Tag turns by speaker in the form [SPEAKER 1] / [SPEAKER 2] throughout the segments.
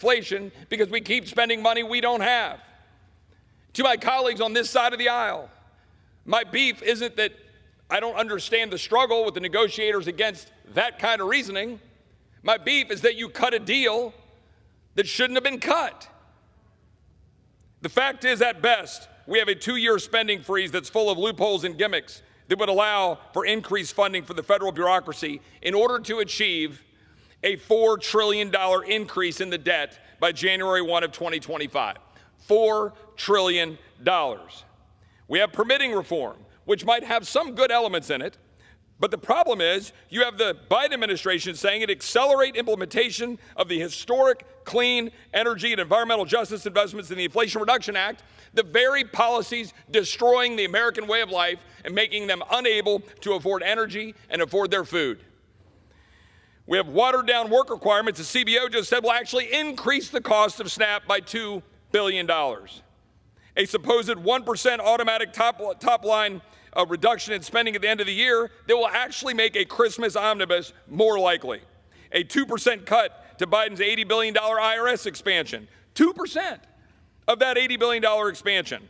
[SPEAKER 1] inflation because we keep spending money we don't have. To my colleagues on this side of the aisle, my beef isn't that I don't understand the struggle with the negotiators against that kind of reasoning. My beef is that you cut a deal that shouldn't have been cut. The fact is, at best, we have a 2-year spending freeze that's full of loopholes and gimmicks that would allow for increased funding for the federal bureaucracy in order to achieve a $4 trillion increase in the debt by January 1 of 2025. $4 trillion. We have permitting reform, which might have some good elements in it, but the problem is you have the Biden administration saying it accelerate implementation of the historic clean energy and environmental justice investments in the Inflation Reduction Act, the very policies destroying the American way of life and making them unable to afford energy and afford their food. We have watered down work requirements. The CBO just said will actually increase the cost of SNAP by $2 billion. A supposed 1% automatic top line reduction in spending at the end of the year that will actually make a Christmas omnibus more likely. A 2% cut to Biden's $80 billion IRS expansion. 2% of that $80 billion expansion.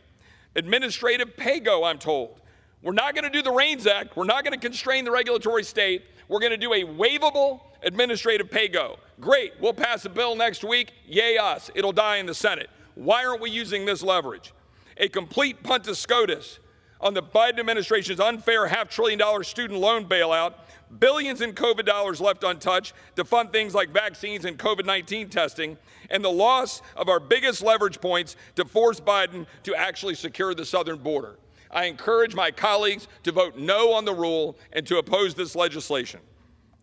[SPEAKER 1] Administrative pay-go, I'm told. We're not going to do the REINS Act. We're not going to constrain the regulatory state. We're going to do a waivable administrative pay-go. Great, we'll pass a bill next week. Yay us. It'll die in the Senate. Why aren't we using this leverage? A complete punt to SCOTUS on the Biden administration's unfair $500 billion student loan bailout, billions in COVID dollars left untouched to fund things like vaccines and COVID-19 testing, and the loss of our biggest leverage points to force Biden to actually secure the southern border. I encourage my colleagues to vote no on the rule and to oppose this legislation.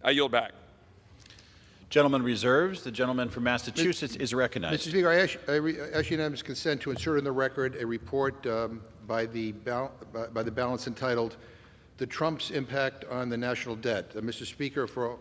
[SPEAKER 1] I yield back.
[SPEAKER 2] Gentleman reserves. The gentleman from Massachusetts is recognized.
[SPEAKER 3] Mr. Speaker, I ask unanimous consent to insert in the record a report by the balance entitled "The Trump's Impact on the National Debt." Mr. Speaker, for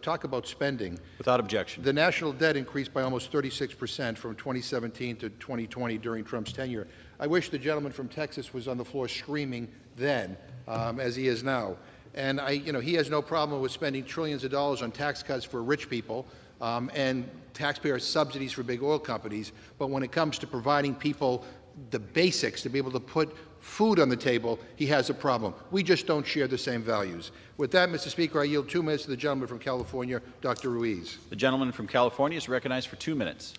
[SPEAKER 3] talk about spending.
[SPEAKER 2] Without objection.
[SPEAKER 3] The national debt increased by almost 36% from 2017 to 2020 during Trump's tenure. I wish the gentleman from Texas was on the floor screaming then, as he is now. And he has no problem with spending trillions of dollars on tax cuts for rich people and taxpayer subsidies for big oil companies. But when it comes to providing people the basics to be able to put food on the table, he has a problem. We just don't share the same values. With that, Mr. Speaker, I yield 2 minutes to the gentleman from California, Dr. Ruiz.
[SPEAKER 2] The gentleman from California is recognized for 2 minutes.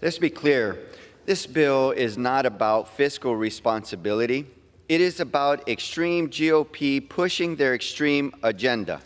[SPEAKER 4] Let's be clear. This bill is not about fiscal responsibility. It is about extreme GOP pushing their extreme agenda.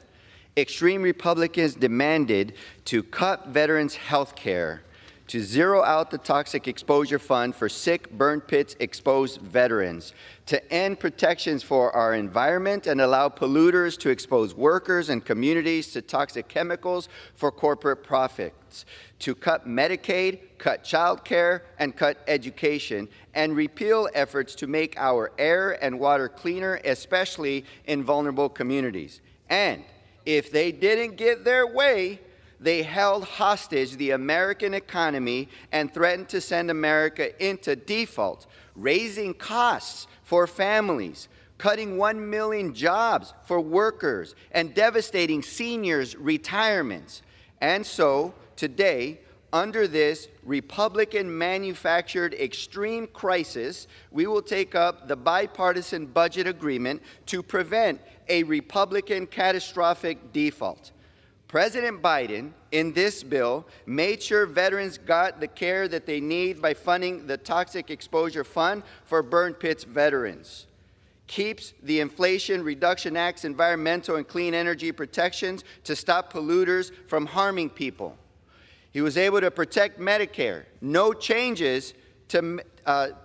[SPEAKER 4] Extreme Republicans demanded to cut veterans' health care, to zero out the toxic exposure fund for sick, burn pits exposed veterans, to end protections for our environment and allow polluters to expose workers and communities to toxic chemicals for corporate profits, to cut Medicaid, cut child care, and cut education, and repeal efforts to make our air and water cleaner, especially in vulnerable communities. And if they didn't get their way, they held hostage the American economy and threatened to send America into default, raising costs for families, cutting 1 million jobs for workers, and devastating seniors' retirements. And so, today, under this Republican-manufactured extreme crisis, we will take up the bipartisan budget agreement to prevent a Republican catastrophic default. President Biden, in this bill, made sure veterans got the care that they need by funding the Toxic Exposure Fund for burn pits veterans, keeps the Inflation Reduction Act's environmental and clean energy protections to stop polluters from harming people. He was able to protect Medicare, no changes to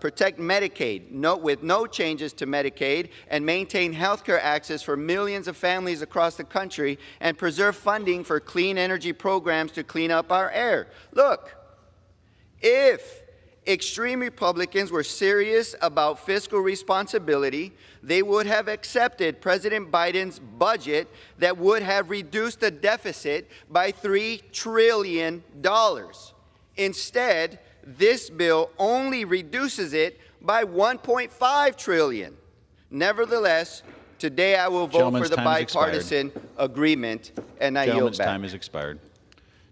[SPEAKER 4] protect Medicaid, with no changes to Medicaid, and maintain health care access for millions of families across the country, and preserve funding for clean energy programs to clean up our air. Look, if extreme Republicans were serious about fiscal responsibility, they would have accepted President Biden's budget that would have reduced the deficit by $3 trillion. Instead, this bill only reduces it by $1.5 trillion. Nevertheless, today I will vote for the bipartisan agreement, and I yield back.
[SPEAKER 2] Gentleman's time has expired.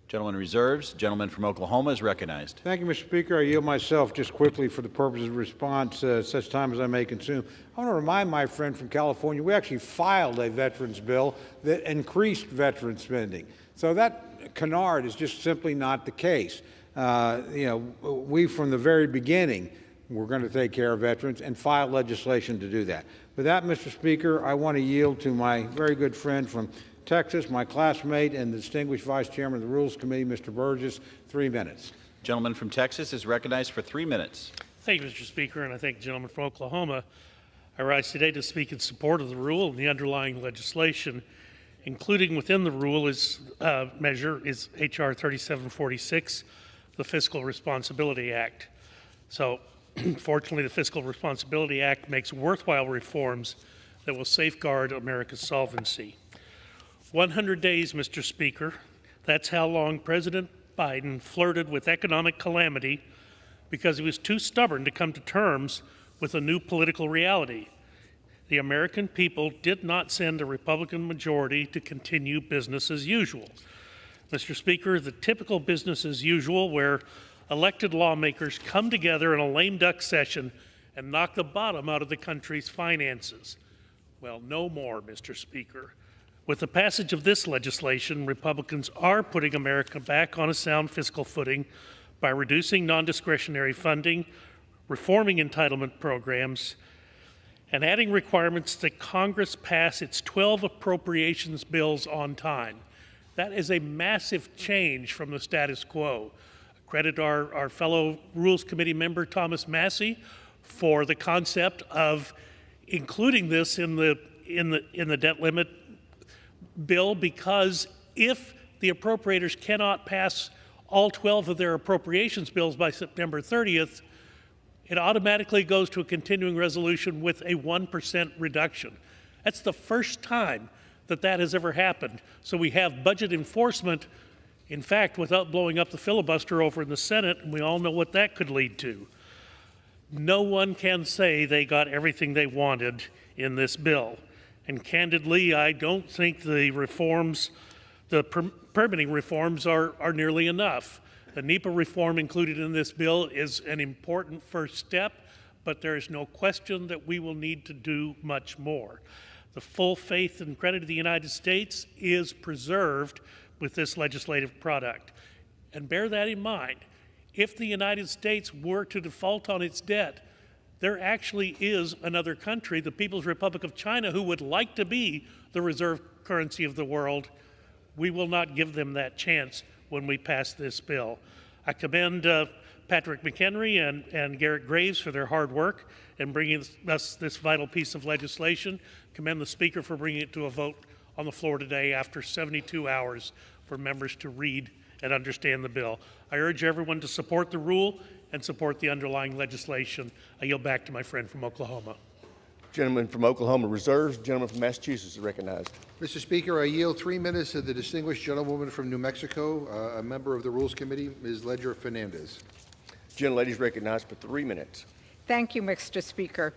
[SPEAKER 2] Gentleman reserves. The gentleman from Oklahoma is recognized.
[SPEAKER 5] Thank you, Mr. Speaker. I yield myself just quickly for the purpose of response, such time as I may consume. I want to remind my friend from California, we actually filed a veterans bill that increased veteran spending. So that canard is just simply not the case. We from the very beginning, we're going to take care of veterans and file legislation to do that. With that, Mr. Speaker, I want to yield to my very good friend from Texas, my classmate and the distinguished Vice Chairman of the Rules Committee, Mr. Burgess, 3 minutes.
[SPEAKER 2] Gentleman from Texas is recognized for 3 minutes.
[SPEAKER 6] Thank you, Mr. Speaker, and I thank the gentleman from Oklahoma. I rise today to speak in support of the rule and the underlying legislation, including within the rule measure is H.R. 3746, the Fiscal Responsibility Act. So, fortunately, the Fiscal Responsibility Act makes worthwhile reforms that will safeguard America's solvency. 100 days, Mr. Speaker. That's how long President Biden flirted with economic calamity because he was too stubborn to come to terms with a new political reality. The American people did not send a Republican majority to continue business as usual. Mr. Speaker, the typical business as usual where elected lawmakers come together in a lame duck session and knock the bottom out of the country's finances. Well, no more, Mr. Speaker. With the passage of this legislation, Republicans are putting America back on a sound fiscal footing by reducing non-discretionary funding, reforming entitlement programs, and adding requirements that Congress pass its 12 appropriations bills on time. That is a massive change from the status quo. I credit our fellow Rules Committee member, Thomas Massey, for the concept of including this in the debt limit bill, because if the appropriators cannot pass all 12 of their appropriations bills by September 30th, it automatically goes to a continuing resolution with a 1% reduction. That's the first time that has ever happened. So we have budget enforcement, in fact, without blowing up the filibuster over in the Senate, and we all know what that could lead to. No one can say they got everything they wanted in this bill. And candidly, I don't think the reforms, the permitting reforms are nearly enough. The NEPA reform included in this bill is an important first step, but there is no question that we will need to do much more. The full faith and credit of the United States is preserved with this legislative product. And bear that in mind. If the United States were to default on its debt, there actually is another country, the People's Republic of China, who would like to be the reserve currency of the world. We will not give them that chance when we pass this bill. I commend Patrick McHenry and Garrett Graves for their hard work in bringing us this vital piece of legislation. Commend the Speaker for bringing it to a vote on the floor today after 72 hours for members to read and understand the bill. I urge everyone to support the rule and support the underlying legislation. I yield back to my friend from Oklahoma.
[SPEAKER 7] Gentleman from Oklahoma reserves. Gentleman from Massachusetts is recognized.
[SPEAKER 3] Mr. Speaker, I yield 3 minutes to the distinguished gentlewoman from New Mexico, a member of the Rules Committee, Ms. Ledger Fernandez.
[SPEAKER 7] Gentlelady is recognized for 3 minutes.
[SPEAKER 8] Thank you, Mr. Speaker.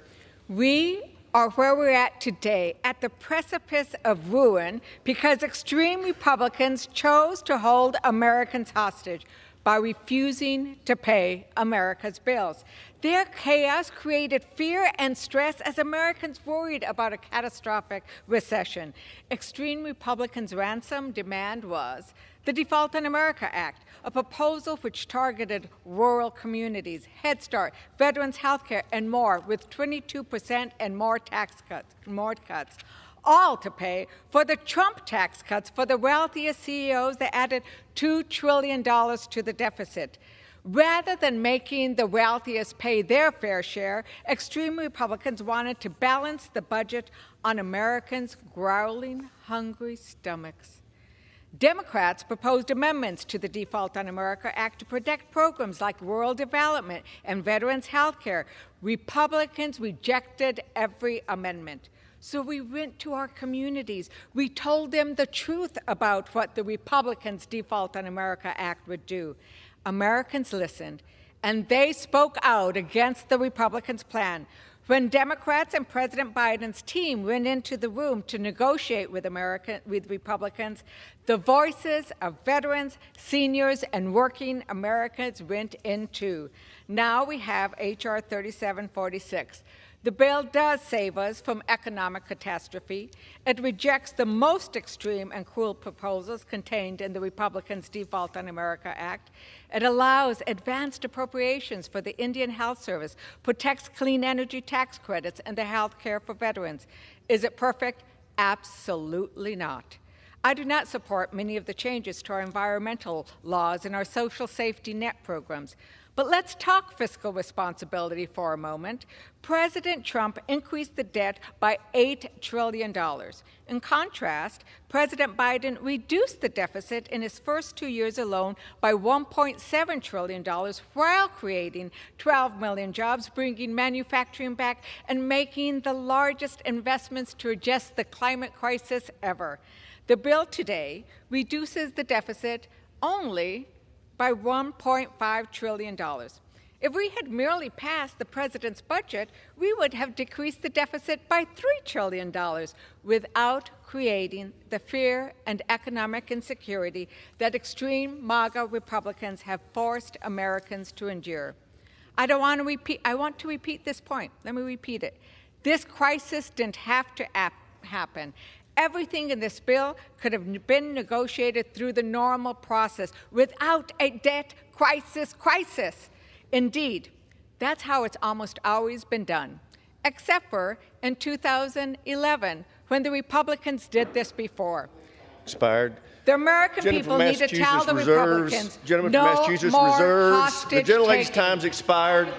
[SPEAKER 8] We are where we're at today, at the precipice of ruin, because extreme Republicans chose to hold Americans hostage by refusing to pay America's bills. Their chaos created fear and stress as Americans worried about a catastrophic recession. Extreme Republicans' ransom demand was the Default on America Act, a proposal which targeted rural communities, Head Start, veterans' health care, and more, with 22% and more cuts, all to pay for the Trump tax cuts for the wealthiest CEOs that added $2 trillion to the deficit. Rather than making the wealthiest pay their fair share, extreme Republicans wanted to balance the budget on Americans' growling, hungry stomachs. Democrats proposed amendments to the Default on America Act to protect programs like rural development and veterans' health care. Republicans rejected every amendment. So we went to our communities. We told them the truth about what the Republicans' Default on America Act would do. Americans listened, and they spoke out against the Republicans' plan. When Democrats and President Biden's team went into the room to negotiate with Republicans, the voices of veterans, seniors, and working Americans went in too. Now we have H.R. 3746. The bill does save us from economic catastrophe. It rejects the most extreme and cruel proposals contained in the Republicans' Default on America Act. It allows advanced appropriations for the Indian Health Service, protects clean energy tax credits, and the health care for veterans. Is it perfect? Absolutely not. I do not support many of the changes to our environmental laws and our social safety net programs. But let's talk fiscal responsibility for a moment. President Trump increased the debt by $8 trillion. In contrast, President Biden reduced the deficit in his first 2 years alone by $1.7 trillion while creating 12 million jobs, bringing manufacturing back, and making the largest investments to address the climate crisis ever. The bill today reduces the deficit only by $1.5 trillion. If we had merely passed the president's budget, we would have decreased the deficit by $3 trillion without creating the fear and economic insecurity that extreme MAGA Republicans have forced Americans to endure. I want to repeat this point. Let me repeat it. This crisis didn't have to happen. Everything in this bill could have been negotiated through the normal process without a debt crisis. Indeed, that's how it's almost always been done, except for in 2011, when the Republicans did this before.
[SPEAKER 7] Expired.
[SPEAKER 8] The American people need to tell the Republicans no more hostage
[SPEAKER 7] The gentlelady's
[SPEAKER 8] taking.
[SPEAKER 7] time's expired.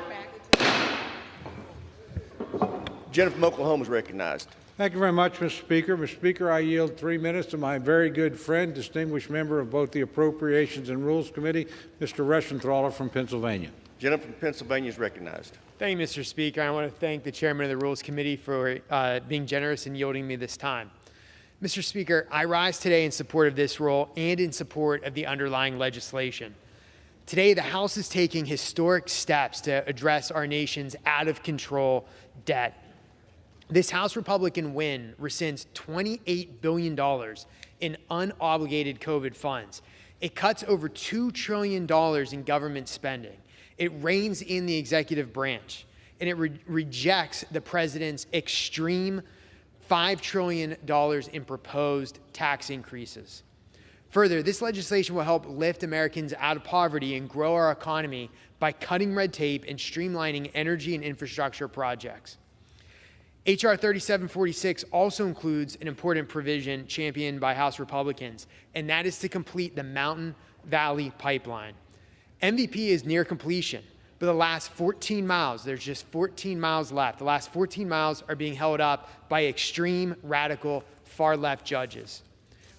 [SPEAKER 7] Gentleman from Oklahoma is recognized.
[SPEAKER 5] Thank you very much, Mr. Speaker. Mr. Speaker, I yield 3 minutes to my very good friend, distinguished member of both the Appropriations and Rules Committee, Mr. Reschenthaler from Pennsylvania.
[SPEAKER 7] Gentleman from Pennsylvania is recognized.
[SPEAKER 9] Thank you, Mr. Speaker. I want to thank the chairman of the Rules Committee for being generous and yielding me this time. Mr. Speaker, I rise today in support of this rule and in support of the underlying legislation. Today, the House is taking historic steps to address our nation's out-of-control debt. This House Republican win rescinds $28 billion in unobligated COVID funds. It cuts over $2 trillion in government spending. It reins in the executive branch. And it rejects the president's extreme $5 trillion in proposed tax increases. Further, this legislation will help lift Americans out of poverty and grow our economy by cutting red tape and streamlining energy and infrastructure projects. H.R. 3746 also includes an important provision championed by House Republicans, and that is to complete the Mountain Valley Pipeline. MVP is near completion, but the last 14 miles, there's just 14 miles left. The last 14 miles are being held up by extreme, radical, far-left judges.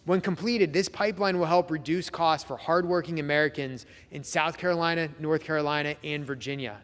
[SPEAKER 9] When completed, this pipeline will help reduce costs for hardworking Americans in South Carolina, North Carolina, and Virginia.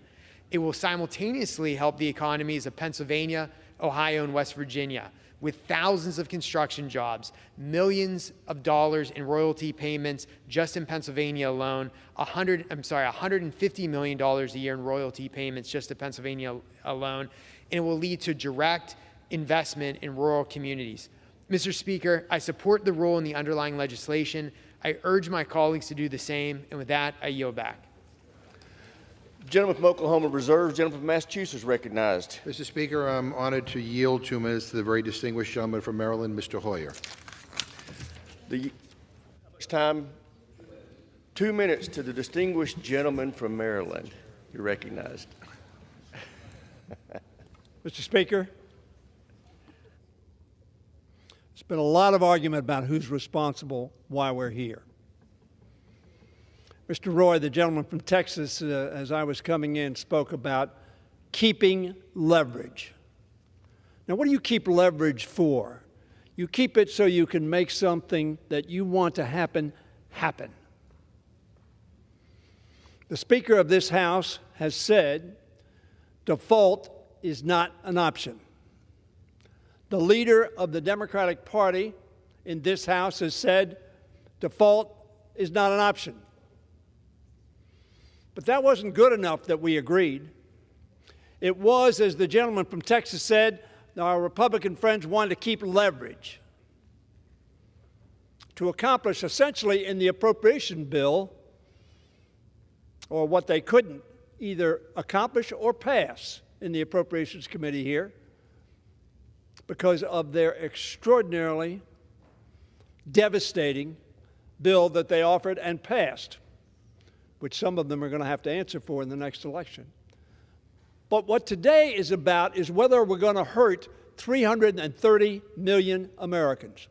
[SPEAKER 9] It will simultaneously help the economies of Pennsylvania, Ohio, and West Virginia, with thousands of construction jobs, millions of dollars in royalty payments just in Pennsylvania alone, $150 million a year in royalty payments just to Pennsylvania alone, and it will lead to direct investment in rural communities. Mr. Speaker, I support the rule in the underlying legislation. I urge my colleagues to do the same, and with that, I yield back.
[SPEAKER 7] Gentleman from Oklahoma reserves. Gentleman from Massachusetts recognized.
[SPEAKER 3] Mr. Speaker, I'm honored to yield 2 minutes to the very distinguished gentleman from Maryland, Mr. Hoyer.
[SPEAKER 7] The time, 2 minutes to the distinguished gentleman from Maryland. You're recognized.
[SPEAKER 10] Mr. Speaker, there's been a lot of argument about who's responsible, why we're here. Mr. Roy, the gentleman from Texas, as I was coming in, spoke about keeping leverage. Now, what do you keep leverage for? You keep it so you can make something that you want to happen, happen. The Speaker of this House has said default is not an option. The leader of the Democratic Party in this House has said default is not an option. But that wasn't good enough that we agreed. It was, as the gentleman from Texas said, our Republican friends wanted to keep leverage to accomplish essentially in the appropriation bill, or what they couldn't either accomplish or pass in the Appropriations Committee here because of their extraordinarily devastating bill that they offered and passed, which some of them are going to have to answer for in the next election. But what today is about is whether we're going to hurt 330 million Americans,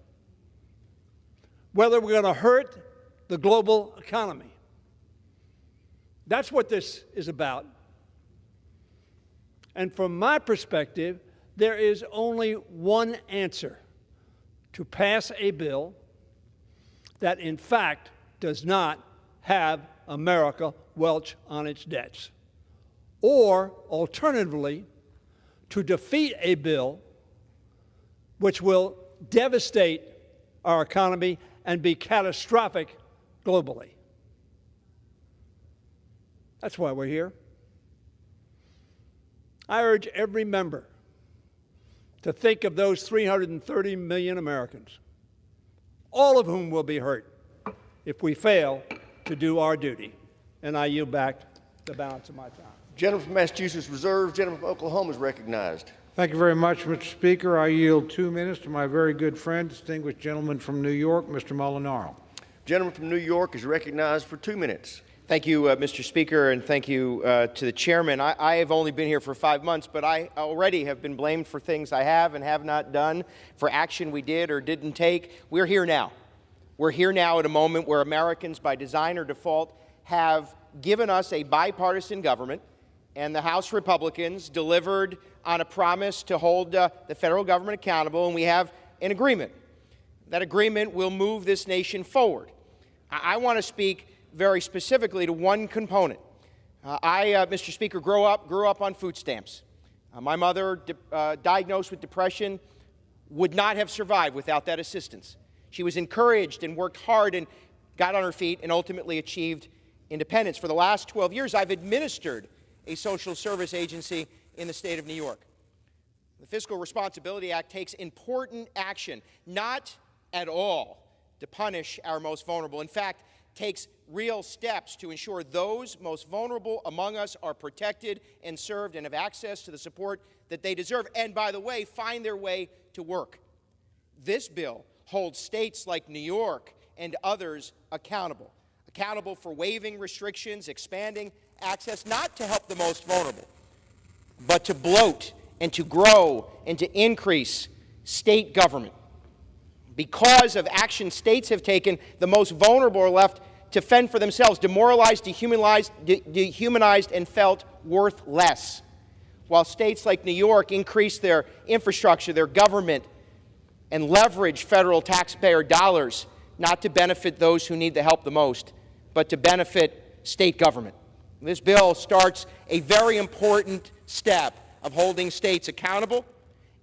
[SPEAKER 10] whether we're going to hurt the global economy. That's what this is about. And from my perspective, there is only one answer: to pass a bill that in fact does not have America welch on its debts. Or, alternatively, to defeat a bill which will devastate our economy and be catastrophic globally. That's why we're here. I urge every member to think of those 330 million Americans, all of whom will be hurt if we fail to do our duty. And I yield back the balance of my time.
[SPEAKER 7] Gentleman from Massachusetts reserved. Gentleman from Oklahoma is recognized.
[SPEAKER 5] Thank you very much, Mr. Speaker. I yield 2 minutes to my very good friend, distinguished gentleman from New York, Mr. Molinaro.
[SPEAKER 7] Gentleman from New York is recognized for 2 minutes.
[SPEAKER 11] Thank you, Mr. Speaker, and thank you to the chairman. I have only been here for 5 months, but I already have been blamed for things I have and have not done, for action we did or didn't take. We're here now. We're here now at a moment where Americans, by design or default, have given us a bipartisan government, and the House Republicans delivered on a promise to hold the federal government accountable, and we have an agreement. That agreement will move this nation forward. I want to speak very specifically to one component. Mr. Speaker, grew up on food stamps. My mother, diagnosed with depression, would not have survived without that assistance. She was encouraged and worked hard and got on her feet and ultimately achieved independence. For the last 12 years, I've administered a social service agency in the state of New York. The Fiscal Responsibility Act takes important action, not at all to punish our most vulnerable. In fact, takes real steps to ensure those most vulnerable among us are protected and served and have access to the support that they deserve, and, by the way, find their way to work. This bill holds states like New York and others accountable for waiving restrictions, expanding access, not to help the most vulnerable, but to bloat and to grow and to increase state government. Because of action states have taken, the most vulnerable are left to fend for themselves, demoralized, dehumanized, and felt worth less. While states like New York increase their infrastructure, their government, and leverage federal taxpayer dollars, not to benefit those who need the help the most, but to benefit state government. This bill starts a very important step of holding states accountable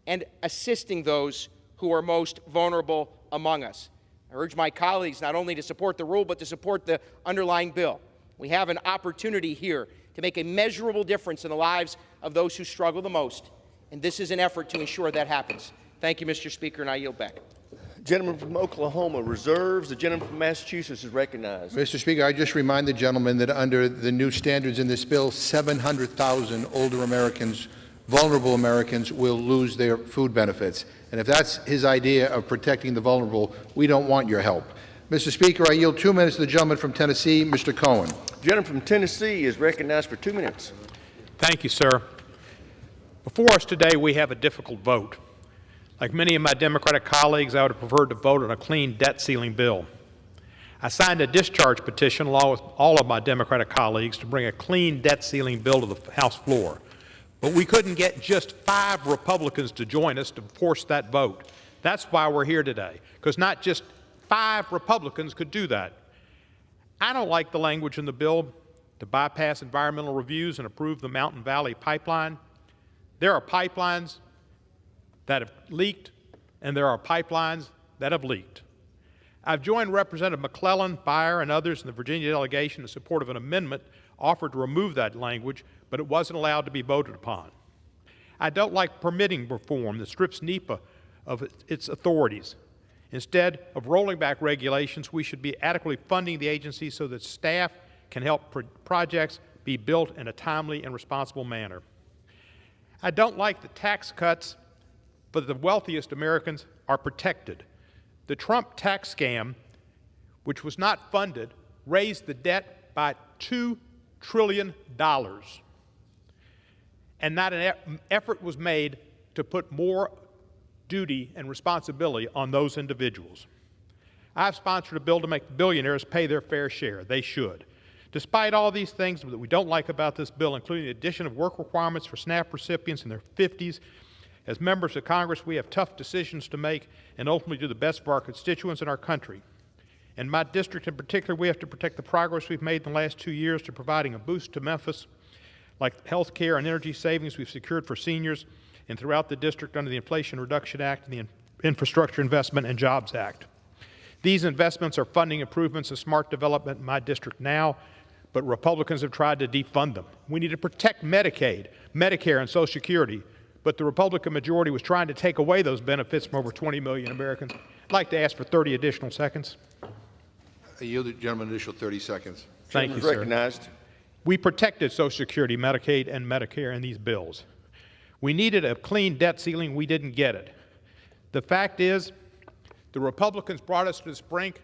[SPEAKER 11] and assisting those who are most vulnerable among us. I urge my colleagues not only to support the rule, but to support the underlying bill. We have an opportunity here to make a measurable difference in the lives of those who struggle the most, and this is an effort to ensure that happens. Thank you, Mr. Speaker, and I yield back.
[SPEAKER 7] Gentleman from Oklahoma reserves. The gentleman from Massachusetts is recognized.
[SPEAKER 3] Mr. Speaker, I just remind the gentleman that under the new standards in this bill, 700,000 older Americans, vulnerable Americans, will lose their food benefits. And if that's his idea of protecting the vulnerable, we don't want your help. Mr. Speaker, I yield 2 minutes to the gentleman from Tennessee, Mr. Cohen.
[SPEAKER 7] The gentleman from Tennessee is recognized for 2 minutes.
[SPEAKER 12] Thank you, sir. Before us today, we have a difficult vote. Like many of my Democratic colleagues, I would have preferred to vote on a clean debt ceiling bill. I signed a discharge petition along with all of my Democratic colleagues to bring a clean debt ceiling bill to the House floor. But we couldn't get just 5 Republicans to join us to force that vote. That's why we're here today, because not just 5 Republicans could do that. I don't like the language in the bill to bypass environmental reviews and approve the Mountain Valley Pipeline. There are pipelines that have leaked, and there are pipelines that have leaked. I've joined Representative McClellan, Beyer, and others in the Virginia delegation in support of an amendment offered to remove that language, but it wasn't allowed to be voted upon. I don't like permitting reform that strips NEPA of its authorities. Instead of rolling back regulations, we should be adequately funding the agency so that staff can help projects be built in a timely and responsible manner. I don't like the tax cuts for the wealthiest Americans are protected. The Trump tax scam, which was not funded, raised the debt by $2 trillion. And not an effort was made to put more duty and responsibility on those individuals. I've sponsored a bill to make billionaires pay their fair share. They should. Despite all these things that we don't like about this bill, including the addition of work requirements for SNAP recipients in their 50s, as members of Congress, we have tough decisions to make and ultimately do the best for our constituents and our country. In my district in particular, we have to protect the progress we've made in the last 2 years to providing a boost to Memphis, like health care and energy savings we've secured for seniors and throughout the district under the Inflation Reduction Act and the Infrastructure Investment and Jobs Act. These investments are funding improvements and smart development in my district now, but Republicans have tried to defund them. We need to protect Medicaid, Medicare, and Social Security, but the Republican majority was trying to take away those benefits from over 20 million Americans. I'd like to ask for 30 additional seconds.
[SPEAKER 3] I yield the gentleman an additional 30 seconds.
[SPEAKER 12] Thank you, sir.
[SPEAKER 7] Recognized.
[SPEAKER 12] We protected Social Security, Medicaid, and Medicare in these bills. We needed a clean debt ceiling. We didn't get it. The fact is, the Republicans brought us to this brink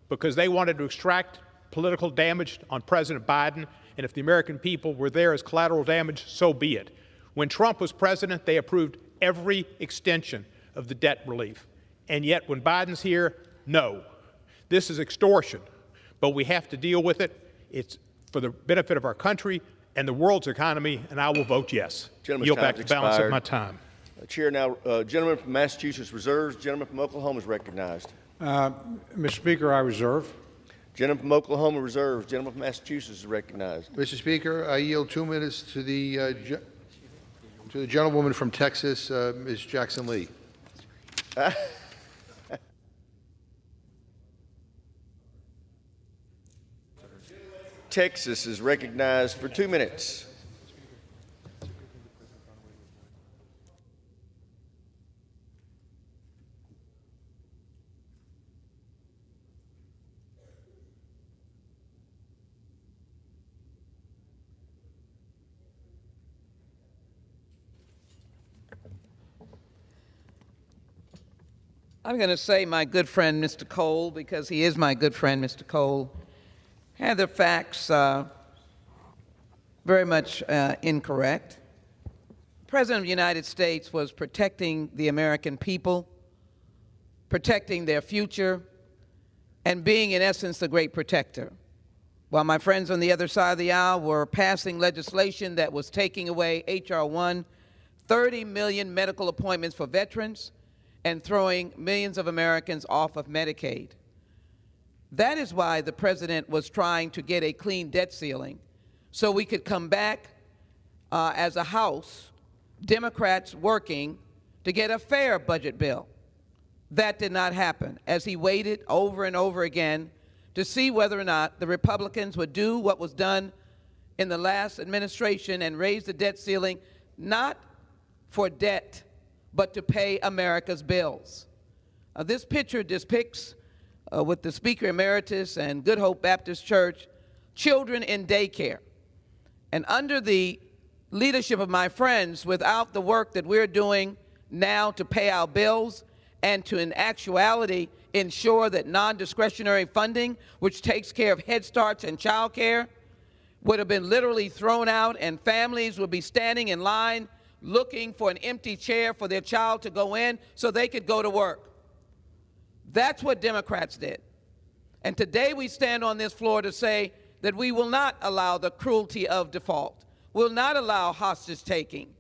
[SPEAKER 12] because they wanted to extract political damage on President Biden, and if the American people were there as collateral damage, so be it. When Trump was president, they approved every extension of the debt relief. And yet, when Biden's here, no. This is extortion, but we have to deal with it. It's for the benefit of our country and the world's economy, and I will vote yes. Yield back the balance of my time.
[SPEAKER 7] Chair now, gentleman from Massachusetts reserves. Gentleman from Oklahoma is recognized.
[SPEAKER 5] Mr. Speaker, I reserve.
[SPEAKER 7] Gentleman from Oklahoma reserves. Gentleman from Massachusetts is recognized.
[SPEAKER 3] Mr. Speaker, I yield 2 minutes to the gentlewoman from Texas, Ms. Jackson Lee.
[SPEAKER 7] Texas is recognized for 2 minutes.
[SPEAKER 13] I'm going to say my good friend, Mr. Cole, because he is my good friend, Mr. Cole, had the facts very much incorrect. The President of the United States was protecting the American people, protecting their future, and being, in essence, the great protector. While my friends on the other side of the aisle were passing legislation that was taking away H.R. 1, 30 million medical appointments for veterans, and throwing millions of Americans off of Medicaid. That is why the President was trying to get a clean debt ceiling, so we could come back as a House, Democrats working to get a fair budget bill. That did not happen, as he waited over and over again to see whether or not the Republicans would do what was done in the last administration and raise the debt ceiling, not for debt, but to pay America's bills. This picture depicts, with the Speaker Emeritus and Good Hope Baptist Church, children in daycare. And under the leadership of my friends, without the work that we're doing now to pay our bills and to, in actuality, ensure that non-discretionary funding, which takes care of Head Starts and child care, would have been literally thrown out, and families would be standing in line looking for an empty chair for their child to go in so they could go to work. That's what Democrats did. And today we stand on this floor to say that we will not allow the cruelty of default. We'll not allow hostage taking.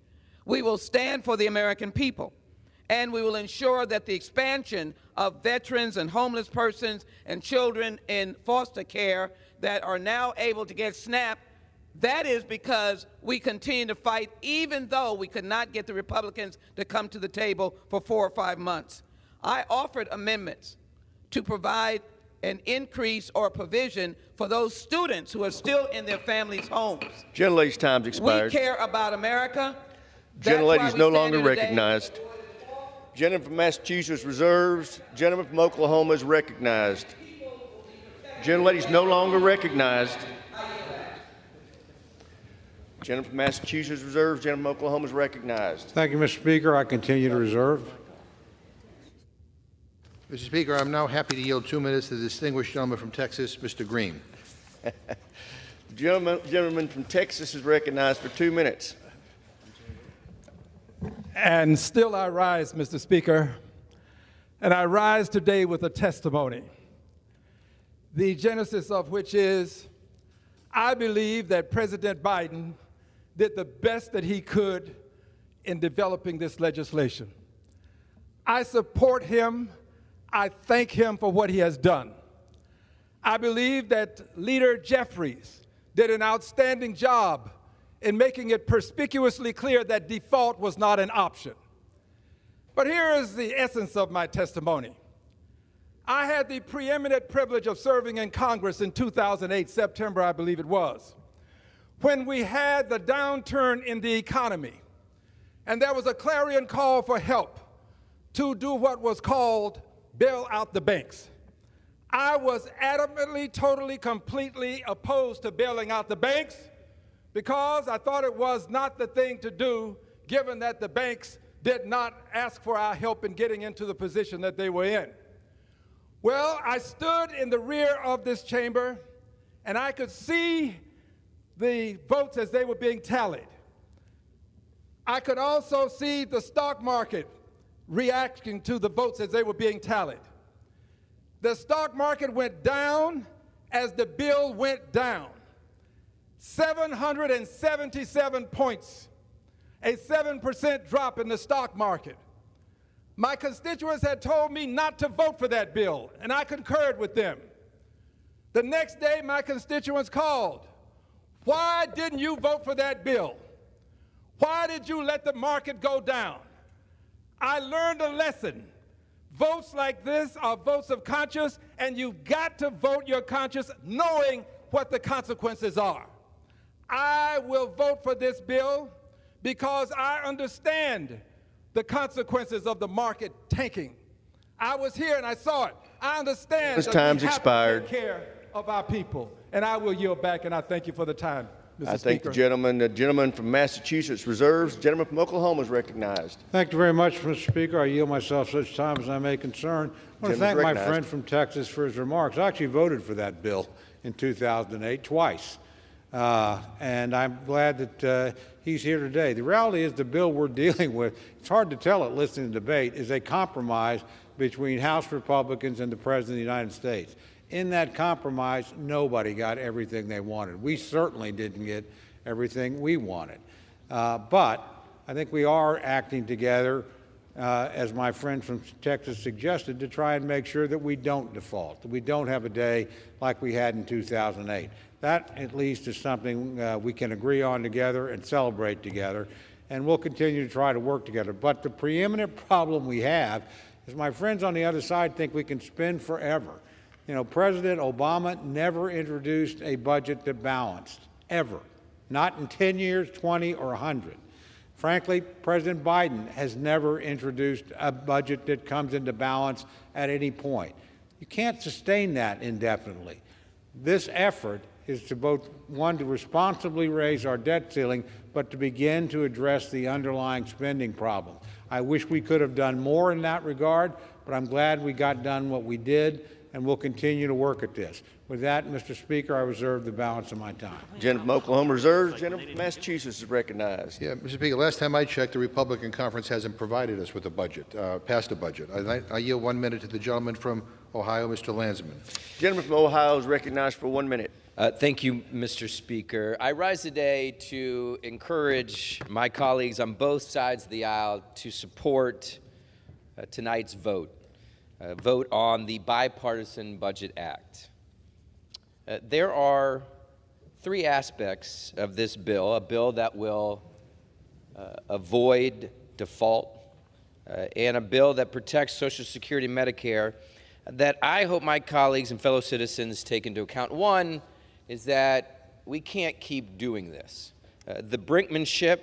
[SPEAKER 13] We will stand for the American people. And we will ensure that the expansion of veterans and homeless persons and children in foster care that are now able to get SNAP, that is because we continue to fight, even though we could not get the Republicans to come to the table for 4 or 5 months. I offered amendments to provide an increase or provision for those students who are still in their families' homes.
[SPEAKER 7] Gentlelady's time's expired.
[SPEAKER 13] We care about America. That's
[SPEAKER 7] Gentlelady
[SPEAKER 13] why
[SPEAKER 7] is
[SPEAKER 13] we
[SPEAKER 7] no
[SPEAKER 13] stand
[SPEAKER 7] longer
[SPEAKER 13] here today.
[SPEAKER 7] recognized. Gentleman from Massachusetts reserves. Gentleman from Oklahoma is recognized. Gentlelady is no longer recognized. Gentleman from Massachusetts reserves. Gentleman from Oklahoma is recognized.
[SPEAKER 5] Thank you, Mr. Speaker. I continue to reserve.
[SPEAKER 3] Mr. Speaker, I'm now happy to yield 2 minutes to the distinguished gentleman from Texas, Mr. Green.
[SPEAKER 7] The gentleman from Texas is recognized for 2 minutes.
[SPEAKER 14] And still I rise, Mr. Speaker, and I rise today with a testimony, the genesis of which is I believe that President Biden did the best that he could in developing this legislation. I support him. I thank him for what he has done. I believe that Leader Jeffries did an outstanding job in making it perspicuously clear that default was not an option. But here is the essence of my testimony. I had the preeminent privilege of serving in Congress in 2008, September, I believe it was, when we had the downturn in the economy, and there was a clarion call for help to do what was called bail out the banks. I was adamantly, totally, completely opposed to bailing out the banks because I thought it was not the thing to do, given that the banks did not ask for our help in getting into the position that they were in. Well, I stood in the rear of this chamber, and I could see the votes as they were being tallied. I could also see the stock market reacting to the votes as they were being tallied. The stock market went down as the bill went down. 777 points, a 7% drop in the stock market. My constituents had told me not to vote for that bill, and I concurred with them. The next day, my constituents called. Why didn't you vote for that bill? Why did you let the market go down? I learned a lesson. Votes like this are votes of conscience, and you've got to vote your conscience knowing what the consequences are. I will vote for this bill because I understand the consequences of the market tanking. I was here and I saw it. I understand
[SPEAKER 7] This
[SPEAKER 14] that
[SPEAKER 7] time's
[SPEAKER 14] we have
[SPEAKER 7] expired.
[SPEAKER 14] to take care of our people. And I will yield back, and I thank you for the time, Mr.
[SPEAKER 7] I
[SPEAKER 14] Speaker.
[SPEAKER 7] thank the gentleman. The gentleman from Massachusetts reserves. The gentleman from Oklahoma is recognized.
[SPEAKER 5] Thank you very much, Mr. Speaker. I yield myself such time as I may concern. I want to thank my friend from Texas for his remarks. I actually voted for that bill in 2008 twice. And I'm glad that he's here today. The reality is the bill we're dealing with, it's hard to tell it listening to the debate, is a compromise between House Republicans and the President of the United States. In that compromise, nobody got everything they wanted. We certainly didn't get everything we wanted. But I think we are acting together, as my friend from Texas suggested, to try and make sure that we don't default, that we don't have a day like we had in 2008. That, at least, is something we can agree on together and celebrate together, and we'll continue to try to work together. But the preeminent problem we have is my friends on the other side think we can spend forever. You know, President Obama never introduced a budget that balanced, ever. Not in 10 years, 20, or 100. Frankly, President Biden has never introduced a budget that comes into balance at any point. You can't sustain that indefinitely. This effort is to both, one, to responsibly raise our debt ceiling, but to begin to address the underlying spending problem. I wish we could have done more in that regard, but I'm glad we got done what we did, and we'll continue to work at this. With that, Mr. Speaker, I reserve the balance of my time.
[SPEAKER 7] Gentleman from Oklahoma reserves. Gentleman from Massachusetts is recognized.
[SPEAKER 3] Yeah, Mr. Speaker, last time I checked, the Republican conference hasn't provided us with a budget, passed a budget. I yield 1 minute to the gentleman from Ohio, Mr. Landsman.
[SPEAKER 7] Gentleman from Ohio is recognized for 1 minute.
[SPEAKER 15] Thank you, Mr. Speaker. I rise today to encourage my colleagues on both sides of the aisle to support tonight's vote on the Bipartisan Budget Act. There are three aspects of this bill, a bill that will avoid default, and a bill that protects Social Security and Medicare that I hope my colleagues and fellow citizens take into account. One is that we can't keep doing this. The brinkmanship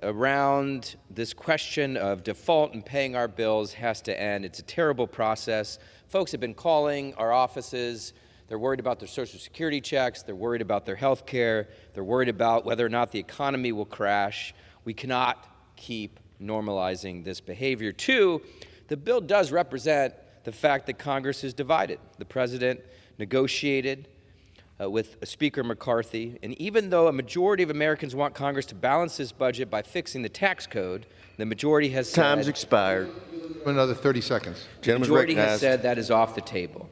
[SPEAKER 15] around this question of default and paying our bills has to end. It's a terrible process. Folks have been calling our offices. They're worried about their Social Security checks. They're worried about their health care. They're worried about whether or not the economy will crash. We cannot keep normalizing this behavior. Two, the bill does represent the fact that Congress is divided. The president negotiated with Speaker McCarthy, and even though a majority of Americans want Congress to balance this budget by fixing the tax code, the majority has said—
[SPEAKER 7] Time's expired.
[SPEAKER 3] Another 30 seconds.
[SPEAKER 15] The majority has said that is off the table.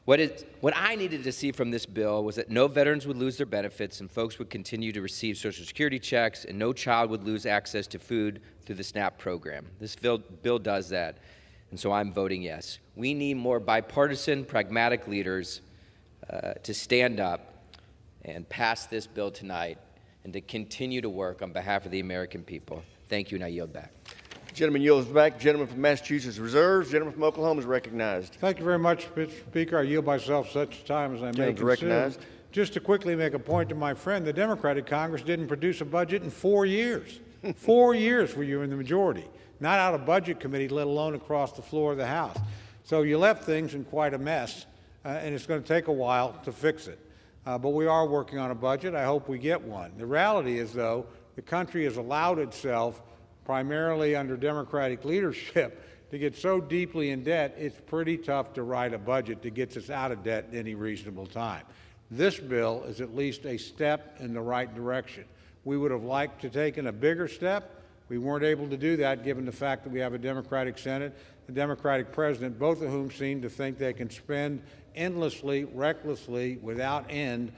[SPEAKER 15] What I needed to see from this bill was that no veterans would lose their benefits and folks would continue to receive Social Security checks and no child would lose access to food through the SNAP program. This bill does that, and so I'm voting yes. We need more bipartisan, pragmatic leaders to stand up and pass this bill tonight and to continue to work on behalf of the American people. Thank you, and I yield back.
[SPEAKER 7] Gentleman yields back. Gentleman from Massachusetts reserves. Gentleman from Oklahoma is recognized.
[SPEAKER 5] Thank you very much, Mr. Speaker. I yield myself such time as I may consume.
[SPEAKER 7] Recognized.
[SPEAKER 5] Just to quickly make a point to my friend, the Democratic Congress didn't produce a budget in 4 years. 4 years were you in the majority, not out of budget committee, let alone across the floor of the House. So you left things in quite a mess, and it's going to take a while to fix it. But we are working on a budget. I hope we get one. The reality is, though, the country has allowed itself, primarily under Democratic leadership, to get so deeply in debt, it's pretty tough to write a budget that gets us out of debt in any reasonable time. This bill is at least a step in the right direction. We would have liked to have taken a bigger step. We weren't able to do that given the fact that we have a Democratic Senate, a Democratic President, both of whom seem to think they can spend endlessly, recklessly, without end,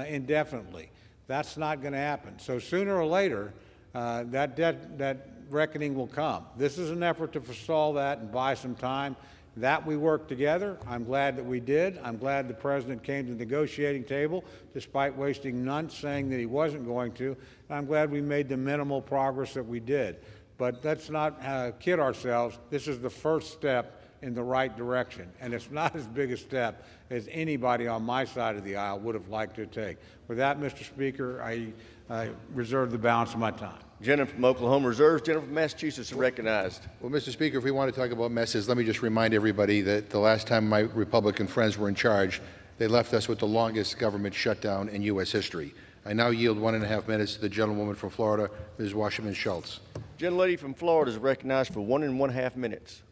[SPEAKER 5] indefinitely. That's not going to happen. So sooner or later, that reckoning will come. This is an effort to forestall that and buy some time. That we worked together. I'm glad that we did. I'm glad the President came to the negotiating table despite wasting months saying that he wasn't going to. And I'm glad we made the minimal progress that we did. But let's not kid ourselves. This is the first step in the right direction, and it's not as big a step as anybody on my side of the aisle would have liked to take. With that, Mr. Speaker, I reserve the balance of my time.
[SPEAKER 7] Gentleman from Oklahoma reserves. Gentleman from Massachusetts are recognized.
[SPEAKER 3] Well, Mr. Speaker, if we want to talk about messes, let me just remind everybody that the last time my Republican friends were in charge, they left us with the longest government shutdown in U.S. history. I now yield 1.5 minutes to the gentlewoman from Florida, Ms. Wasserman Schultz.
[SPEAKER 7] Gentlelady from Florida is recognized for 1.5 minutes.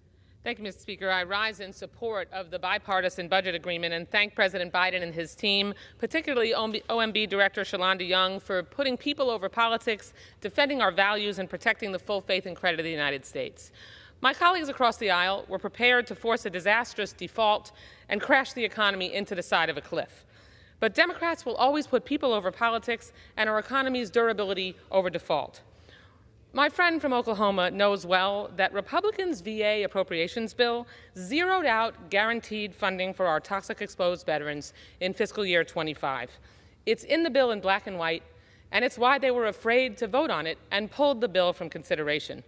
[SPEAKER 16] Thank you, Mr. Speaker. I rise in support of the bipartisan budget agreement and thank President Biden and his team, particularly OMB Director Shalonda Young, for putting people over politics, defending our values, and protecting the full faith and credit of the United States. My colleagues across the aisle were prepared to force a disastrous default and crash the economy into the side of a cliff. But Democrats will always put people over politics and our economy's durability over default. My friend from Oklahoma knows well that Republicans' VA appropriations bill zeroed out guaranteed funding for our toxic-exposed veterans in fiscal year 25. It's in the bill in black and white, and it's why they were afraid to vote on it and pulled the bill from consideration.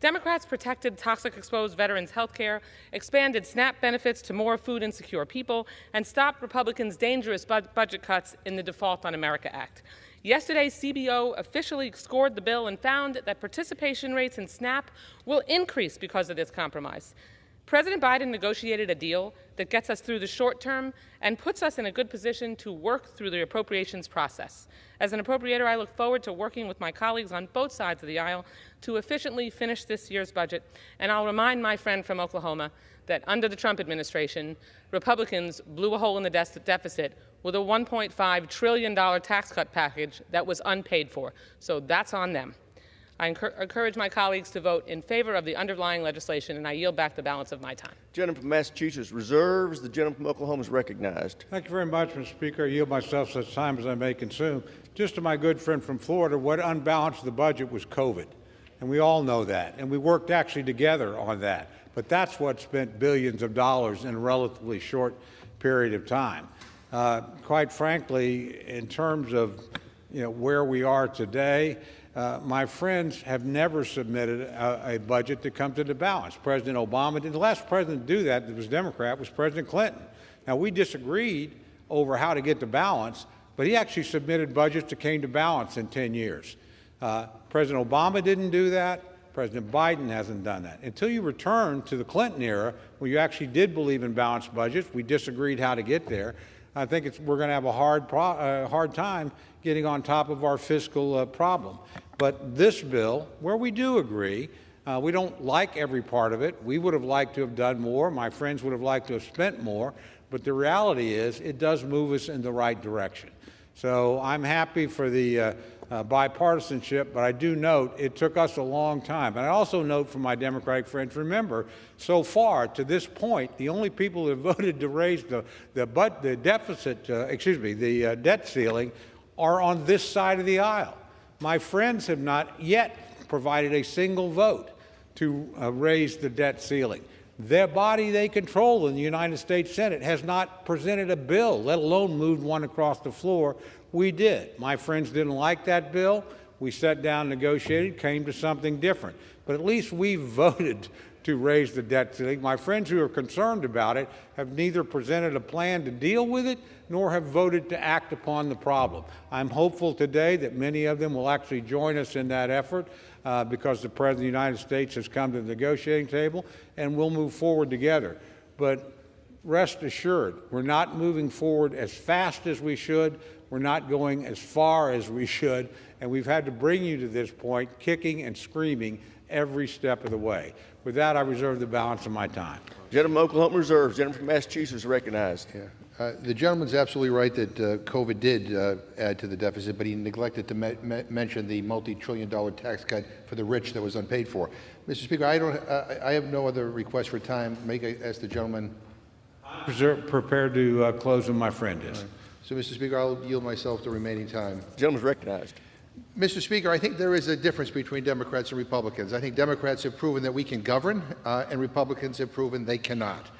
[SPEAKER 16] Democrats protected toxic-exposed veterans' health care, expanded SNAP benefits to more food-insecure people, and stopped Republicans' dangerous budget cuts in the Default on America Act. Yesterday, CBO officially scored the bill and found that participation rates in SNAP will increase because of this compromise. President Biden negotiated a deal that gets us through the short term and puts us in a good position to work through the appropriations process. As an appropriator, I look forward to working with my colleagues on both sides of the aisle to efficiently finish this year's budget, and I'll remind my friend from Oklahoma that under the Trump administration, Republicans blew a hole in the deficit with a $1.5 trillion tax cut package that was unpaid for. So that's on them. I encourage my colleagues to vote in favor of the underlying legislation, and I yield back the balance of my time.
[SPEAKER 7] Gentleman from Massachusetts reserves. The gentleman from Oklahoma is recognized.
[SPEAKER 5] Thank you very much, Mr. Speaker. I yield myself such time as I may consume. Just to my good friend from Florida, what unbalanced the budget was COVID, and we all know that, and we worked actually together on that. But that's what spent billions of dollars in a relatively short period of time. Quite frankly, in terms of where we are today, my friends have never submitted a budget that comes into balance. President Obama did. The last president to do that was Democrat, was President Clinton. Now, we disagreed over how to get to balance, but he actually submitted budgets that came to balance in 10 years. President Obama didn't do that. President Biden hasn't done that. Until you return to the Clinton era, where you actually did believe in balanced budgets, we disagreed how to get there. I think we're going to have a hard time getting on top of our fiscal problem. But this bill, where we do agree, we don't like every part of it. We would have liked to have done more. My friends would have liked to have spent more. But the reality is it does move us in the right direction. So I'm happy for the bipartisanship, but I do note it took us a long time. And I also note from my Democratic friends, remember, so far to this point, the only people who have voted to raise the debt ceiling are on this side of the aisle. My friends have not yet provided a single vote to raise the debt ceiling. Their body they control in the United States Senate has not presented a bill, let alone moved one across the floor. We did. My friends didn't like that bill. We sat down, negotiated, came to something different. But at least we voted to raise the debt ceiling. My friends who are concerned about it have neither presented a plan to deal with it nor have voted to act upon the problem. I'm hopeful today that many of them will actually join us in that effort because the President of the United States has come to the negotiating table, and we'll move forward together. But rest assured, we're not moving forward as fast as we should. We're not going as far as we should, and we've had to bring you to this point, kicking and screaming every step of the way. With that, I reserve the balance of my time.
[SPEAKER 7] Gentleman from Oklahoma reserves. Gentleman from Massachusetts recognized.
[SPEAKER 3] Yeah. The gentleman's absolutely right that COVID did add to the deficit, but he neglected to mention the multi-trillion-dollar tax cut for the rich that was unpaid for. Mr. Speaker, I have no other request for time. I ask the gentleman.
[SPEAKER 5] Prepared to close when my friend is.
[SPEAKER 3] Right. So, Mr. Speaker, I'll yield myself the remaining time.
[SPEAKER 7] The gentleman's recognized.
[SPEAKER 3] Mr. Speaker, I think there is a difference between Democrats and Republicans. I think Democrats have proven that we can govern, and Republicans have proven they cannot.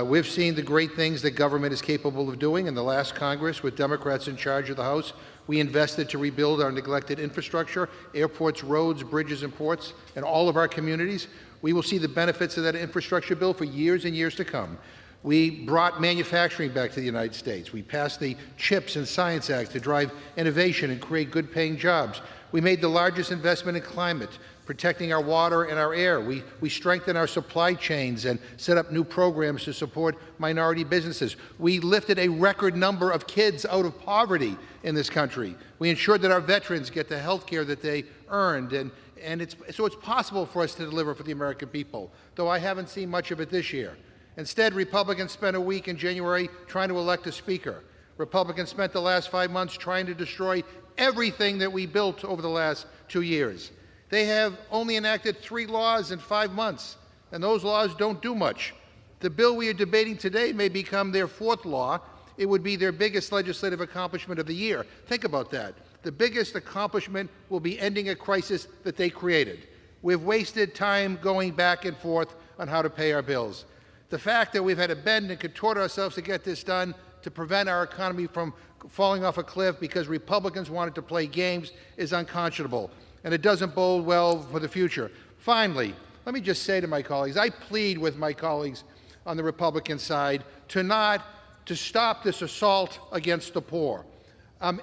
[SPEAKER 3] We've seen the great things that government is capable of doing. In the last Congress, with Democrats in charge of the House, we invested to rebuild our neglected infrastructure, airports, roads, bridges, and ports, and all of our communities. We will see the benefits of that infrastructure bill for years and years to come. We brought manufacturing back to the United States. We passed the CHIPS and Science Act to drive innovation and create good-paying jobs. We made the largest investment in climate, protecting our water and our air. We strengthened our supply chains and set up new programs to support minority businesses. We lifted a record number of kids out of poverty in this country. We ensured that our veterans get the health care that they earned, and so it's possible for us to deliver for the American people, though I haven't seen much of it this year. Instead, Republicans spent a week in January trying to elect a speaker. Republicans spent the last 5 months trying to destroy everything that we built over the last 2 years. They have only enacted 3 laws in 5 months, and those laws don't do much. The bill we are debating today may become their 4th law. It would be their biggest legislative accomplishment of the year. Think about that. The biggest accomplishment will be ending a crisis that they created. We've wasted time going back and forth on how to pay our bills. The fact that we've had to bend and contort ourselves to get this done to prevent our economy from falling off a cliff because Republicans wanted to play games is unconscionable, and it doesn't bode well for the future. Finally, let me just say to my colleagues, I plead with my colleagues on the Republican side to stop this assault against the poor.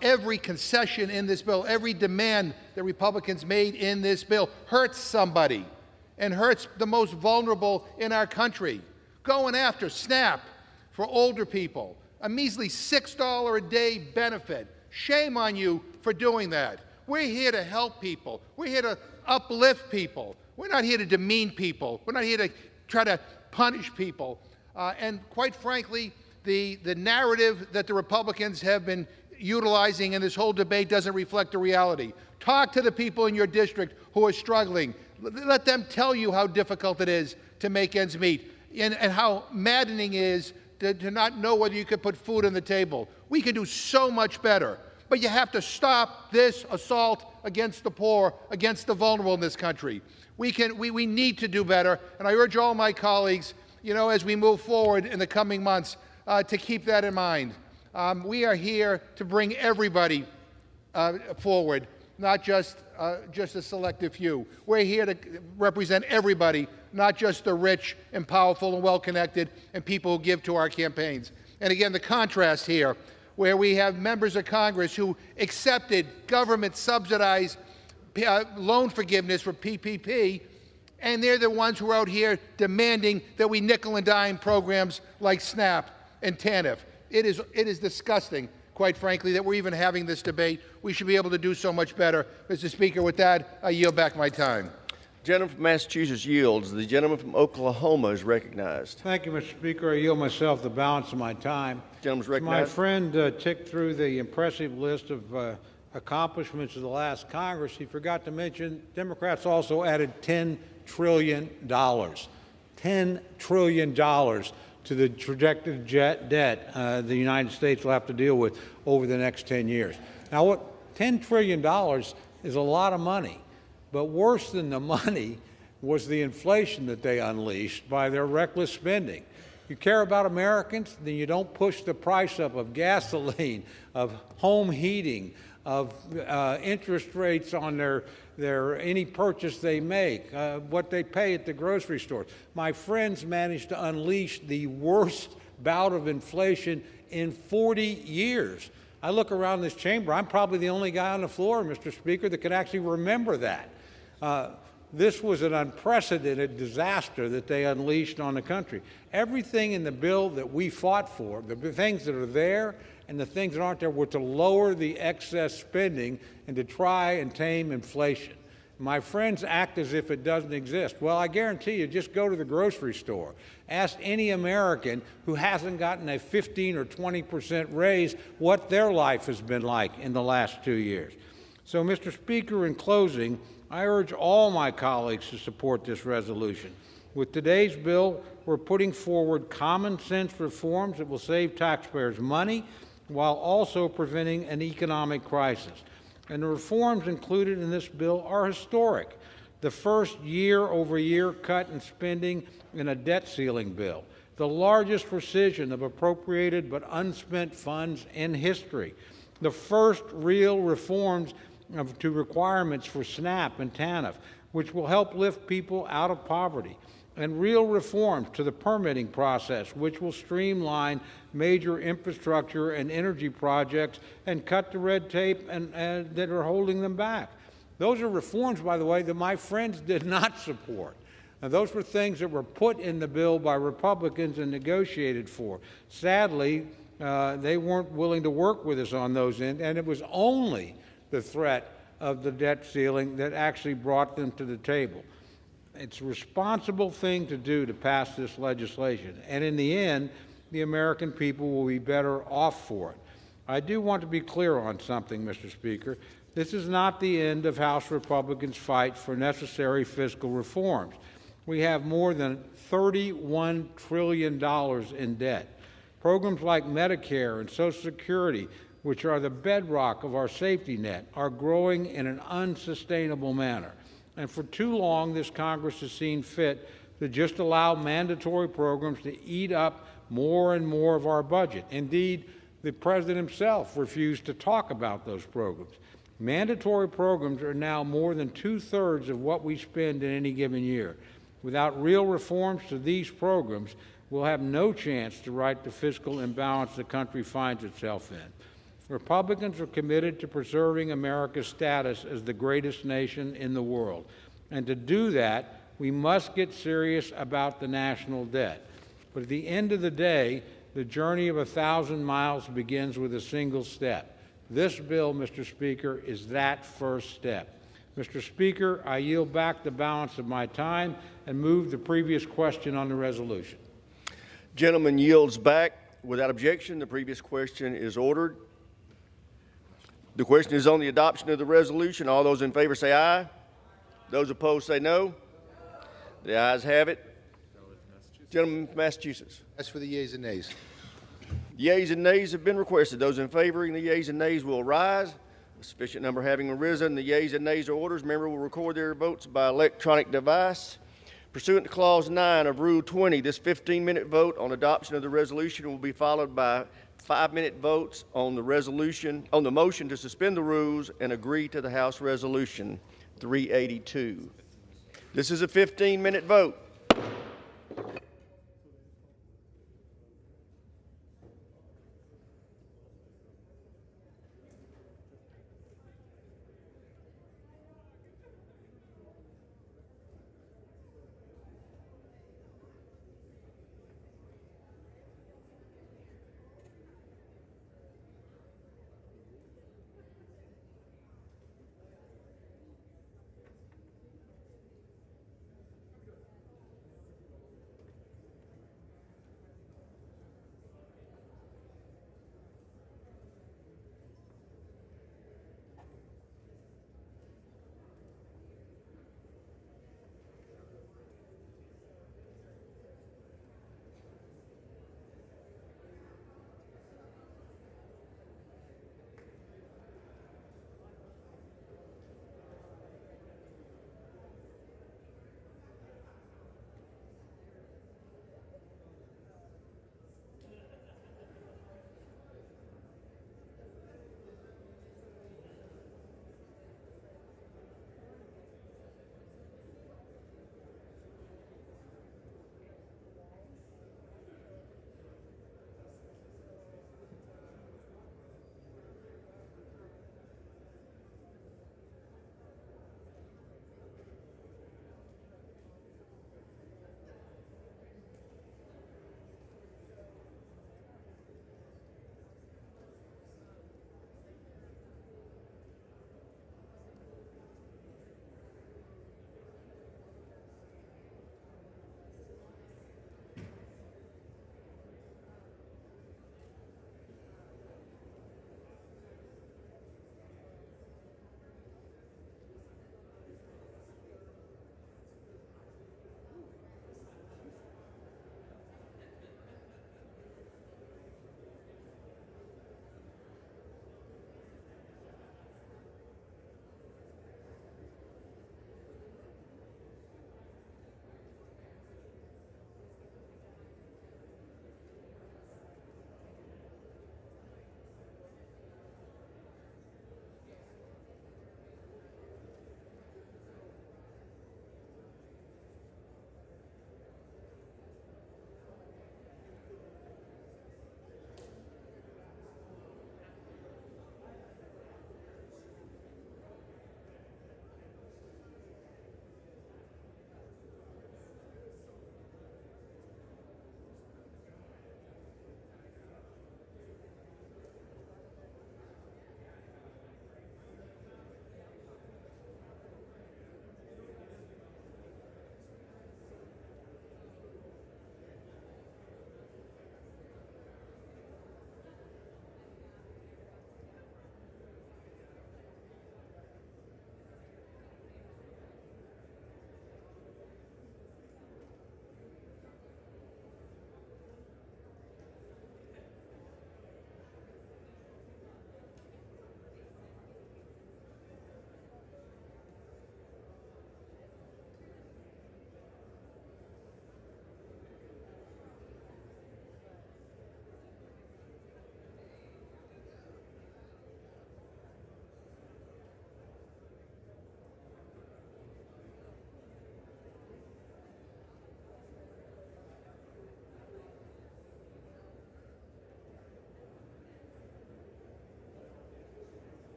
[SPEAKER 3] Every concession in this bill, every demand that Republicans made in this bill hurts somebody and hurts the most vulnerable in our country. Going after SNAP for older people, a measly $6 a day benefit. Shame on you for doing that. We're here to help people. We're here to uplift people. We're not here to demean people. We're not here to try to punish people. And quite frankly, the narrative that the Republicans have been utilizing in this whole debate doesn't reflect the reality. Talk to the people in your district who are struggling. Let them tell you how difficult it is to make ends meet. And how maddening it is to not know whether you could put food on the table. We can do so much better. But you have to stop this assault against the poor, against the vulnerable in this country. We need to do better, and I urge all my colleagues, as we move forward in the coming months, to keep that in mind. We are here to bring everybody forward, not just a selective few. We're here to represent everybody, not just the rich and powerful and well-connected and people who give to our campaigns. And again, the contrast here, where we have members of Congress who accepted government-subsidized loan forgiveness for PPP, and they're the ones who are out here demanding that we nickel and dime programs like SNAP and TANF. It is disgusting, quite frankly, that we're even having this debate. We should be able to do so much better. Mr. Speaker, with that, I yield back my time.
[SPEAKER 7] The gentleman from Massachusetts yields. The gentleman from Oklahoma is recognized.
[SPEAKER 5] Thank you, Mr. Speaker. I yield myself the balance of my time.
[SPEAKER 7] Gentleman's
[SPEAKER 5] My
[SPEAKER 7] recognized.
[SPEAKER 5] friend ticked through the impressive list of accomplishments of the last Congress. He forgot to mention Democrats also added $10 trillion. $10 trillion to the projected debt the United States will have to deal with over the next 10 years. Now, what $10 trillion is a lot of money, but worse than the money was the inflation that they unleashed by their reckless spending. You care about Americans, then you don't push the price up of gasoline, of home heating, of interest rates on their any purchase they make, what they pay at the grocery stores. My friends managed to unleash the worst bout of inflation in 40 years. I look around this chamber, I'm probably the only guy on the floor, Mr. Speaker, that can actually remember that. This was an unprecedented disaster that they unleashed on the country. Everything in the bill that we fought for, the things that are there and the things that aren't there, were to lower the excess spending and to try and tame inflation. My friends act as if it doesn't exist. Well, I guarantee you, just go to the grocery store. Ask any American who hasn't gotten a 15 or 20% raise what their life has been like in the last 2 years. So, Mr. Speaker, in closing, I urge all my colleagues to support this resolution. With today's bill, we're putting forward common sense reforms that will save taxpayers money while also preventing an economic crisis. And the reforms included in this bill are historic. The first year-over-year cut in spending in a debt ceiling bill, the largest rescission of appropriated but unspent funds in history, the first real reforms to requirements for SNAP and TANF, which will help lift people out of poverty, and real reforms to the permitting process, which will streamline major infrastructure and energy projects and cut the red tape that are holding them back. Those are reforms, by the way, that my friends did not support. Now, those were things that were put in the bill by Republicans and negotiated for. Sadly, they weren't willing to work with us on those, and it was only the threat of the debt ceiling that actually brought them to the table. It's a responsible thing to do to pass this legislation, and in the end, the American people will be better off for it. I do want to be clear on something, Mr. Speaker. This is not the end of House Republicans' fight for necessary fiscal reforms. We have more than $31 trillion in debt. Programs like Medicare and Social Security, which are the bedrock of our safety net, are growing in an unsustainable manner. And for too long, this Congress has seen fit to just allow mandatory programs to eat up more and more of our budget. Indeed, the President himself refused to talk about those programs. Mandatory programs are now more than 2/3 of what we spend in any given year. Without real reforms to these programs, we'll have no chance to right the fiscal imbalance the country finds itself in. Republicans are committed to preserving America's status as the greatest nation in the world. And to do that, we must get serious about the national debt. But at the end of the day, the journey of 1,000 miles begins with a single step. This bill, Mr. Speaker, is that first step. Mr. Speaker, I yield back the balance of my time and move the previous question on the resolution.
[SPEAKER 7] Gentleman yields back. Without objection, the previous question is ordered. The question is on the adoption of the resolution. All those in favor say aye. Those opposed say no. The ayes have it. Gentleman from Massachusetts.
[SPEAKER 3] As for the yeas and nays.
[SPEAKER 7] Yeas and nays have been requested. Those in favoring the yeas and nays will rise. A sufficient number having arisen, the yeas and nays are orders. Member will record their votes by electronic device. Pursuant to Clause 9 of Rule 20, this 15-minute vote on adoption of the resolution will be followed by 5-minute votes on the resolution, on the motion to suspend the rules and agree to the House Resolution 382. This is a 15-minute vote.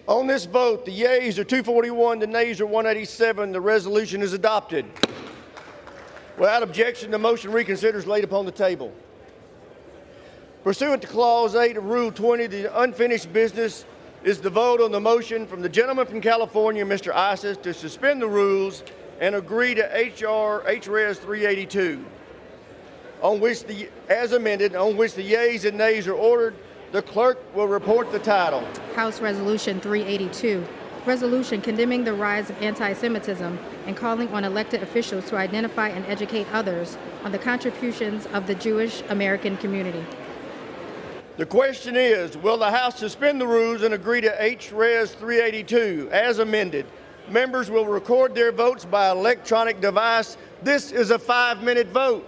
[SPEAKER 7] On this vote, the yeas are 241, the nays are 187. The resolution is adopted. Without objection, the motion reconsidered is laid upon the table. Pursuant to Clause 8 of Rule 20, the unfinished business is the vote on the motion from the gentleman from California, Mr. Isis, to suspend the rules and agree to HRS 382, as amended, on which the yeas and nays are ordered. The clerk will report the title.
[SPEAKER 17] House Resolution 382, resolution condemning the rise of anti-Semitism and calling on elected officials to identify and educate others on the contributions of the Jewish American community.
[SPEAKER 7] The question is, will the House suspend the rules and agree to HRS 382 as amended? Members will record their votes by electronic device. This is a 5-minute vote.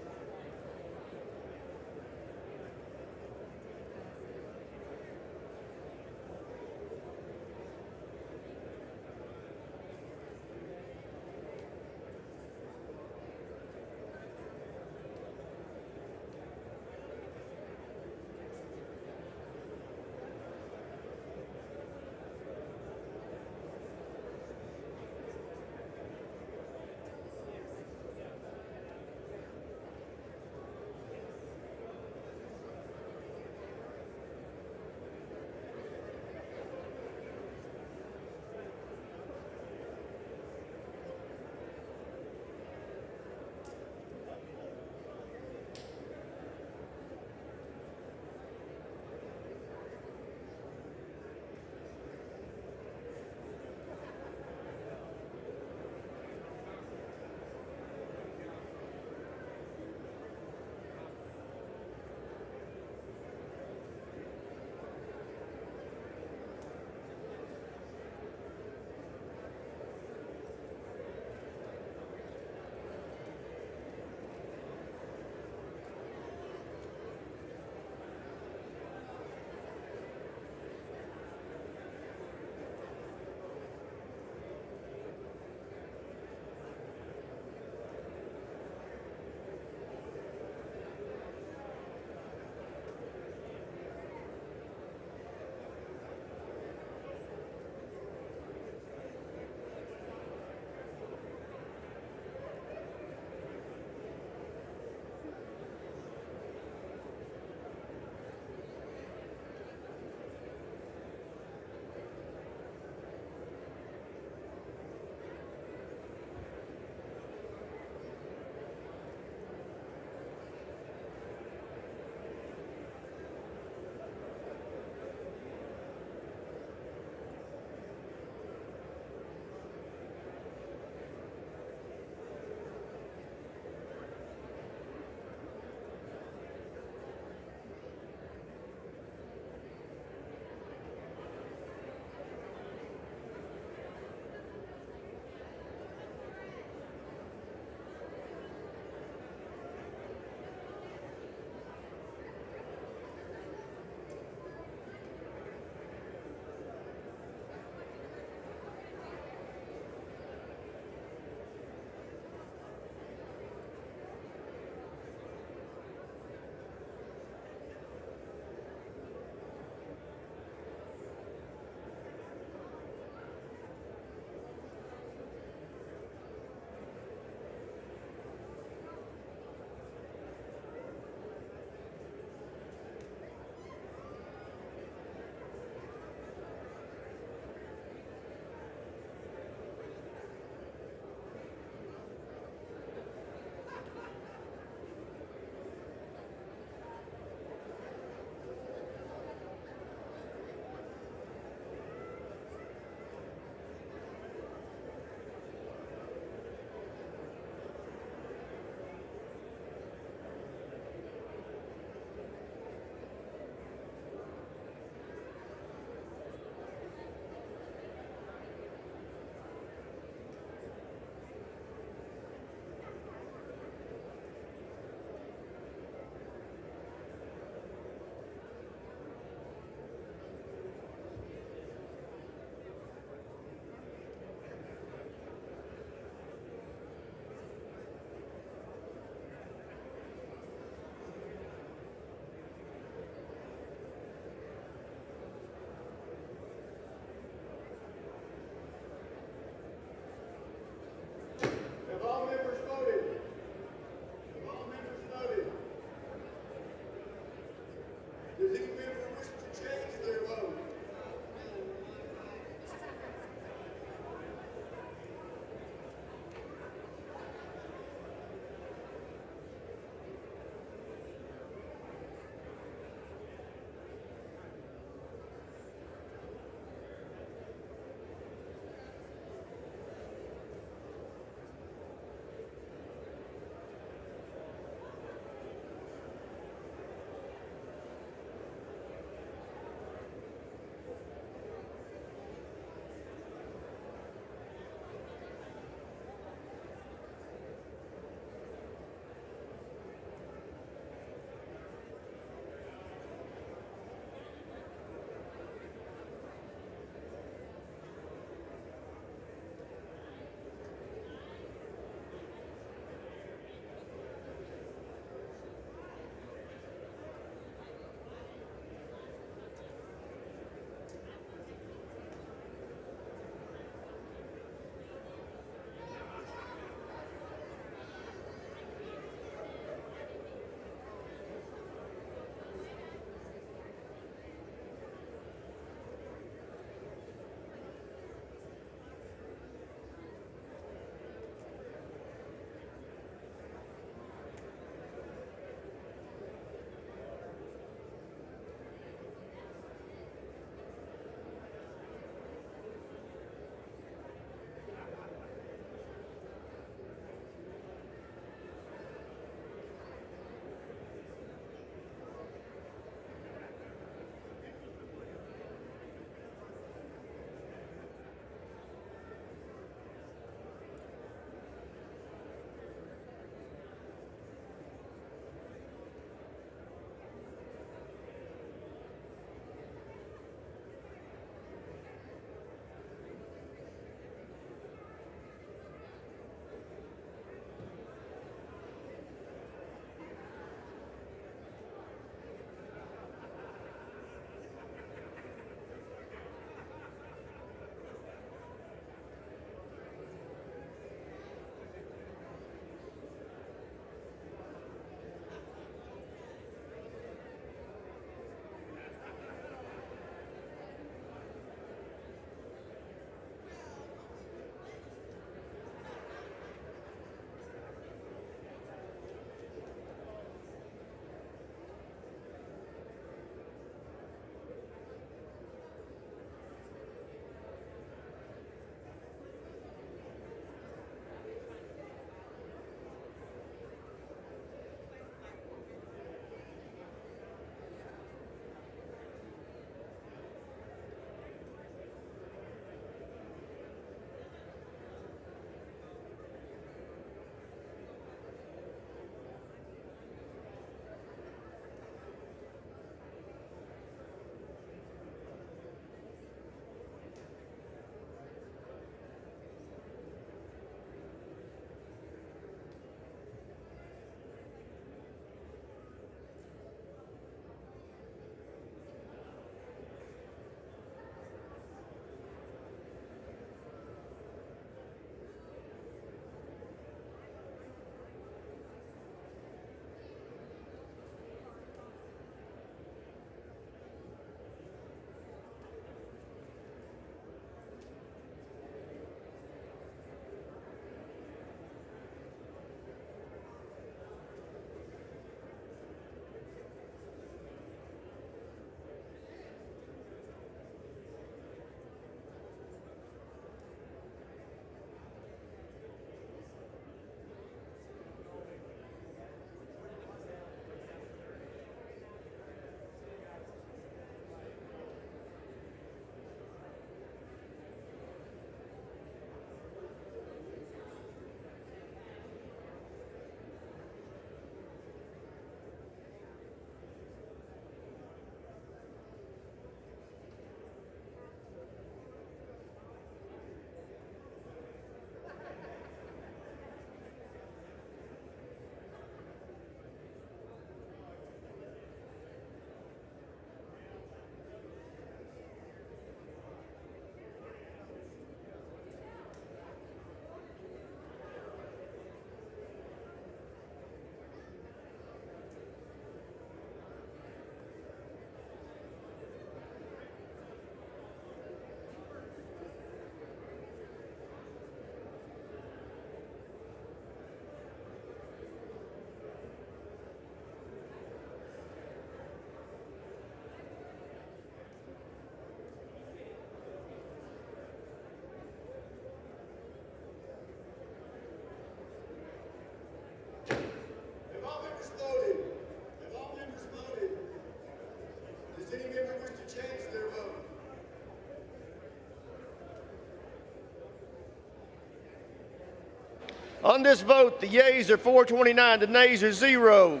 [SPEAKER 7] On this vote, the yeas are 429, the nays are 0.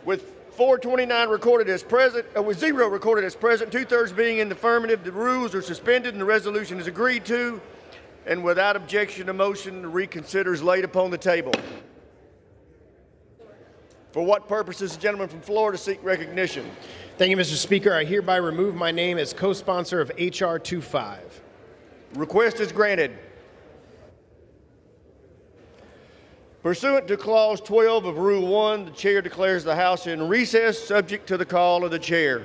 [SPEAKER 7] With 429 recorded as present, with 0 recorded as present, 2/3 being in the affirmative, the rules are suspended and the resolution is agreed to. And without objection, a motion to reconsider is laid upon the table. For what purpose is the gentleman from Florida seek recognition?
[SPEAKER 18] Thank you, Mr. Speaker. I hereby remove my name as co-sponsor of H.R. 25.
[SPEAKER 7] Request is granted. Pursuant to Clause 12 of Rule 1, the Chair declares the House in recess, subject to the call of the Chair.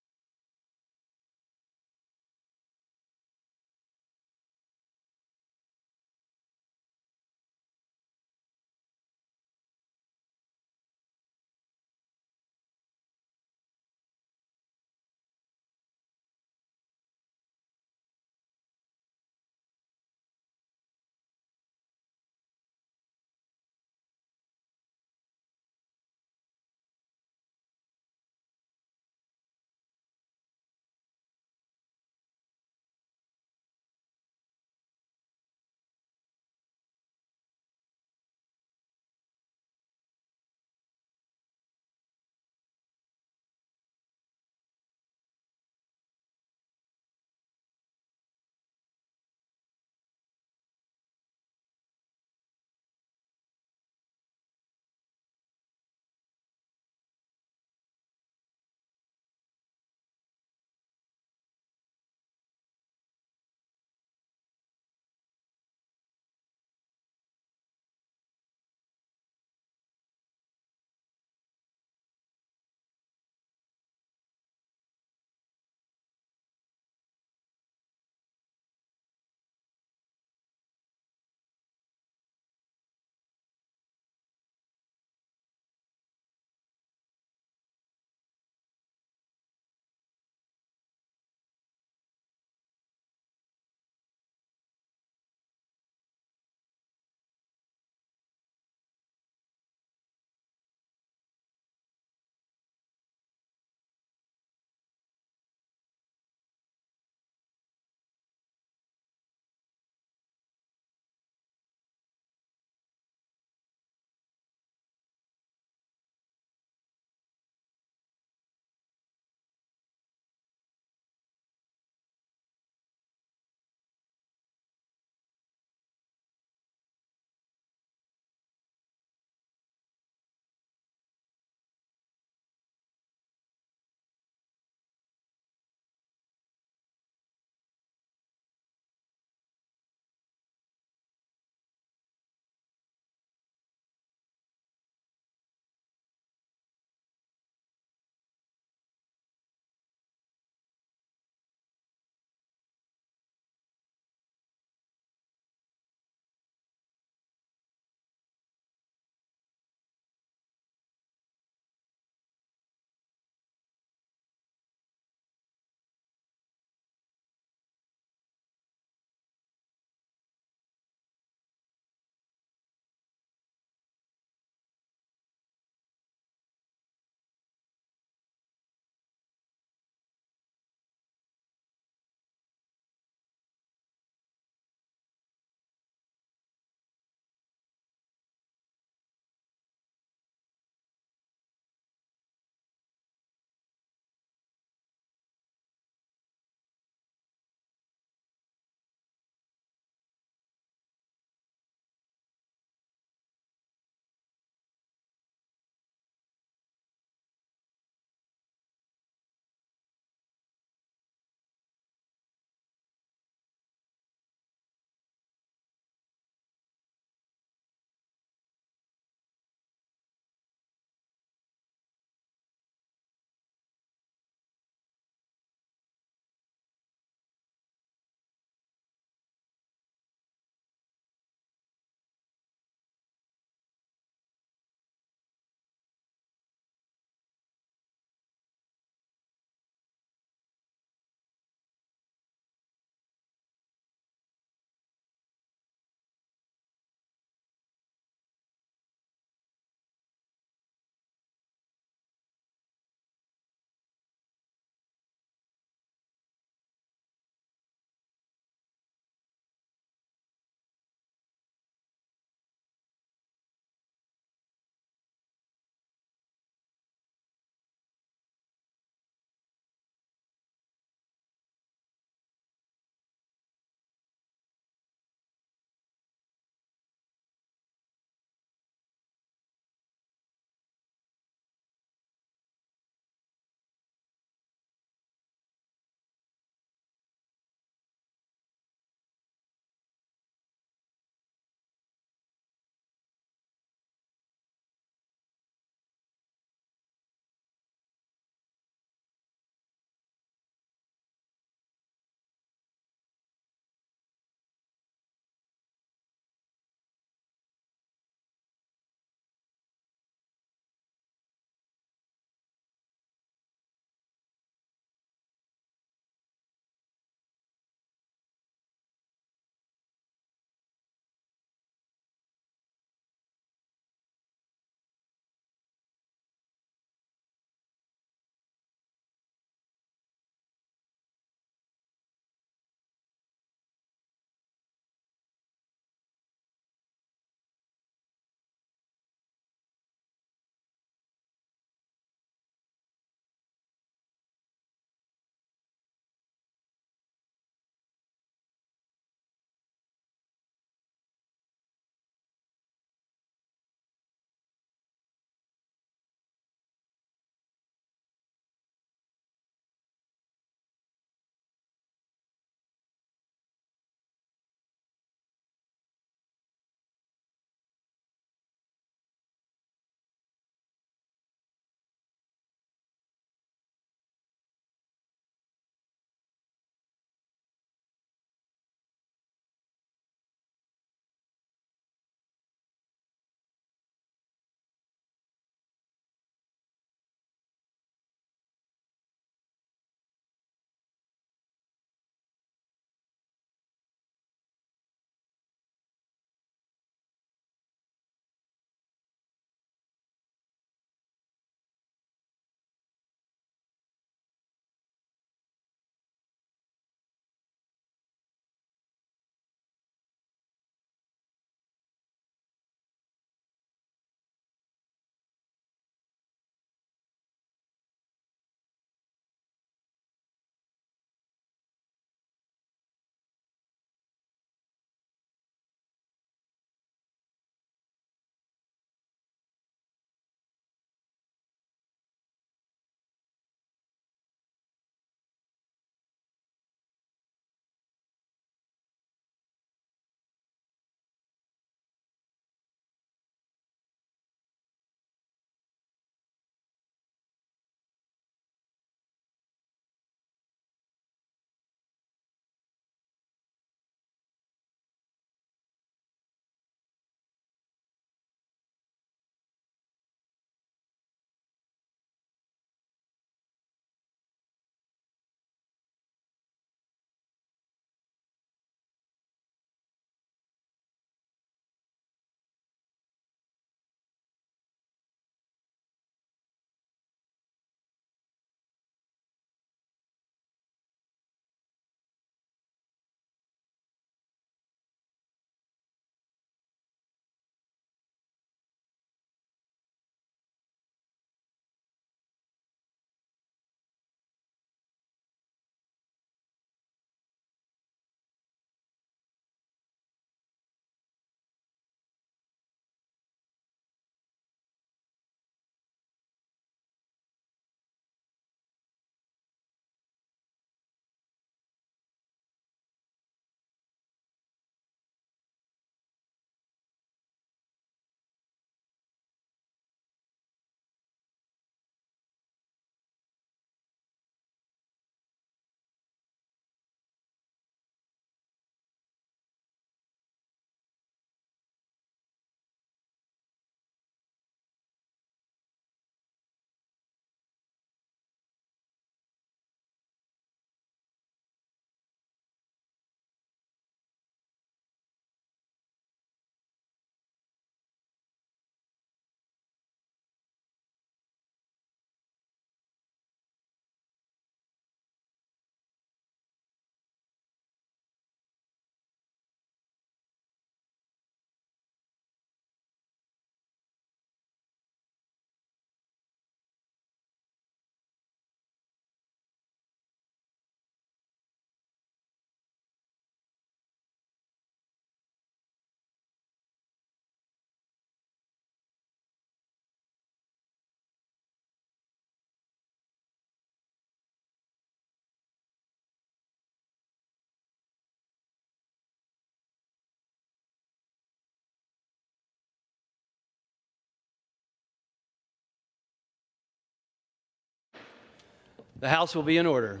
[SPEAKER 19] The House will be in order.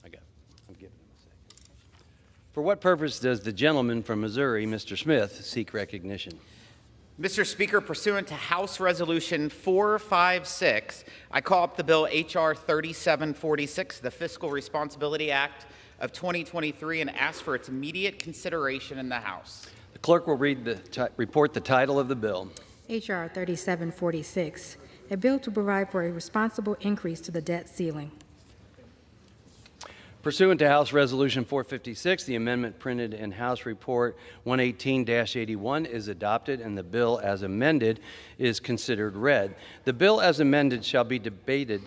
[SPEAKER 19] I'm giving him a second. For what purpose does the gentleman from Missouri, Mr. Smith, seek recognition?
[SPEAKER 20] Mr. Speaker, pursuant to House Resolution 456, I call up the bill H.R. 3746, the Fiscal Responsibility Act of 2023, and ask for its immediate consideration in the House.
[SPEAKER 19] The clerk will report the title of the bill.
[SPEAKER 17] H.R. 3746, a bill to provide for a responsible increase to the debt ceiling.
[SPEAKER 19] Pursuant to House Resolution 456, the amendment printed in House Report 118-81 is adopted, and the bill as amended is considered read. The bill as amended shall be debated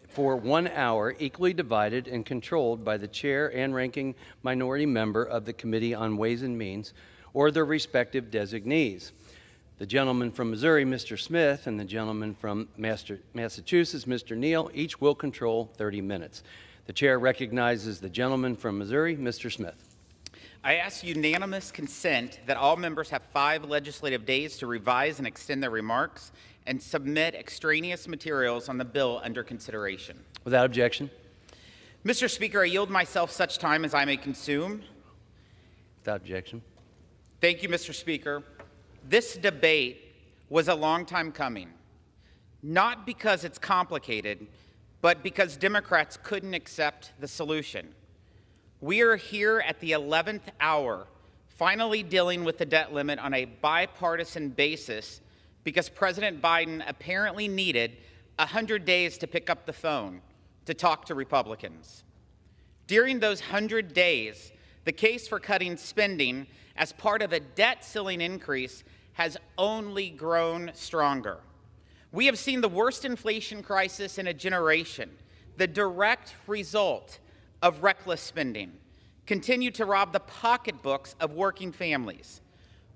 [SPEAKER 19] for 1 hour, equally divided and controlled by the chair and ranking minority member of the Committee on Ways and Means or their respective designees. The gentleman from Missouri, Mr. Smith, and the gentleman from Massachusetts, Mr. Neal, each will control 30 minutes. The chair recognizes the gentleman from Missouri, Mr. Smith.
[SPEAKER 20] I ask unanimous consent that all members have 5 legislative days to revise and extend their remarks and submit extraneous materials on the bill under consideration.
[SPEAKER 19] Without objection.
[SPEAKER 20] Mr. Speaker, I yield myself such time as I may consume.
[SPEAKER 19] Without objection.
[SPEAKER 20] Thank you, Mr. Speaker. This debate was a long time coming, not because it's complicated, but because Democrats couldn't accept the solution. We are here at the 11th hour, finally dealing with the debt limit on a bipartisan basis because President Biden apparently needed 100 days to pick up the phone to talk to Republicans. During those 100 days, the case for cutting spending as part of a debt ceiling increase has only grown stronger. We have seen the worst inflation crisis in a generation, the direct result of reckless spending, continue to rob the pocketbooks of working families.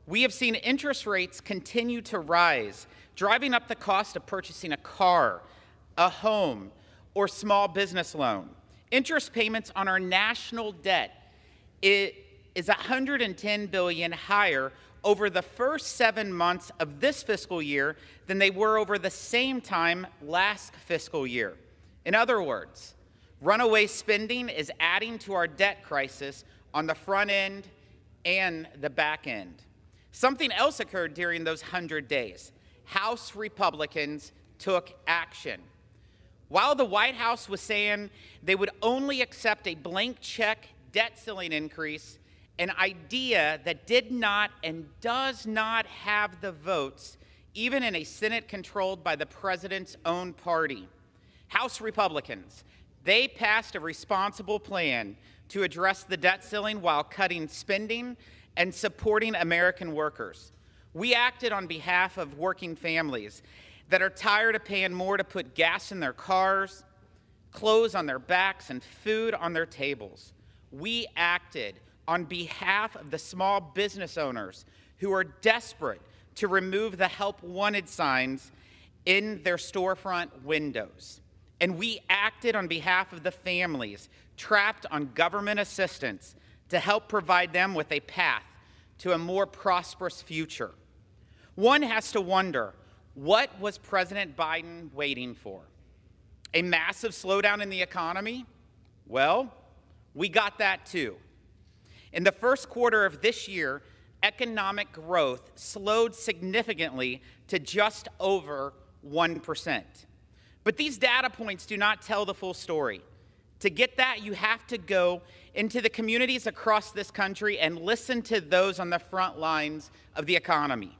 [SPEAKER 20] We have seen interest rates continue to rise, driving up the cost of purchasing a car, a home, or small business loan. Interest payments on our national debt is $110 billion higher over the first 7 months of this fiscal year than they were over the same time last fiscal year. In other words, runaway spending is adding to our debt crisis on the front end and the back end. Something else occurred during those 100 days. House Republicans took action. While the White House was saying they would only accept a blank check debt ceiling increase, an idea that did not and does not have the votes, even in a Senate controlled by the president's own party. House Republicans, they passed a responsible plan to address the debt ceiling while cutting spending and supporting American workers. We acted on behalf of working families that are tired of paying more to put gas in their cars, clothes on their backs, and food on their tables. We acted on behalf of the small business owners who are desperate to remove the help wanted signs in their storefront windows. And we acted on behalf of the families trapped on government assistance to help provide them with a path to a more prosperous future. One has to wonder, what was President Biden waiting for? A massive slowdown in the economy? Well, we got that too. In the first quarter of this year, economic growth slowed significantly to just over 1%. But these data points do not tell the full story. To get that, you have to go into the communities across this country and listen to those on the front lines of the economy.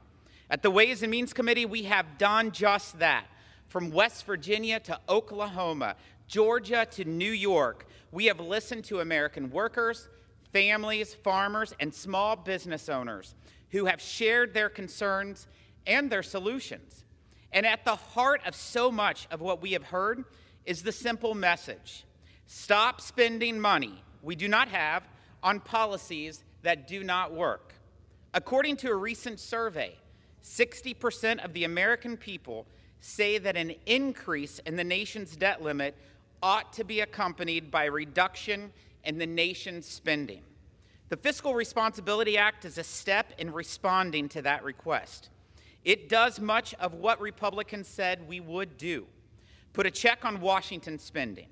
[SPEAKER 20] At the Ways and Means Committee, we have done just that. From West Virginia to Oklahoma, Georgia to New York, we have listened to American workers, families, farmers, and small business owners who have shared their concerns and their solutions. And at the heart of so much of what we have heard is the simple message: stop spending money we do not have on policies that do not work. According to a recent survey, 60% of the American people say that an increase in the nation's debt limit ought to be accompanied by a reduction in the nation's spending. The Fiscal Responsibility Act is a step in responding to that request. It does much of what Republicans said we would do. put a check on Washington spending,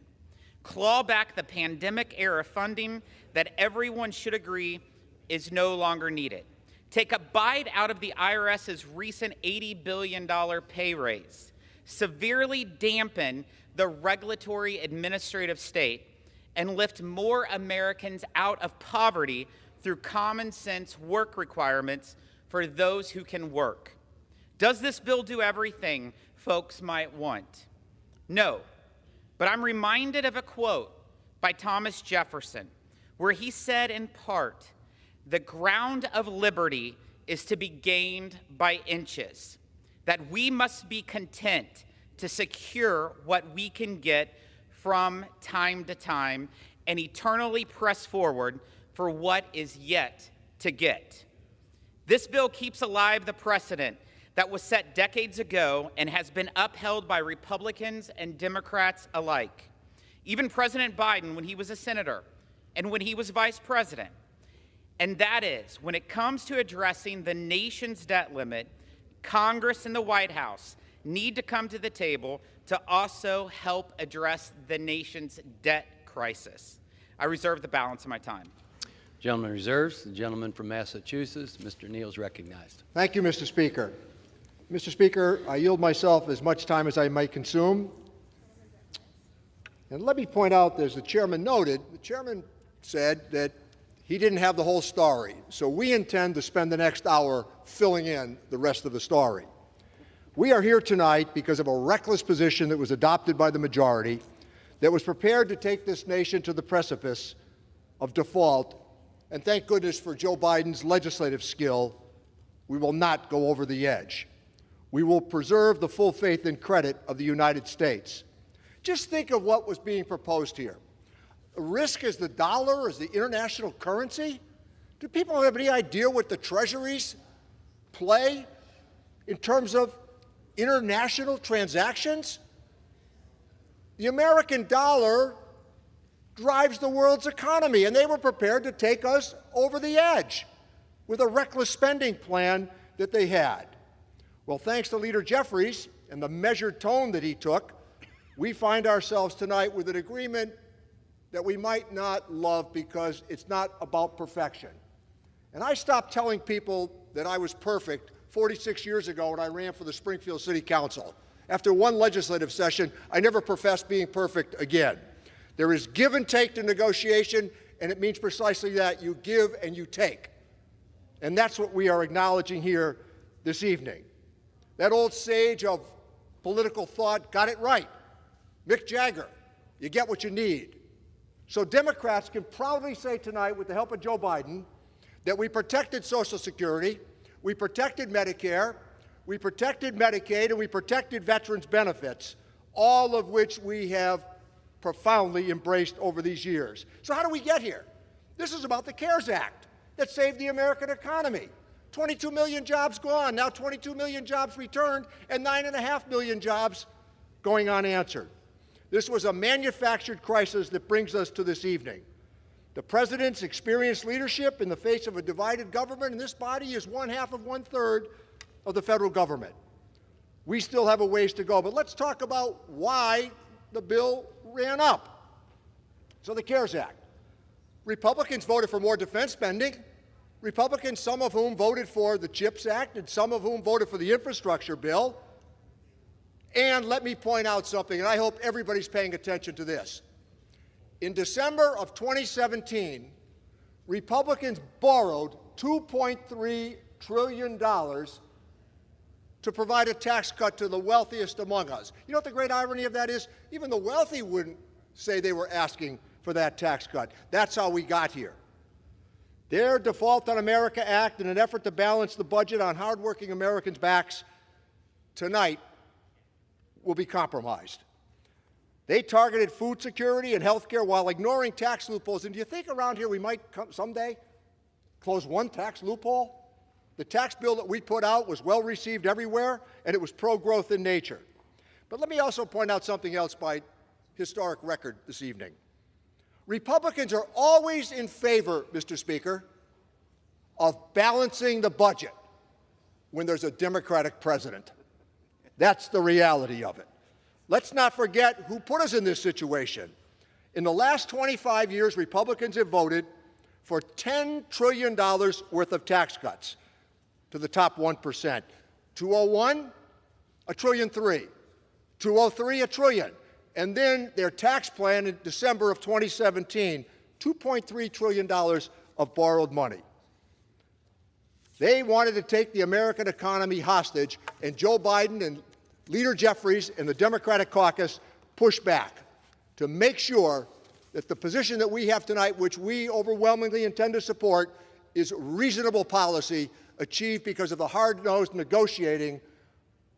[SPEAKER 20] claw back the pandemic-era funding that everyone should agree is no longer needed, take a bite out of the IRS's recent $80 billion pay raise, severely dampen the regulatory administrative state, and lift more Americans out of poverty through common sense work requirements for those who can work. Does this bill do everything folks might want? No, but I'm reminded of a quote by Thomas Jefferson, where he said in part, "The ground of liberty is to be gained by inches," that we must be content to secure what we can get from time to time and eternally press forward for what is yet to get. This bill keeps alive the precedent that was set decades ago and has been upheld by Republicans and Democrats alike. Even President Biden, when he was a senator and when he was vice president. And that is, when it comes to addressing the nation's debt limit, Congress and the White House need to come to the table to also help address the nation's debt crisis. I reserve the balance of my time.
[SPEAKER 19] Gentleman reserves. The gentleman from Massachusetts, Mr. Neal, is recognized.
[SPEAKER 21] Thank you, Mr. Speaker. Mr. Speaker, I yield myself as much time as I might consume. And let me point out, as the chairman noted, the chairman said that he didn't have the whole story. So we intend to spend the next hour filling in the rest of the story. We are here tonight because of a reckless position that was adopted by the majority that was prepared to take this nation to the precipice of default. And thank goodness for Joe Biden's legislative skill, we will not go over the edge. We will preserve the full faith and credit of the United States. Just think of what was being proposed here. Risk as the dollar, as the international currency? Do people have any idea what the treasuries play in terms of international transactions? The American dollar drives the world's economy, and they were prepared to take us over the edge with a reckless spending plan that they had. Well, thanks to Leader Jeffries and the measured tone that he took, we find ourselves tonight with an agreement that we might not love because it's not about perfection. And I stopped telling people that I was perfect 46 years ago when I ran for the Springfield City Council. After one legislative session, I never professed being perfect again. There is give and take to negotiation, and it means precisely that. You give and you take. And that's what we are acknowledging here this evening. That old sage of political thought got it right. Mick Jagger, you get what you need. So Democrats can proudly say tonight, with the help of Joe Biden, that we protected Social Security, we protected Medicare, we protected Medicaid, and we protected veterans' benefits, all of which we have profoundly embraced over these years. So how do we get here? This is about the CARES Act that saved the American economy. 22 million jobs gone, now 22 million jobs returned, and 9.5 million jobs going unanswered. This was a manufactured crisis that brings us to this evening. The President's experienced leadership in the face of a divided government in this body is 1/2 of the federal government. We still have a ways to go, but let's talk about why the bill ran up. So the CARES Act. Republicans voted for more defense spending. Republicans, some of whom voted for the CHIPS Act and some of whom voted for the infrastructure bill. And let me point out something, and I hope everybody's paying attention to this. In December of 2017, Republicans borrowed $2.3 trillion to provide a tax cut to the wealthiest among us. You know what the great irony of that is? Even the wealthy wouldn't say they were asking for that tax cut. That's how we got here. Their Default on America Act, in an effort to balance the budget on hardworking Americans' backs, tonight will be compromised. They targeted food security and health care while ignoring tax loopholes. And do you think around here we might someday close one tax loophole? The tax bill that we put out was well received everywhere, and it was pro-growth in nature. But let me also point out something else by historic record this evening. Republicans are always in favor, Mr. Speaker, of balancing the budget when there's a Democratic president. That's the reality of it. Let's not forget who put us in this situation. In the last 25 years, Republicans have voted for $10 trillion worth of tax cuts to the top 1%. 201, $1.3 trillion. 203, $1 trillion. And then their tax plan in December of 2017, $2.3 trillion of borrowed money. They wanted to take the American economy hostage, and Joe Biden and Leader Jeffries and the Democratic caucus pushed back to make sure that the position that we have tonight, which we overwhelmingly intend to support, is reasonable policy achieved because of the hard-nosed negotiating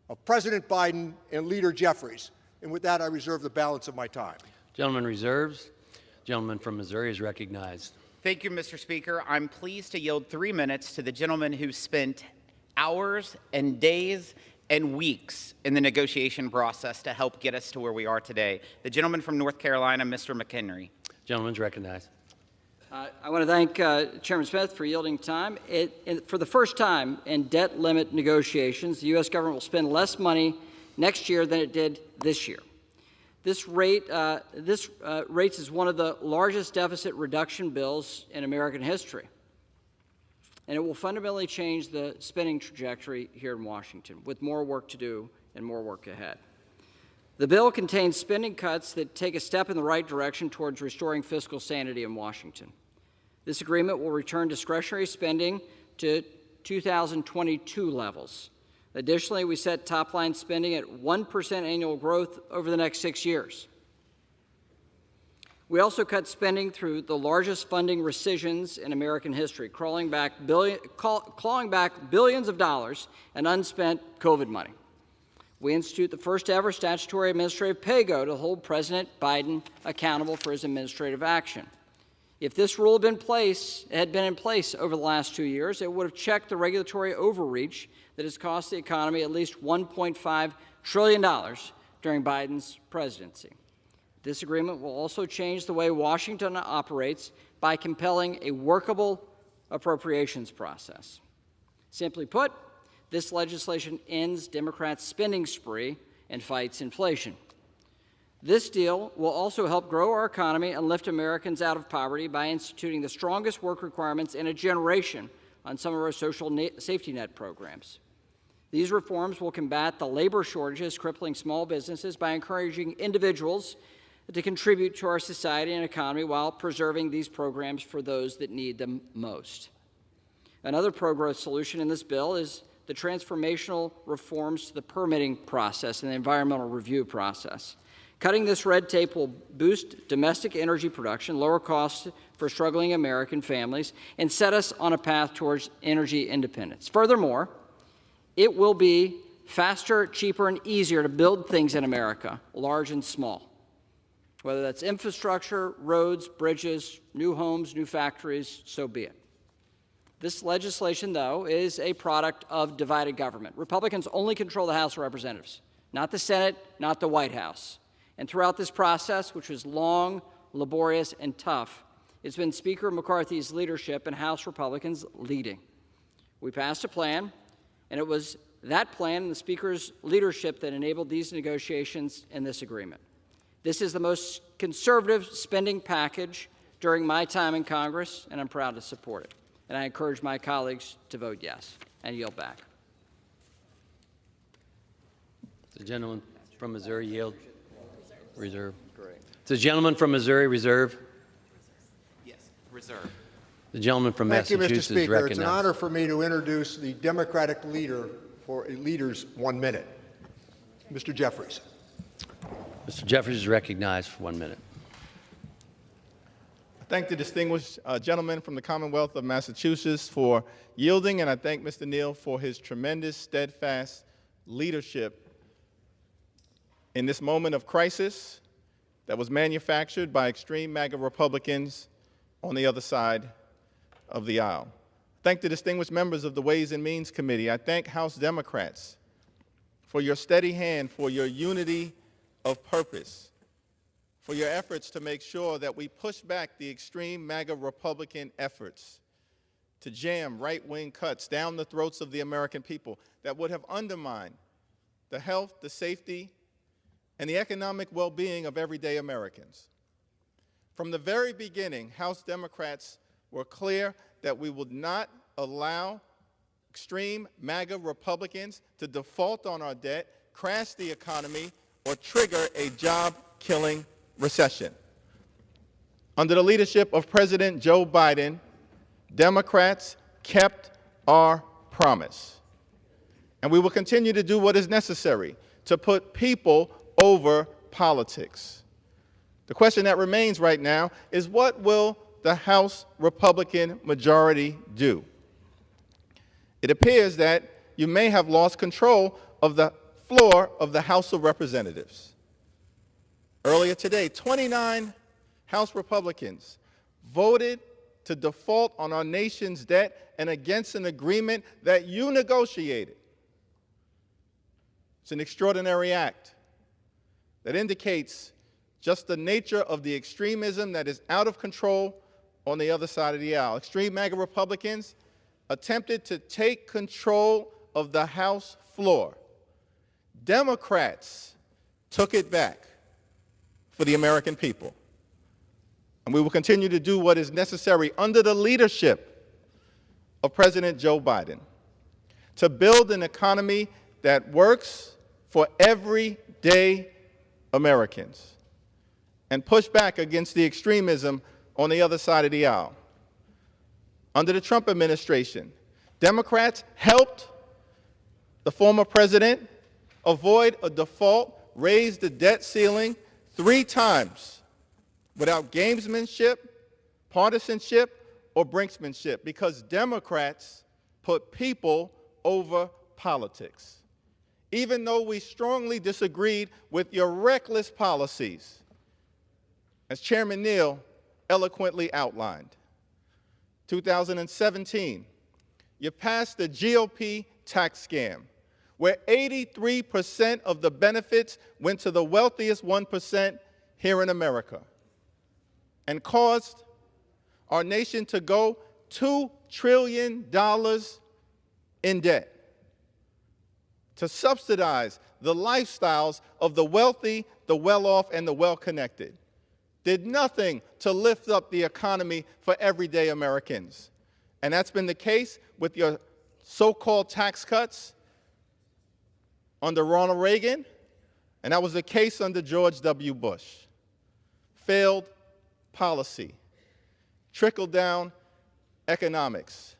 [SPEAKER 21] of President Biden and Leader Jeffries. And with that, I reserve the balance of my time.
[SPEAKER 19] Gentleman reserves. Gentleman from Missouri is recognized.
[SPEAKER 20] Thank you, Mr. Speaker. I'm pleased to yield 3 minutes to the gentleman who spent hours and days and weeks in the negotiation process to help get us to where we are today. The gentleman from North Carolina, Mr. McHenry.
[SPEAKER 19] Gentleman's recognized.
[SPEAKER 1] I want to thank Chairman Smith for yielding time. For the first time in debt limit negotiations, the U.S. government will spend less money next year than it did this year. This rates as one of the largest deficit reduction bills in American history. And it will fundamentally change the spending trajectory here in Washington, with more work to do and more work ahead. The bill contains spending cuts that take a step in the right direction towards restoring fiscal sanity in Washington. This agreement will return discretionary spending to 2022 levels. Additionally, we set top-line spending at 1% annual growth over the next 6 years. We also cut spending through the largest funding rescissions in American history, clawing back billions of dollars in unspent COVID money. We institute the first-ever statutory administrative pay-go to hold President Biden accountable for his administrative action. If this rule had been in place over the last 2 years, it would have checked the regulatory overreach that has cost the economy at least $1.5 trillion during Biden's presidency. This agreement will also change the way Washington operates by compelling a workable appropriations process. Simply put, this legislation ends Democrats' spending spree and fights inflation. This deal will also help grow our economy and lift Americans out of poverty by instituting the strongest work requirements in a generation on some of our social safety net programs. These reforms will combat the labor shortages crippling small businesses by encouraging individuals to contribute to our society and economy while preserving these programs for those that need them most. Another pro-growth solution in this bill is the transformational reforms to the permitting process and the environmental review process. Cutting this red tape will boost domestic energy production, lower costs for struggling American families, and set us on a path towards energy independence. Furthermore, it will be faster, cheaper, and easier to build things in America, large and small. Whether that's infrastructure, roads, bridges, new homes, new factories, so be it. This legislation, though, is a product of divided government. Republicans only control the House of Representatives, not the Senate, not the White House. And throughout this process, which was long, laborious, and tough, it's been Speaker McCarthy's leadership and House Republicans leading. We passed a plan, and it was that plan and the Speaker's leadership that enabled these negotiations and this agreement. This is the most conservative spending package during my time in Congress, and I'm proud to support it. And I encourage my colleagues to vote yes and yield back.
[SPEAKER 19] The gentleman from Missouri yield. Reserve. The gentleman from Missouri reserve.
[SPEAKER 20] Yes, reserve.
[SPEAKER 19] The gentleman from
[SPEAKER 21] Thank
[SPEAKER 19] Massachusetts
[SPEAKER 21] you, Mr. Speaker.
[SPEAKER 19] recognized.
[SPEAKER 21] It's an honor for me to introduce the Democratic leader for a leader's 1 minute, Mr. Jeffries.
[SPEAKER 19] Mr. Jeffries is recognized for 1 minute.
[SPEAKER 22] I thank the distinguished gentleman from the Commonwealth of Massachusetts for yielding, and I thank Mr. Neal for his tremendous, steadfast leadership in this moment of crisis that was manufactured by extreme MAGA Republicans on the other side of the aisle. Thank the distinguished members of the Ways and Means Committee. I thank House Democrats for your steady hand, for your unity of purpose, for your efforts to make sure that we push back the extreme MAGA Republican efforts to jam right-wing cuts down the throats of the American people that would have undermined the health, the safety, and the economic well-being of everyday Americans. From the very beginning, House Democrats were clear that we would not allow extreme MAGA Republicans to default on our debt, crash the economy, or trigger a job-killing recession. Under the leadership of President Joe Biden, Democrats kept our promise. And we will continue to do what is necessary to put people over politics. The question that remains right now is, what will the House Republican majority do? It appears that you may have lost control of the floor of the House of Representatives. Earlier today, 29 House Republicans voted to default on our nation's debt and against an agreement that you negotiated. It's an extraordinary act that indicates just the nature of the extremism that is out of control on the other side of the aisle. Extreme MAGA Republicans attempted to take control of the House floor. Democrats took it back for the American people. And we will continue to do what is necessary under the leadership of President Joe Biden to build an economy that works for everyday Americans and push back against the extremism on the other side of the aisle. Under the Trump administration, Democrats helped the former president avoid a default, raise the debt ceiling 3 times without gamesmanship, partisanship, or brinksmanship, because Democrats put people over politics. Even though we strongly disagreed with your reckless policies, as Chairman Neal eloquently outlined. 2017, you passed the GOP tax scam, where 83% of the benefits went to the wealthiest 1% here in America, and caused our nation to go $2 trillion in debt to subsidize the lifestyles of the wealthy, the well-off, and the well-connected. Did nothing to lift up the economy for everyday Americans. And that's been the case with your so-called tax cuts under Ronald Reagan, and that was the case under George W. Bush. Failed policy, trickle-down economics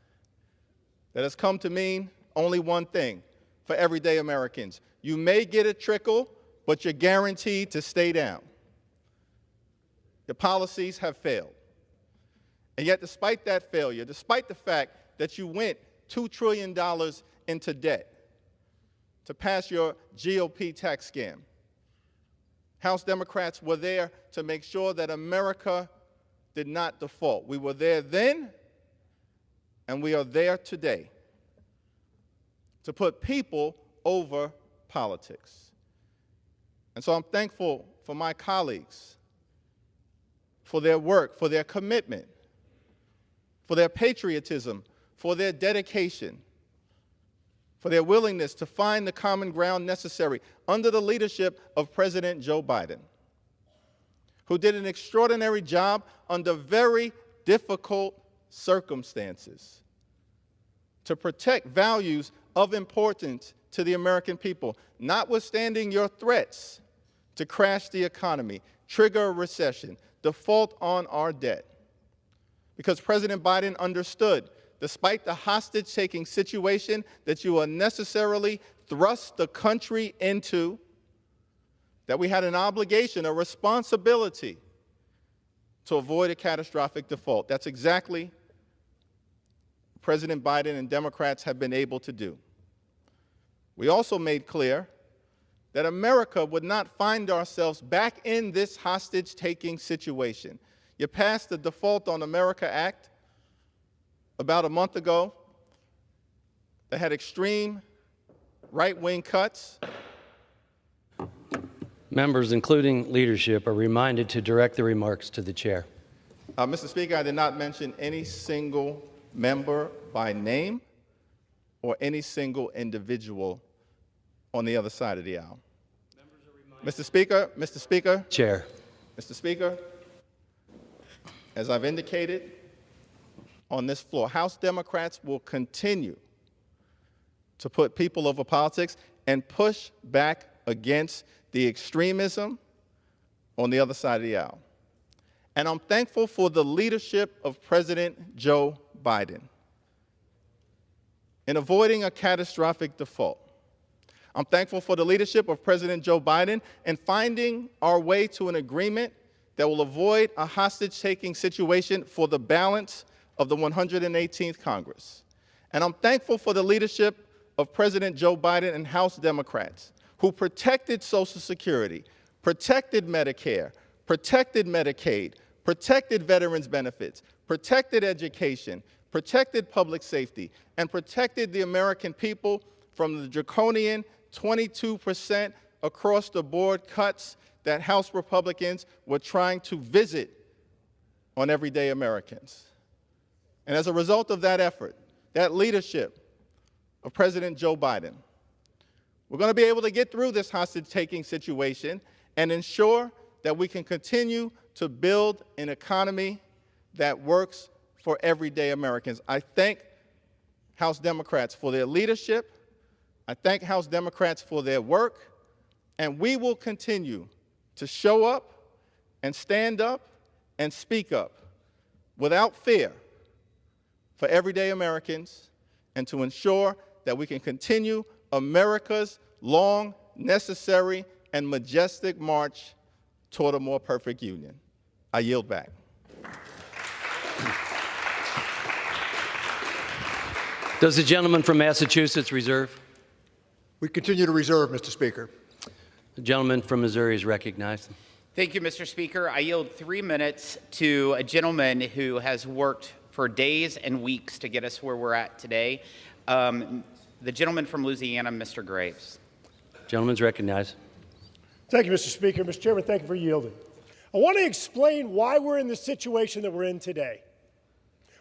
[SPEAKER 22] that has come to mean only one thing for everyday Americans. You may get a trickle, but you're guaranteed to stay down. The policies have failed. And yet, despite that failure, despite the fact that you went $2 trillion into debt to pass your GOP tax scam, House Democrats were there to make sure that America did not default. We were there then, and we are there today to put people over politics. And so I'm thankful for my colleagues, for their work, for their commitment, for their patriotism, for their dedication, for their willingness to find the common ground necessary under the leadership of President Joe Biden, who did an extraordinary job under very difficult circumstances to protect values of importance to the American people, notwithstanding your threats to crash the economy, trigger a recession, default on our debt. Because President Biden understood, despite the hostage-taking situation that you unnecessarily thrust the country into, that we had an obligation, a responsibility to avoid a catastrophic default. That's exactly what President Biden and Democrats have been able to do. We also made clear that America would not find ourselves back in this hostage-taking situation. You passed the Default on America Act about a month ago that had extreme right-wing cuts.
[SPEAKER 19] Members, including leadership, are reminded to direct the remarks to the chair.
[SPEAKER 22] Mr. Speaker, I did not mention any single member by name or any single individual on the other side of the aisle. Mr. Speaker.
[SPEAKER 19] Chair.
[SPEAKER 22] Mr. Speaker, as I've indicated on this floor, House Democrats will continue to put people over politics and push back against the extremism on the other side of the aisle. And I'm thankful for the leadership of President Joe Biden in avoiding a catastrophic default. I'm thankful for the leadership of President Joe Biden in finding our way to an agreement that will avoid a hostage-taking situation for the balance of the 118th Congress. And I'm thankful for the leadership of President Joe Biden and House Democrats who protected Social Security, protected Medicare, protected Medicaid, protected veterans benefits, protected education, protected public safety, and protected the American people from the draconian 22% across-the-board cuts that House Republicans were trying to visit on everyday Americans. And as a result of that effort, that leadership of President Joe Biden, we're going to be able to get through this hostage-taking situation and ensure that we can continue to build an economy that works for everyday Americans. I thank House Democrats for their leadership. I thank House Democrats for their work. And we will continue to show up and stand up and speak up without fear for everyday Americans and to ensure that we can continue America's long, necessary, and majestic march toward a more perfect union. I yield back.
[SPEAKER 19] Does the gentleman from Massachusetts reserve?
[SPEAKER 21] We continue to reserve, Mr. Speaker.
[SPEAKER 19] The gentleman from Missouri is recognized.
[SPEAKER 20] Thank you, Mr. Speaker. I yield 3 minutes to a gentleman who has worked for days and weeks to get us where we're at today. The gentleman from Louisiana, Mr. Graves.
[SPEAKER 19] Gentleman's recognized.
[SPEAKER 2] Thank you, Mr. Speaker. Mr. Chairman, thank you for yielding. I want to explain why we're in the situation that we're in today.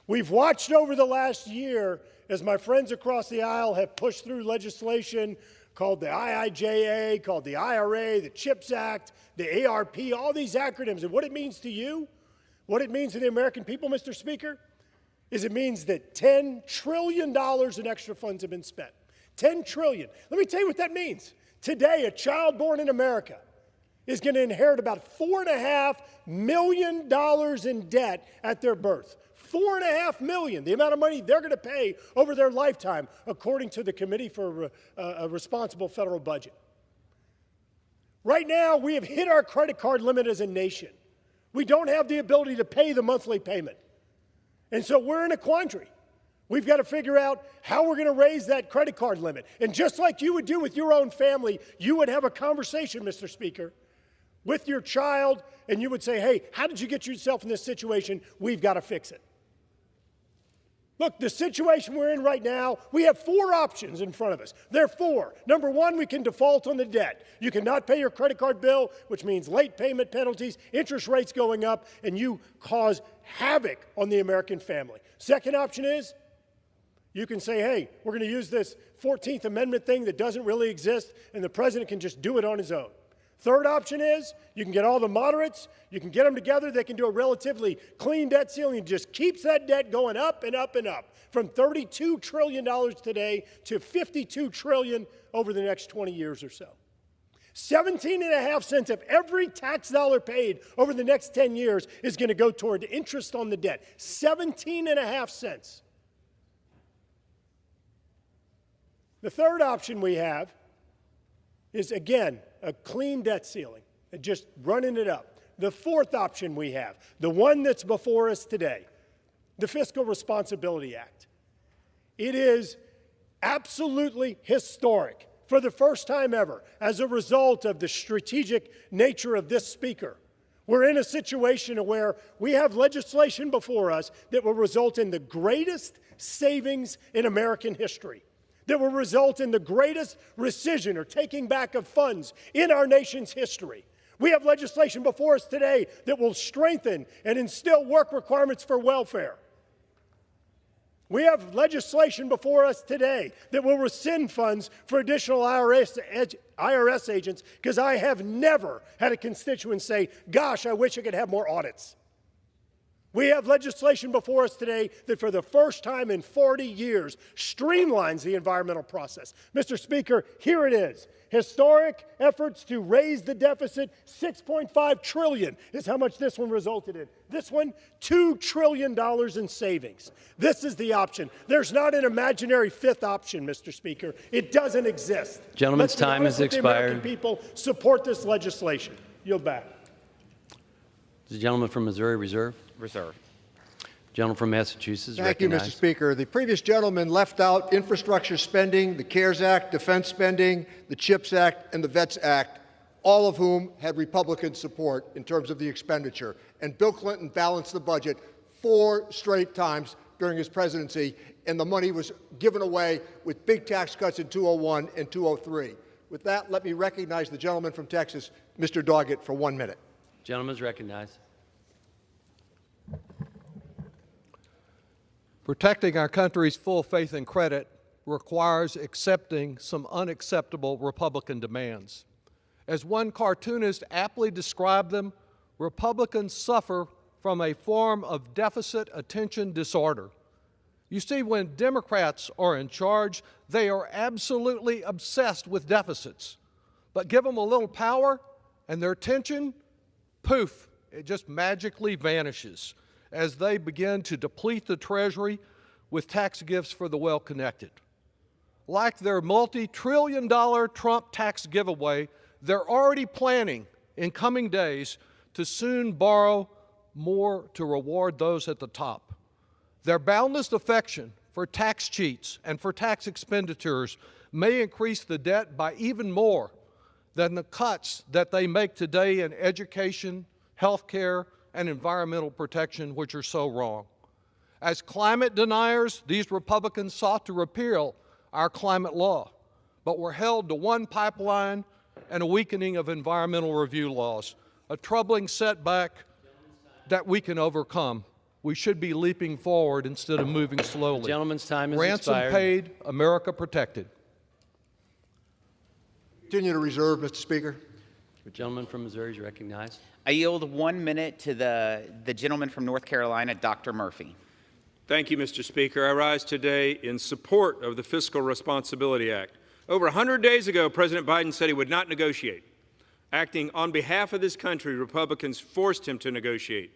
[SPEAKER 2] We've watched over the last year as my friends across the aisle have pushed through legislation called the IIJA, called the IRA, the CHIPS Act, the ARP, all these acronyms. And what it means to you, what it means to the American people, Mr. Speaker, is it means that $10 trillion in extra funds have been spent. $10 trillion. Let me tell you what that means. Today, a child born in America is going to inherit about $4.5 million in debt at their birth. $4.5 million, the amount of money they're going to pay over their lifetime, according to the Committee for a Responsible Federal Budget. Right now, we have hit our credit card limit as a nation. We don't have the ability to pay the monthly payment. And so we're in a quandary. We've got to figure out how we're going to raise that credit card limit. And just like you would do with your own family, you would have a conversation, Mr. Speaker, with your child, and you would say, hey, how did you get yourself in this situation? We've got to fix it. Look, the situation we're in right now, we have 4 options in front of us. There are 4. Number 1, we can default on the debt. You cannot pay your credit card bill, which means late payment penalties, interest rates going up, and you cause havoc on the American family. Second option is you can say, hey, we're going to use this 14th Amendment thing that doesn't really exist, and the president can just do it on his own. Third option is you can get all the moderates, you can get them together, they can do a relatively clean debt ceiling. It just keeps that debt going up and up and up from $32 trillion today to $52 trillion over the next 20 years or so. 17.5 cents of every tax dollar paid over the next 10 years is going to go toward interest on the debt. 17.5 cents. The third option we have is, again, a clean debt ceiling and just running it up. The fourth option we have, the one that's before us today, the Fiscal Responsibility Act. It is absolutely historic for the first time ever as a result of the strategic nature of this speaker. We're in a situation where we have legislation before us that will result in the greatest savings in American history, that will result in the greatest rescission or taking back of funds in our nation's history. We have legislation before us today that will strengthen and instill work requirements for welfare. We have legislation before us today that will rescind funds for additional IRS agents, because I have never had a constituent say, gosh, I wish I could have more audits. We have legislation before us today that for the first time in 40 years streamlines the environmental process. Mr. Speaker, here it is. Historic efforts to raise the deficit. $6.5 trillion is how much this one resulted in. This one, $2 trillion in savings. This is the option. There's not an imaginary fifth option, Mr. Speaker. It doesn't exist.
[SPEAKER 19] Gentleman's time has expired.
[SPEAKER 2] The American people support this legislation. Yield back.
[SPEAKER 19] The gentleman from Missouri reserve.
[SPEAKER 20] Reserve.
[SPEAKER 19] Gentleman from Massachusetts.
[SPEAKER 21] Thank you, Mr. Speaker. The previous gentleman left out infrastructure spending, the CARES Act, defense spending, the CHIPS Act, and the VETS Act, all of whom had Republican support in terms of the expenditure. And Bill Clinton balanced the budget 4 straight times during his presidency, and the money was given away with big tax cuts in 2001 and 2003. With that, let me recognize the gentleman from Texas, Mr. Doggett, for 1 minute.
[SPEAKER 19] Gentleman is recognized.
[SPEAKER 14] Protecting our country's full faith and credit requires accepting some unacceptable Republican demands. As one cartoonist aptly described them, Republicans suffer from a form of deficit attention disorder. You see, when Democrats are in charge, they are absolutely obsessed with deficits. But give them a little power and their attention, poof, it just magically vanishes as they begin to deplete the Treasury with tax gifts for the well-connected. Like their multi-trillion-dollar Trump tax giveaway, they're already planning in coming days to soon borrow more to reward those at the top. Their boundless affection for tax cheats and for tax expenditures may increase the debt by even more than the cuts that they make today in education, health care, and environmental protection, which are so wrong. As climate deniers, these Republicans sought to repeal our climate law, but were held to one pipeline and a weakening of environmental review laws, a troubling setback that we can overcome. We should be leaping forward instead of moving slowly.
[SPEAKER 19] The gentleman's time has
[SPEAKER 14] Ransom
[SPEAKER 19] expired.
[SPEAKER 14] paid, America protected.
[SPEAKER 21] Continue to reserve, Mr. Speaker.
[SPEAKER 19] The gentleman from Missouri is recognized.
[SPEAKER 20] I yield 1 minute to the gentleman from North Carolina, Dr. Murphy.
[SPEAKER 4] Thank you, Mr. Speaker. I rise today in support of the Fiscal Responsibility Act. Over 100 days ago, President Biden said he would not negotiate. Acting on behalf of this country, Republicans forced him to negotiate.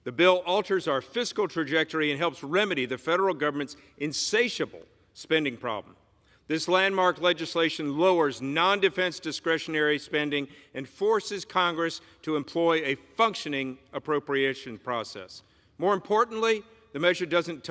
[SPEAKER 4] The bill alters our fiscal trajectory and helps remedy the federal government's insatiable spending problem. This landmark legislation lowers non-defense discretionary spending and forces Congress to employ a functioning appropriation process. More importantly, the measure doesn't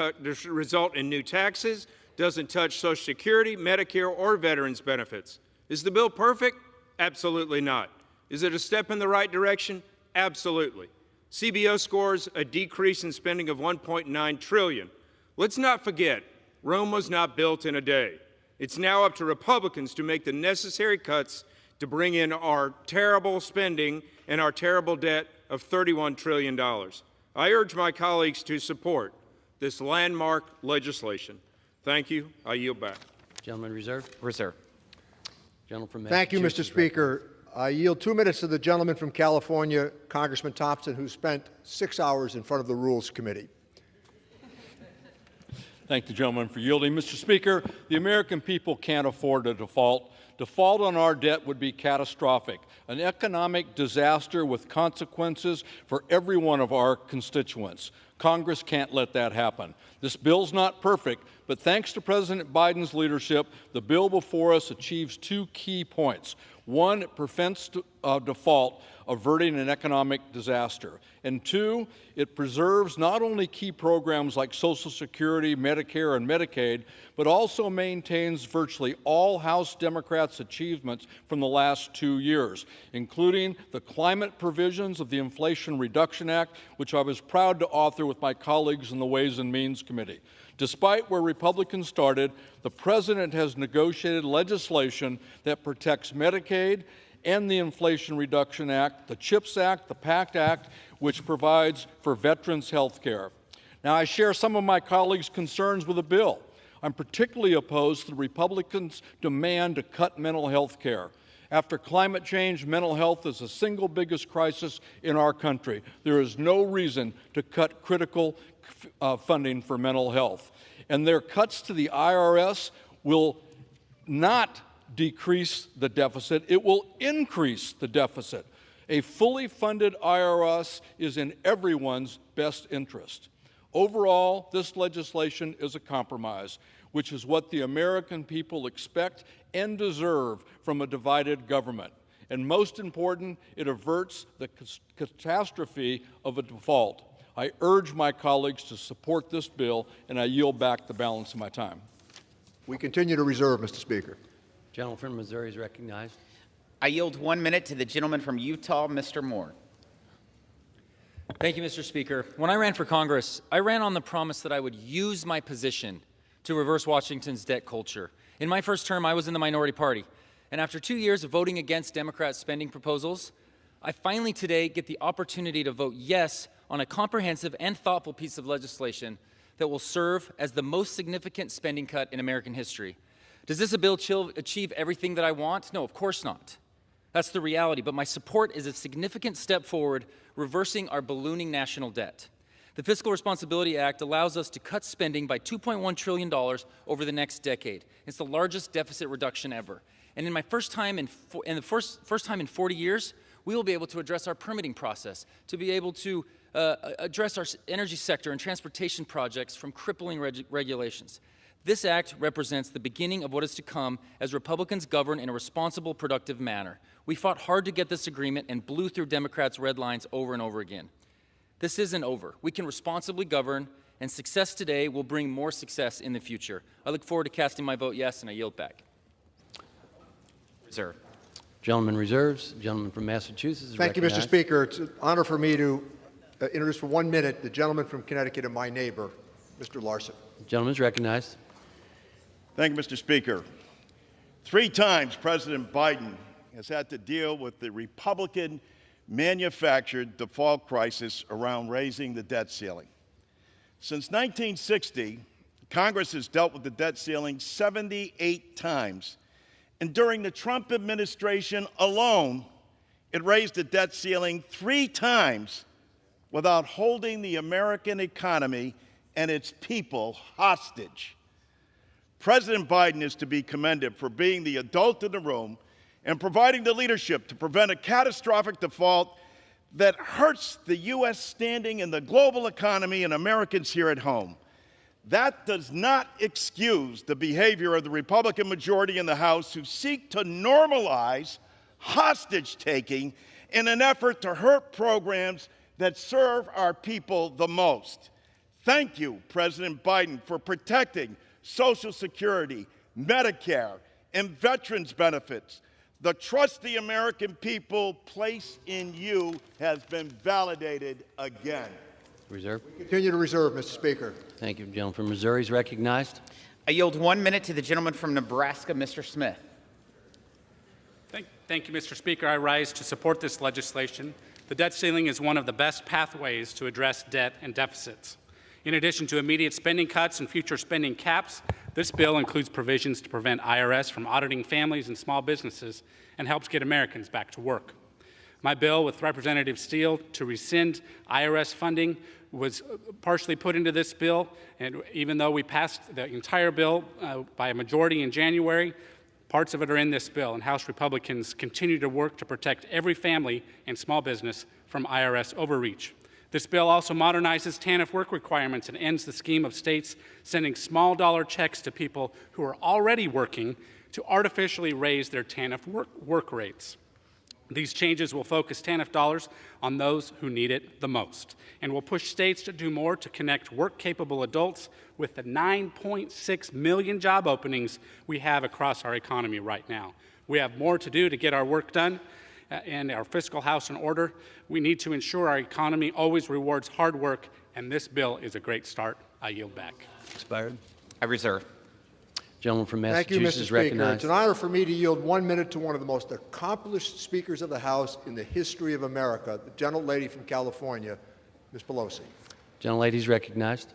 [SPEAKER 4] result in new taxes, doesn't touch Social Security, Medicare, or veterans benefits. Is the bill perfect? Absolutely not. Is it a step in the right direction? Absolutely. CBO scores a decrease in spending of $1.9 trillion. Let's not forget, Rome was not built in a day. It's now up to Republicans to make the necessary cuts to bring in our terrible spending and our terrible debt of $31 trillion. I urge my colleagues to support this landmark legislation. Thank you. I yield back.
[SPEAKER 19] Gentleman reserve.
[SPEAKER 20] Reserve.
[SPEAKER 19] Gentleman from
[SPEAKER 21] Thank you, Mr. Speaker. I yield 2 minutes to the gentleman from California, Congressman Thompson, who spent 6 hours in front of the Rules Committee.
[SPEAKER 6] Thank the gentleman for yielding. Mr. Speaker, the American people can't afford a default. Default on our debt would be catastrophic, an economic disaster with consequences for every one of our constituents. Congress can't let that happen. This bill's not perfect, but thanks to President Biden's leadership, the bill before us achieves 2 key points. One, it prevents default, averting an economic disaster. And 2, it preserves not only key programs like Social Security, Medicare, and Medicaid, but also maintains virtually all House Democrats' achievements from the last 2 years, including the climate provisions of the Inflation Reduction Act, which I was proud to author with my colleagues in the Ways and Means Committee. Despite where Republicans started, the President has negotiated legislation that protects Medicaid and the Inflation Reduction Act, the CHIPS Act, the PACT Act, which provides for veterans' health care. Now, I share some of my colleagues' concerns with the bill. I'm particularly opposed to the Republicans' demand to cut mental health care. After climate change, mental health is the single biggest crisis in our country. There is no reason to cut critical funding for mental health. And their cuts to the IRS will not decrease the deficit, it will increase the deficit. A fully funded IRS is in everyone's best interest. Overall, this legislation is a compromise, which is what the American people expect and deserve from a divided government. And most important, it averts the catastrophe of a default. I urge my colleagues to support this bill, and I yield back the balance of my time.
[SPEAKER 21] We continue to reserve, Mr. Speaker.
[SPEAKER 19] Gentleman from Missouri is recognized.
[SPEAKER 20] I yield 1 minute to the gentleman from Utah, Mr. Moore.
[SPEAKER 8] Thank you, Mr. Speaker. When I ran for Congress, I ran on the promise that I would use my position to reverse Washington's debt culture. In my first term, I was in the minority party. And after 2 years of voting against Democrats' spending proposals, I finally today get the opportunity to vote yes on a comprehensive and thoughtful piece of legislation that will serve as the most significant spending cut in American history. Does this bill achieve everything that I want? No, of course not. That's the reality, but my support is a significant step forward, reversing our ballooning national debt. The Fiscal Responsibility Act allows us to cut spending by $2.1 trillion over the next decade. It's the largest deficit reduction ever. And in my first time in 40 years, we will be able to address our permitting process, to be able to address our energy sector and transportation projects from crippling regulations. This act represents the beginning of what is to come as Republicans govern in a responsible, productive manner. We fought hard to get this agreement and blew through Democrats' red lines over and over again. This isn't over. We can responsibly govern, and success today will bring more success in the future. I look forward to casting my vote yes, and I yield back.
[SPEAKER 20] Reserve.
[SPEAKER 19] Gentleman reserves. Gentleman from Massachusetts is
[SPEAKER 21] Thank you,
[SPEAKER 19] recognized.
[SPEAKER 21] Mr. Speaker. It's an honor for me to introduce for 1 minute the gentleman from Connecticut and my neighbor, Mr. Larson.
[SPEAKER 19] The gentleman is recognized.
[SPEAKER 9] Thank you, Mr. Speaker. 3 times President Biden has had to deal with the Republican manufactured default crisis around raising the debt ceiling. Since 1960, Congress has dealt with the debt ceiling 78 times. And during the Trump administration alone, it raised the debt ceiling 3 times without holding the American economy and its people hostage. President Biden is to be commended for being the adult in the room and providing the leadership to prevent a catastrophic default that hurts the U.S. standing in the global economy and Americans here at home. That does not excuse the behavior of the Republican majority in the House who seek to normalize hostage-taking in an effort to hurt programs that serve our people the most. Thank you, President Biden, for protecting Social Security, Medicare, and veterans benefits. The trust the American people place in you has been validated again.
[SPEAKER 19] Reserve.
[SPEAKER 21] Continue to reserve, Mr. Speaker.
[SPEAKER 19] Thank you. Gentleman from Missouri is recognized.
[SPEAKER 20] I yield 1 minute to the gentleman from Nebraska, Mr. Smith.
[SPEAKER 23] Thank you, Mr. Speaker. I rise to support this legislation. The debt ceiling is one of the best pathways to address debt and deficits. In addition to immediate spending cuts and future spending caps, this bill includes provisions to prevent IRS from auditing families and small businesses and helps get Americans back to work. My bill with Representative Steele to rescind IRS funding was partially put into this bill, and even though we passed the entire bill by a majority in January, parts of it are in this bill, and House Republicans continue to work to protect every family and small business from IRS overreach. This bill also modernizes TANF work requirements and ends the scheme of states sending small dollar checks to people who are already working to artificially raise their TANF work rates. These changes will focus TANF dollars on those who need it the most and will push states to do more to connect work-capable adults with the 9.6 million job openings we have across our economy right now. We have more to do to get our work done and our fiscal house in order. We need to ensure our economy always rewards hard work, and this bill is a great start. I yield back.
[SPEAKER 19] Expired.
[SPEAKER 20] I reserve.
[SPEAKER 19] Gentleman from
[SPEAKER 21] Thank you,
[SPEAKER 19] Massachusetts
[SPEAKER 21] Mr.
[SPEAKER 19] is
[SPEAKER 21] Speaker.
[SPEAKER 19] recognized.
[SPEAKER 21] It's an honor for me to yield 1 minute to one of the most accomplished speakers of the House in the history of America, the gentlelady from California, Ms. Pelosi.
[SPEAKER 19] Gentlelady is recognized.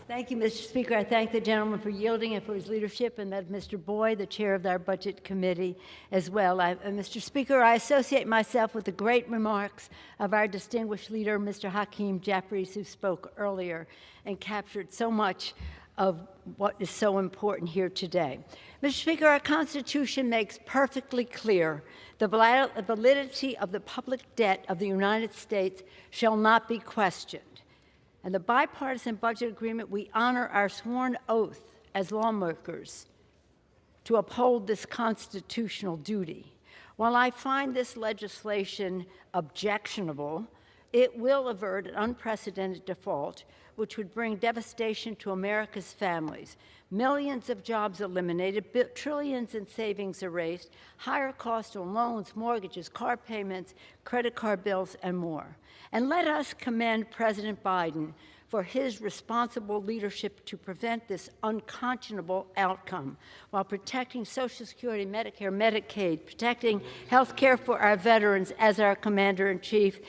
[SPEAKER 10] Thank you, Mr. Speaker. I thank the gentleman for yielding and for his leadership, and that Mr. Boyd, the chair of our Budget Committee, as well. Mr. Speaker, I associate myself with the great remarks of our distinguished leader, Mr. Hakeem Jeffries, who spoke earlier and captured so much of what is so important here today. Mr. Speaker, our Constitution makes perfectly clear the validity of the public debt of the United States shall not be questioned. And the bipartisan budget agreement, we honor our sworn oath as lawmakers to uphold this constitutional duty. While I find this legislation objectionable, it will avert an unprecedented default, which would bring devastation to America's families. Millions of jobs eliminated, trillions in savings erased, higher costs on loans, mortgages, car payments, credit card bills, and more. And let us commend President Biden for his responsible leadership to prevent this unconscionable outcome while protecting Social Security, Medicare, Medicaid, protecting health care for our veterans as our Commander-in-Chief,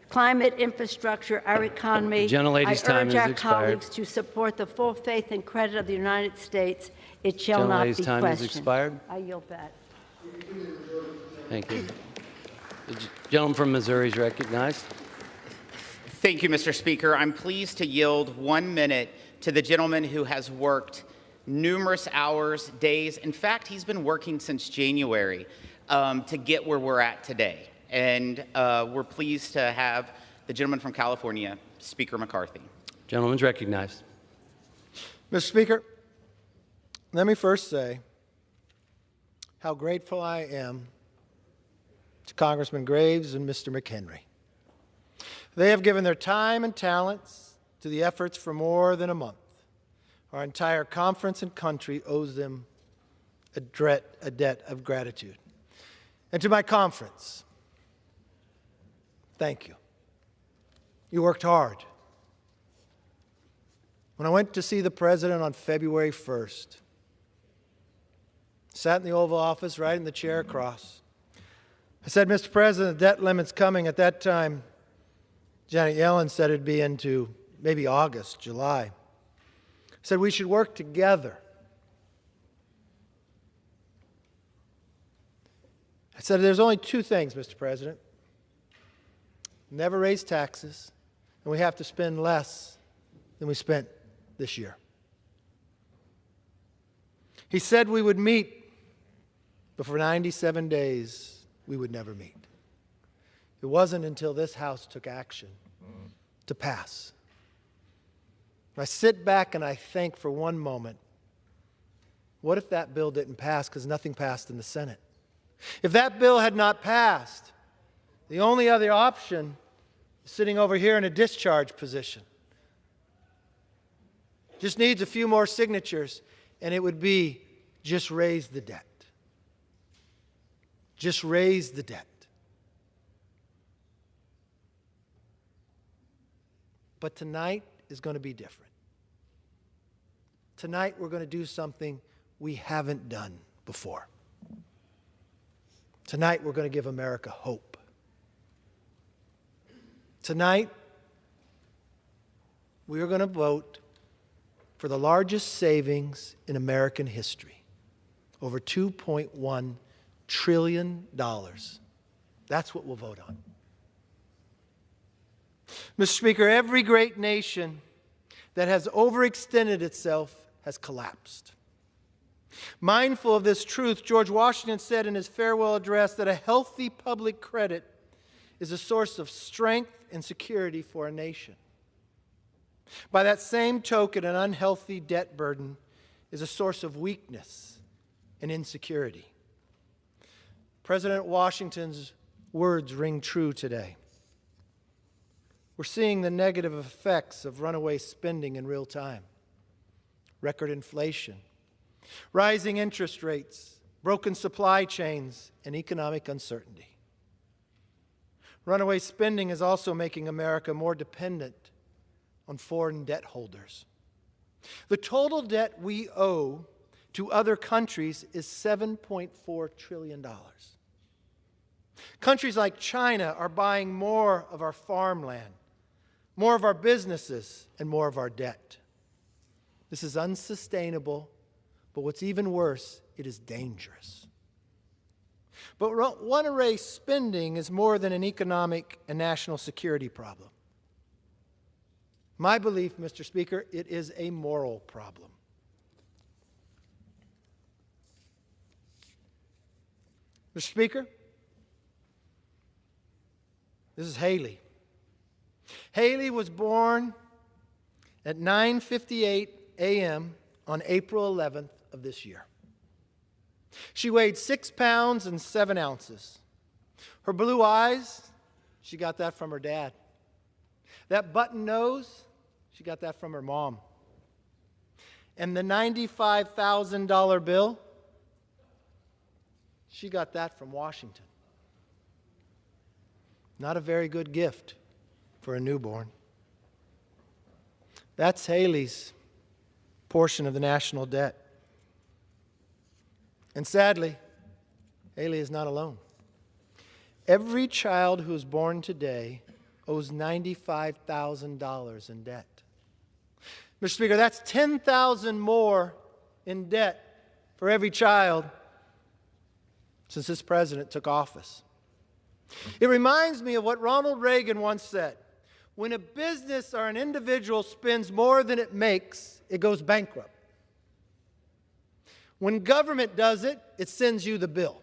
[SPEAKER 10] climate, infrastructure, our economy.
[SPEAKER 19] Gentlelady's time has
[SPEAKER 10] I urge our
[SPEAKER 19] expired.
[SPEAKER 10] colleagues to support the full faith and credit of the United States. It shall not be
[SPEAKER 19] Gentlelady's time
[SPEAKER 10] questioned.
[SPEAKER 19] has expired.
[SPEAKER 10] I yield back.
[SPEAKER 19] Thank you. The gentleman from Missouri is recognized.
[SPEAKER 20] Thank you, Mr. Speaker. I'm pleased to yield 1 minute to the gentleman who has worked numerous hours, days. In fact, he's been working since January to get where we're at today. And we're pleased to have the gentleman from California, Speaker McCarthy.
[SPEAKER 19] Gentleman's recognized.
[SPEAKER 11] Mr. Speaker, let me first say how grateful I am to Congressman Graves and Mr. McHenry. They have given their time and talents to the efforts for more than a month. Our entire conference and country owes them a debt of gratitude. And to my conference, thank you. You worked hard. When I went to see the President on February 1st, sat in the Oval Office right in the chair across, I said, Mr. President, the debt limit's coming. At that time, Janet Yellen said it'd be into maybe August, July. I said we should work together. I said there's only two things, Mr. President. Never raise taxes, and we have to spend less than we spent this year. He said we would meet, but for 97 days, we would never meet. It wasn't until this House took action to pass. I sit back and I think for one moment, what if that bill didn't pass because nothing passed in the Senate? If that bill had not passed, the only other option is sitting over here in a discharge position. Just needs a few more signatures, and it would be just raise the debt. Just raise the debt. But tonight is going to be different. Tonight we're going to do something we haven't done before. Tonight we're going to give America hope. Tonight we are going to vote for the largest savings in American history, over $2.1 trillion. That's what we'll vote on. Mr. Speaker, every great nation that has overextended itself has collapsed. Mindful of this truth, George Washington said in his farewell address that a healthy public credit is a source of strength and security for a nation. By that same token, an unhealthy debt burden is a source of weakness and insecurity. President Washington's words ring true today. We're seeing the negative effects of runaway spending in real time. Record inflation, rising interest rates, broken supply chains, and economic uncertainty. Runaway spending is also making America more dependent on foreign debt holders. The total debt we owe to other countries is $7.4 trillion. Countries like China are buying more of our farmland, more of our businesses, and more of our debt. This is unsustainable, but what's even worse, it is dangerous. But one-way spending is more than an economic and national security problem. My belief, Mr. Speaker, it is a moral problem. Mr. Speaker, this is Haley. Haley was born at 9:58 a.m. on April 11th of this year. She weighed 6 pounds and 7 ounces. Her blue eyes, she got that from her dad. That button nose, she got that from her mom. And the $95,000 bill, she got that from Washington. Not a very good gift for a newborn. That's Haley's portion of the national debt. And sadly, Haley is not alone. Every child who is born today owes $95,000 in debt. Mr. Speaker, that's $10,000 more in debt for every child since this president took office. It reminds me of what Ronald Reagan once said. When a business or an individual spends more than it makes, it goes bankrupt. When government does it, it sends you the bill.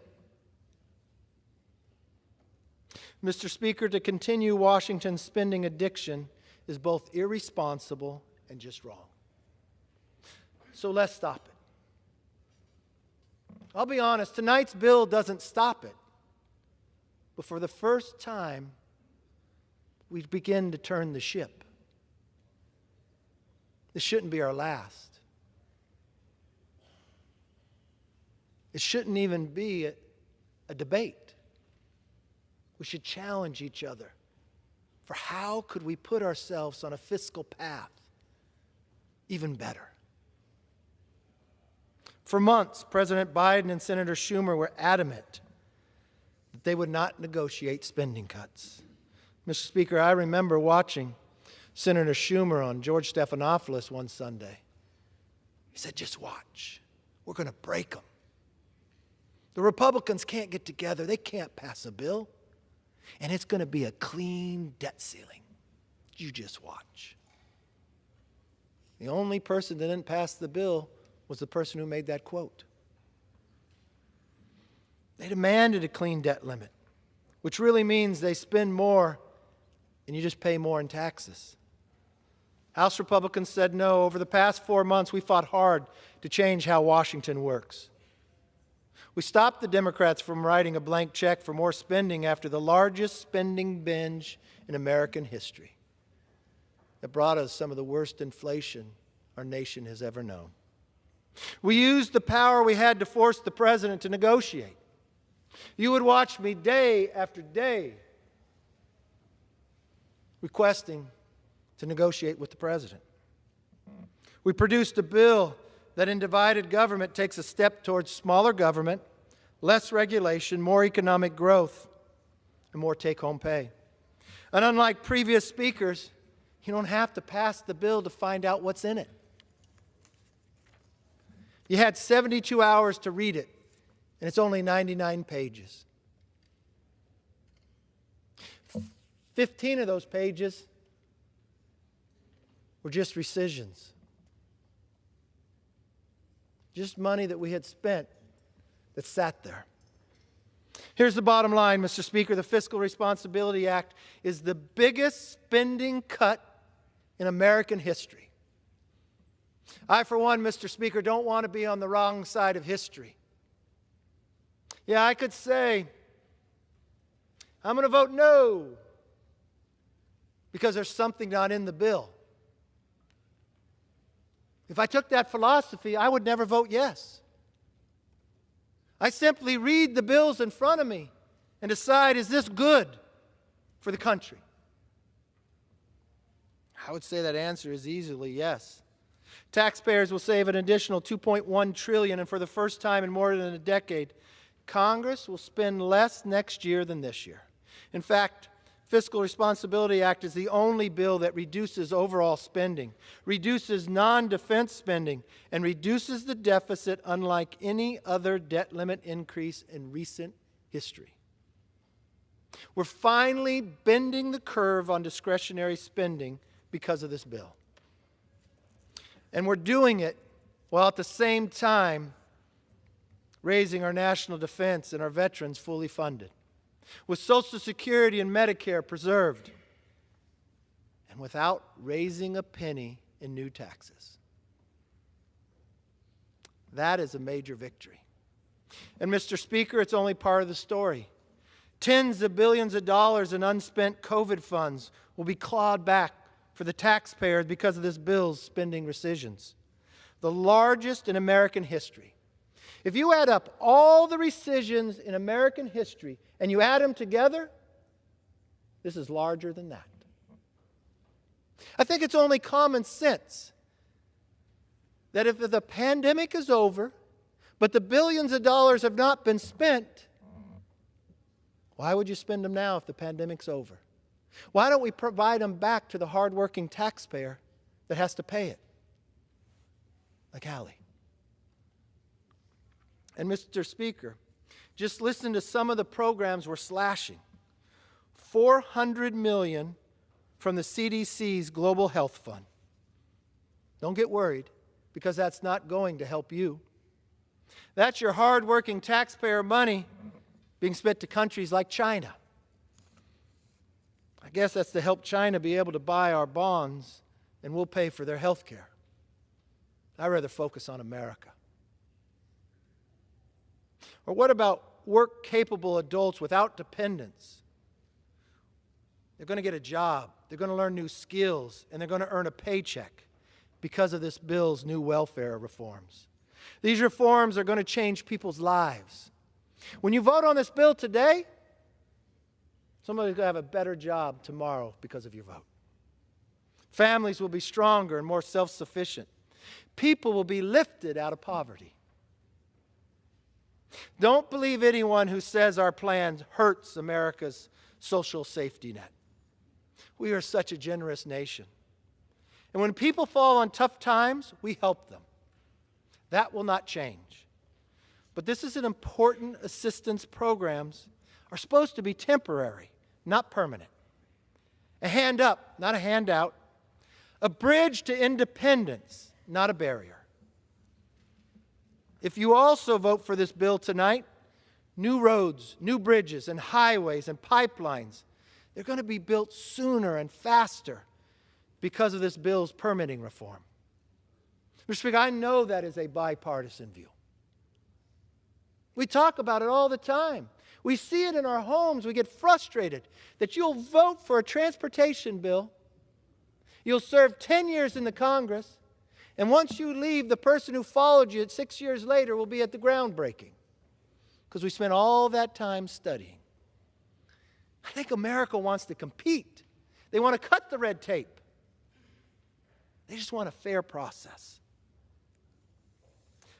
[SPEAKER 11] Mr. Speaker, to continue Washington's spending addiction is both irresponsible and just wrong. So let's stop it. I'll be honest, tonight's bill doesn't stop it. But for the first time, we begin to turn the ship. This shouldn't be our last. It shouldn't even be a debate. We should challenge each other for how could we put ourselves on a fiscal path even better. For months, President Biden and Senator Schumer were adamant that they would not negotiate spending cuts. Mr. Speaker, I remember watching Senator Schumer on George Stephanopoulos one Sunday. He said, just watch. We're going to break them. The Republicans can't get together. They can't pass a bill. And it's going to be a clean debt ceiling. You just watch. The only person that didn't pass the bill was the person who made that quote. They demanded a clean debt limit, which really means they spend more and you just pay more in taxes. House Republicans said no. Over the past 4 months, we fought hard to change how Washington works. We stopped the Democrats from writing a blank check for more spending after the largest spending binge in American history that brought us some of the worst inflation our nation has ever known. We used the power we had to force the president to negotiate. You would watch me day after day requesting to negotiate with the president. We produced a bill that in divided government takes a step towards smaller government, less regulation, more economic growth, and more take-home pay. And unlike previous speakers, you don't have to pass the bill to find out what's in it. You had 72 hours to read it, and it's only 99 pages. 15 of those pages were just rescissions. Just money that we had spent that sat there. Here's the bottom line, Mr. Speaker. The Fiscal Responsibility Act is the biggest spending cut in American history. I, for one, Mr. Speaker, don't want to be on the wrong side of history. Yeah, I could say, I'm going to vote no because there's something not in the bill. If I took that philosophy, I would never vote yes. I simply read the bills in front of me and decide, is this good for the country? I would say that answer is easily yes. Taxpayers will save an additional $2.1 trillion, and for the first time in more than a decade, Congress will spend less next year than this year. In fact, Fiscal Responsibility Act is the only bill that reduces overall spending, reduces non-defense spending, and reduces the deficit unlike any other debt limit increase in recent history. We're finally bending the curve on discretionary spending because of this bill. And we're doing it while at the same time raising our national defense and our veterans fully funded, with Social Security and Medicare preserved, and without raising a penny in new taxes. That is a major victory. And Mr. Speaker, it's only part of the story. Tens of billions of dollars in unspent COVID funds will be clawed back for the taxpayers because of this bill's spending rescissions, the largest in American history. If you add up all the rescissions in American history and you add them together, this is larger than that. I think it's only common sense that if the pandemic is over, but the billions of dollars have not been spent, why would you spend them now if the pandemic's over? Why don't we provide them back to the hardworking taxpayer that has to pay it? Like Hallie. And Mr. Speaker, just listen to some of the programs we're slashing. $400 million from the CDC's Global Health Fund. Don't get worried, because that's not going to help you. That's your hardworking taxpayer money being spent to countries like China. I guess that's to help China be able to buy our bonds, and we'll pay for their health care. I'd rather focus on America. Or what about work-capable adults without dependents? They're going to get a job, they're going to learn new skills, and they're going to earn a paycheck because of this bill's new welfare reforms. These reforms are going to change people's lives. When you vote on this bill today, somebody's going to have a better job tomorrow because of your vote. Families will be stronger and more self-sufficient. People will be lifted out of poverty. Don't believe anyone who says our plan hurts America's social safety net. We are such a generous nation. And when people fall on tough times, we help them. That will not change. But this is an important assistance programs are supposed to be temporary, not permanent. A hand up, not a handout. A bridge to independence, not a barrier. If you also vote for this bill tonight, new roads, new bridges, and highways and pipelines, they're going to be built sooner and faster because of this bill's permitting reform. Mr. Speaker, I know that is a bipartisan view. We talk about it all the time. We see it in our homes. We get frustrated that you'll vote for a transportation bill, you'll serve 10 years in the Congress, and once you leave, the person who followed you 6 years later will be at the groundbreaking because we spent all that time studying. I think America wants to compete. They want to cut the red tape. They just want a fair process.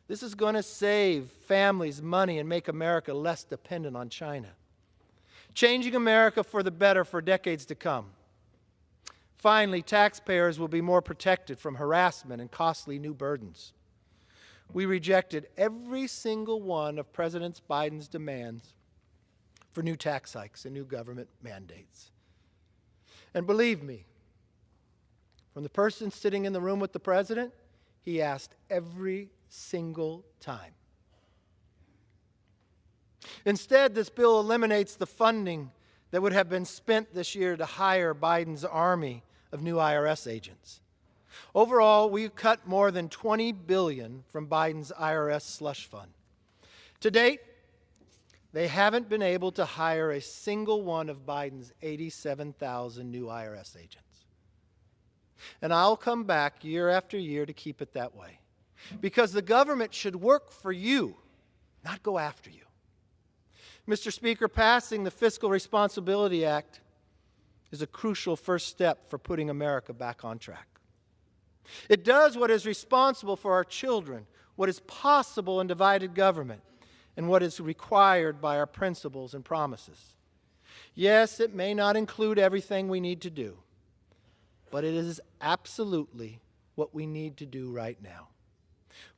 [SPEAKER 11] This is going to save families money and make America less dependent on China, changing America for the better for decades to come. Finally, taxpayers will be more protected from harassment and costly new burdens. We rejected every single one of President Biden's demands for new tax hikes and new government mandates. And believe me, from the person sitting in the room with the president, he asked every single time. Instead, this bill eliminates the funding that would have been spent this year to hire Biden's army of new IRS agents. Overall, we've cut more than $20 billion from Biden's IRS slush fund. To date, they haven't been able to hire a single one of Biden's 87,000 new IRS agents. And I'll come back year after year to keep it that way. Because the government should work for you, not go after you. Mr. Speaker, passing the Fiscal Responsibility Act is a crucial first step for putting America back on track. It does what is responsible for our children, what is possible in divided government, and what is required by our principles and promises. Yes, it may not include everything we need to do, but it is absolutely what we need to do right now.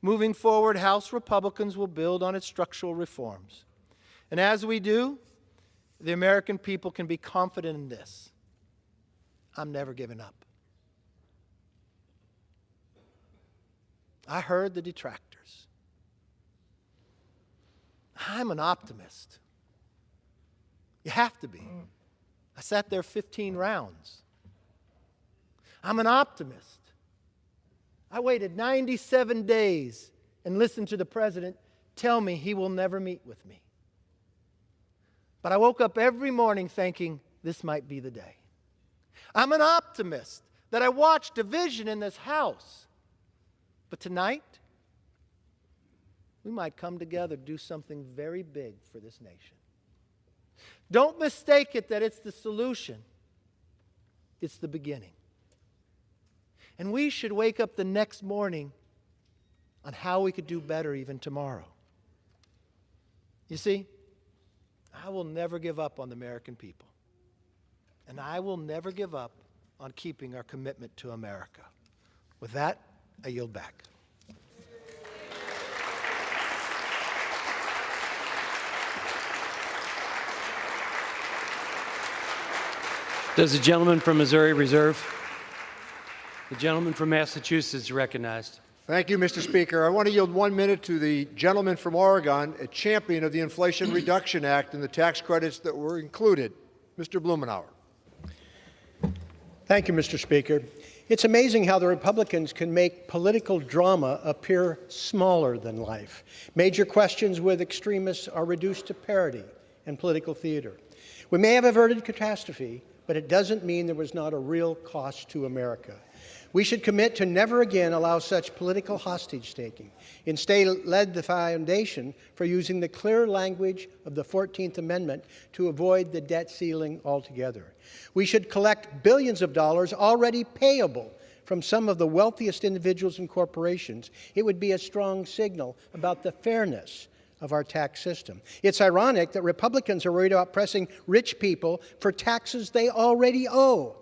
[SPEAKER 11] Moving forward, House Republicans will build on its structural reforms. And as we do, the American people can be confident in this: I'm never giving up. I heard the detractors. I'm an optimist. You have to be. I sat there 15 rounds. I'm an optimist. I waited 97 days and listened to the president tell me he will never meet with me. But I woke up every morning thinking this might be the day. I'm an optimist that I watched division in this House. But tonight, we might come together to do something very big for this nation. Don't mistake it that it's the solution. It's the beginning. And we should wake up the next morning on how we could do better even tomorrow. You see, I will never give up on the American people. And I will never give up on keeping our commitment to America. With that, I yield back.
[SPEAKER 19] Does the gentleman from Missouri reserve? The gentleman from Massachusetts is recognized.
[SPEAKER 21] Thank you, Mr. Speaker. I want to yield 1 minute to the gentleman from Oregon, a champion of the Inflation Reduction Act and the tax credits that were included, Mr. Blumenauer.
[SPEAKER 12] Thank you, Mr. Speaker. It's amazing how the Republicans can make political drama appear smaller than life. Major questions with extremists are reduced to parody and political theater. We may have averted catastrophe, but it doesn't mean there was not a real cost to America. We should commit to never again allow such political hostage-taking. Instead, led the foundation for using the clear language of the 14th Amendment to avoid the debt ceiling altogether. We should collect billions of dollars already payable from some of the wealthiest individuals and corporations. It would be a strong signal about the fairness of our tax system. It's ironic that Republicans are worried about pressing rich people for taxes they already owe,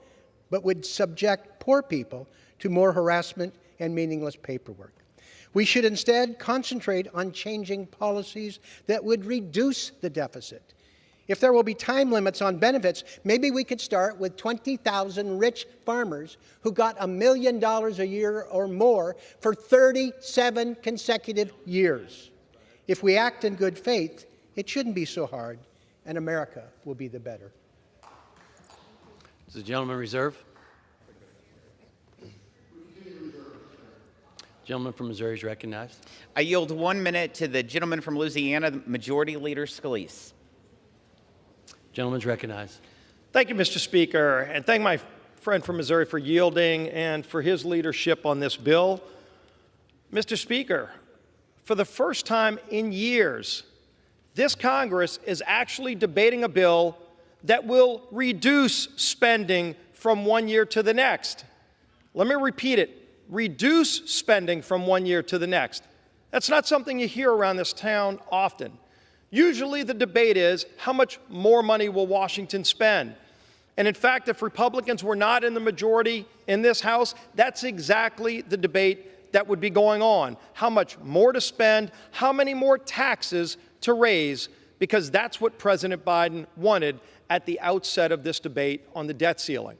[SPEAKER 12] but would subject poor people to more harassment and meaningless paperwork. We should instead concentrate on changing policies that would reduce the deficit. If there will be time limits on benefits, maybe we could start with 20,000 rich farmers who got $1 million a year or more for 37 consecutive years. If we act in good faith, it shouldn't be so hard, and America will be the better.
[SPEAKER 19] Does the gentleman reserve? Gentleman from Missouri is recognized.
[SPEAKER 20] I yield 1 minute to the gentleman from Louisiana, Majority Leader Scalise.
[SPEAKER 19] Gentleman's recognized.
[SPEAKER 18] Thank you, Mr. Speaker, and thank my friend from Missouri for yielding and for his leadership on this bill. Mr. Speaker, for the first time in years, this Congress is actually debating a bill that will reduce spending from 1 year to the next. Let me repeat it. Reduce spending from 1 year to the next. That's not something you hear around this town often. Usually the debate is, how much more money will Washington spend? And in fact, if Republicans were not in the majority in this House, that's exactly the debate that would be going on. How much more to spend, how many more taxes to raise, because that's what President Biden wanted at the outset of this debate on the debt ceiling.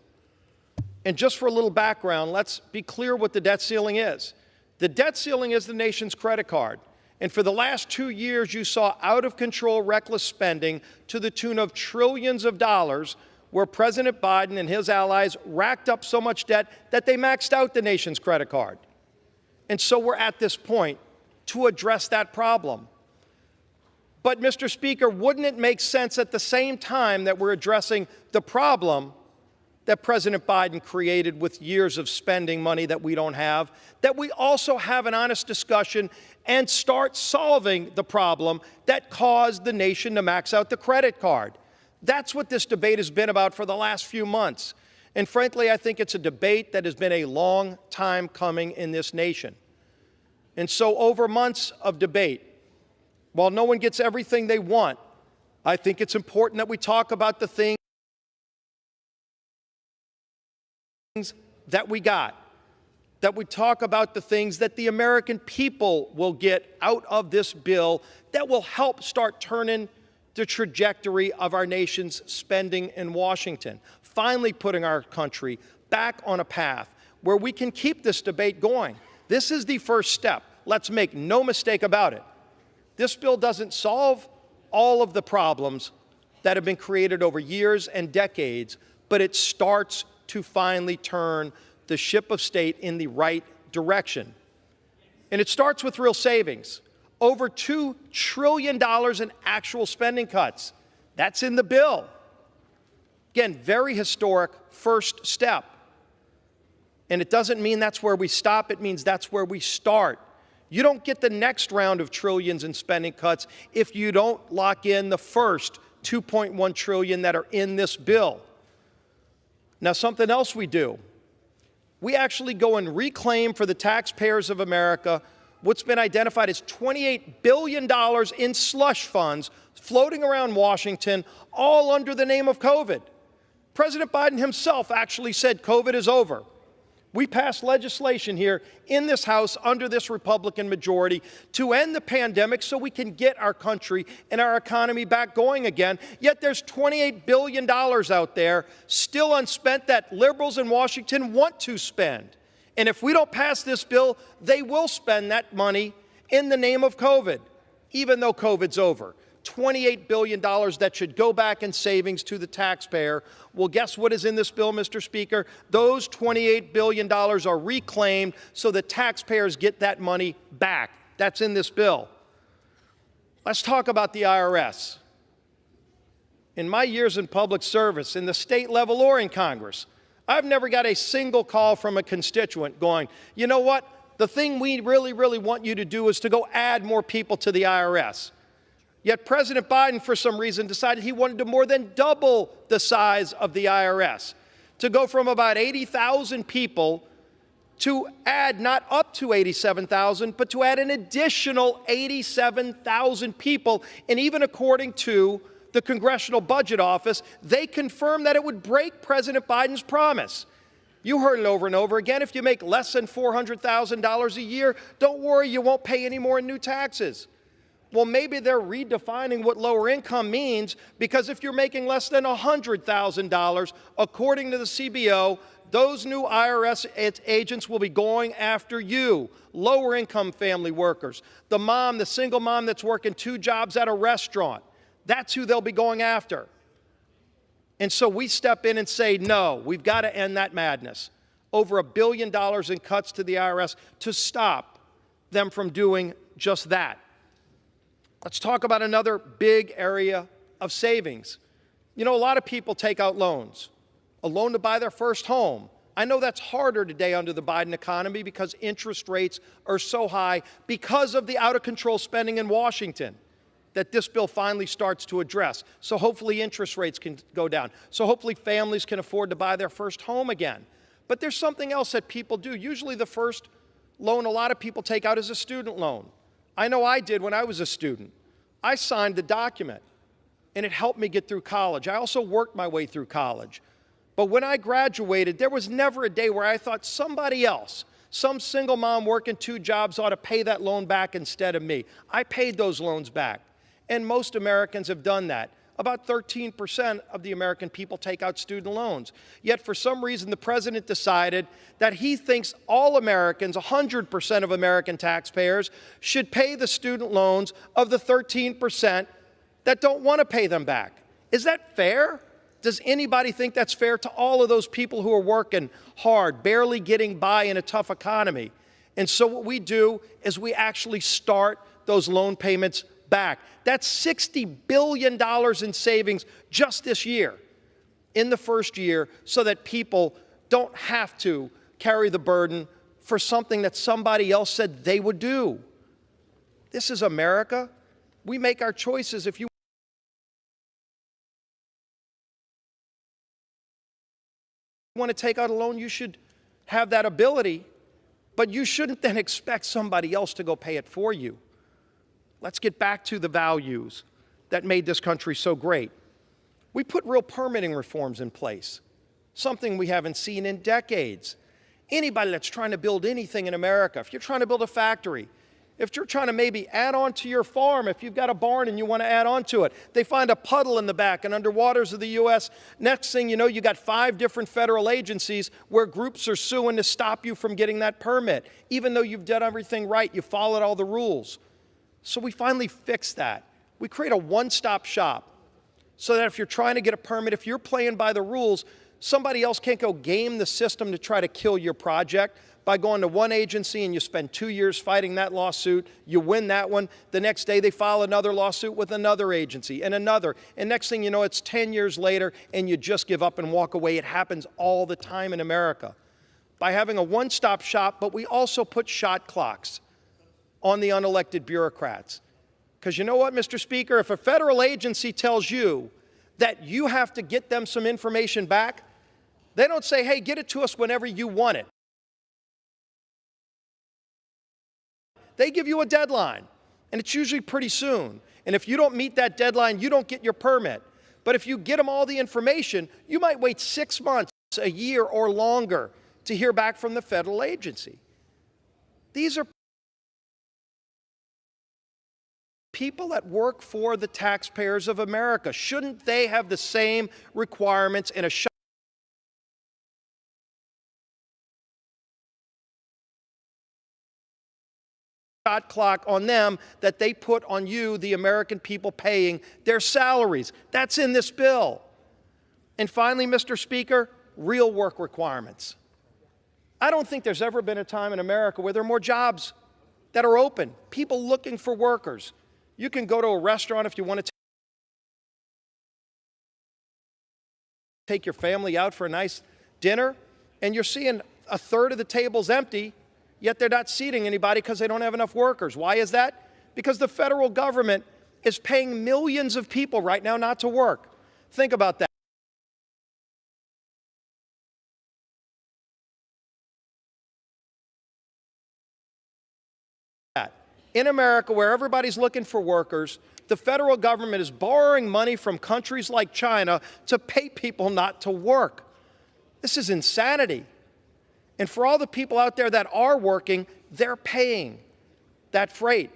[SPEAKER 18] And just for a little background, let's be clear what the debt ceiling is. The debt ceiling is the nation's credit card. And for the last 2 years, you saw out-of-control, reckless spending to the tune of trillions of dollars, where President Biden and his allies racked up so much debt that they maxed out the nation's credit card. And so we're at this point to address that problem. But, Mr. Speaker, wouldn't it make sense at the same time that we're addressing the problem that President Biden created with years of spending money that we don't have, that we also have an honest discussion and start solving the problem that caused the nation to max out the credit card? That's what this debate has been about for the last few months. And frankly, I think it's a debate that has been a long time coming in this nation. And so over months of debate, while no one gets everything they want, I think it's important that we talk about the things that we got, that we talk about the things that the American people will get out of this bill that will help start turning the trajectory of our nation's spending in Washington, finally putting our country back on a path where we can keep this debate going. This is the first step. Let's make no mistake about it. This bill doesn't solve all of the problems that have been created over years and decades, but it starts to finally turn the ship of state in the right direction. And it starts with real savings. Over $2 trillion in actual spending cuts. That's in the bill. Again, very historic first step. And it doesn't mean that's where we stop, it means that's where we start. You don't get the next round of trillions in spending cuts if you don't lock in the first $2.1 trillion that are in this bill. Now, something else we do. We actually go and reclaim for the taxpayers of America what's been identified as $28 billion in slush funds floating around Washington, all under the name of COVID. President Biden himself actually said COVID is over. We passed legislation here in this House under this Republican majority to end the pandemic so we can get our country and our economy back going again. Yet there's $28 billion out there still unspent that liberals in Washington want to spend. And if we don't pass this bill, they will spend that money in the name of COVID, even though COVID's over. $28 billion that should go back in savings to the taxpayer. Well, guess what is in this bill, Mr. Speaker? Those $28 billion are reclaimed so the taxpayers get that money back. That's in this bill. Let's talk about the IRS. In my years in public service, in the state level or in Congress, I've never got a single call from a constituent going, you know what? The thing we really, really want you to do is to go add more people to the IRS. Yet President Biden, for some reason, decided he wanted to more than double the size of the IRS, to go from about 80,000 people to add not up to 87,000, but to add an additional 87,000 people. And even according to the Congressional Budget Office, they confirmed that it would break President Biden's promise. You heard it over and over again. If you make less than $400,000 a year, don't worry, you won't pay any more in new taxes. Well, maybe they're redefining what lower income means, because if you're making less than $100,000, according to the CBO, those new IRS agents will be going after you, lower income family workers, the mom, the single mom that's working 2 jobs at a restaurant. That's who they'll be going after. And so we step in and say, no, we've got to end that madness. Over $1 billion in cuts to the IRS to stop them from doing just that. Let's talk about another big area of savings. You know, a lot of people take out loans, a loan to buy their first home. I know that's harder today under the Biden economy because interest rates are so high because of the out-of-control spending in Washington that this bill finally starts to address. So hopefully interest rates can go down. So hopefully families can afford to buy their first home again. But there's something else that people do. Usually the first loan a lot of people take out is a student loan. I know I did when I was a student. I signed the document, and it helped me get through college. I also worked my way through college. But when I graduated, there was never a day where I thought somebody else, some single mom working 2 jobs, ought to pay that loan back instead of me. I paid those loans back, and most Americans have done that. About 13% of the American people take out student loans. Yet for some reason, the president decided that he thinks all Americans, 100% of American taxpayers, should pay the student loans of the 13% that don't want to pay them back. Is that fair? Does anybody think that's fair to all of those people who are working hard, barely getting by in a tough economy? And so what we do is we actually start those loan payments back. That's $60 billion in savings just this year, in the first year, so that people don't have to carry the burden for something that somebody else said they would do. This is America. We make our choices. If you want to take out a loan, you should have that ability, but you shouldn't then expect somebody else to go pay it for you. Let's get back to the values that made this country so great. We put real permitting reforms in place. something we haven't seen in decades. Anybody that's trying to build anything in America, if you're trying to build a factory, if you're trying to maybe add on to your farm, if you've got a barn and you want to add on to it, they find a puddle in the back and under waters of the U.S., next thing you know, you got 5 different federal agencies where groups are suing to stop you from getting that permit, even though you've done everything right, you followed all the rules. So we finally fixed that. We create a one-stop shop so that if you're trying to get a permit, if you're playing by the rules, somebody else can't go game the system to try to kill your project by going to one agency and you spend 2 years fighting that lawsuit, you win that one, the next day they file another lawsuit with another agency and another, and next thing you know, it's 10 years later and you just give up and walk away. It happens all the time in America. By having a one-stop shop, but we also put shot clocks on the unelected bureaucrats. Because you know what, Mr. Speaker, if a federal agency tells you that you have to get them some information back, they don't say, hey, get it to us whenever you want it. They give you a deadline, and it's usually pretty soon. And if you don't meet that deadline, you don't get your permit. But if you get them all the information, you might wait 6 months, a year, or longer to hear back from the federal agency. These are people that work for the taxpayers of America. Shouldn't they have the same requirements in a shot clock on them that they put on you, the American people paying their salaries? That's in this bill. And finally, Mr. Speaker, real work requirements. I don't think there's ever been a time in America where there are more jobs that are open, people looking for workers. You can go to a restaurant if you want to take your family out for a nice dinner, and you're seeing a third of the tables empty, yet they're not seating anybody because they don't have enough workers. Why is that? Because the federal government is paying millions of people right now not to work. Think about that. In America, where everybody's looking for workers, the federal government is borrowing money from countries like China to pay people not to work. This is insanity. And for all the people out there that are working, they're paying that freight.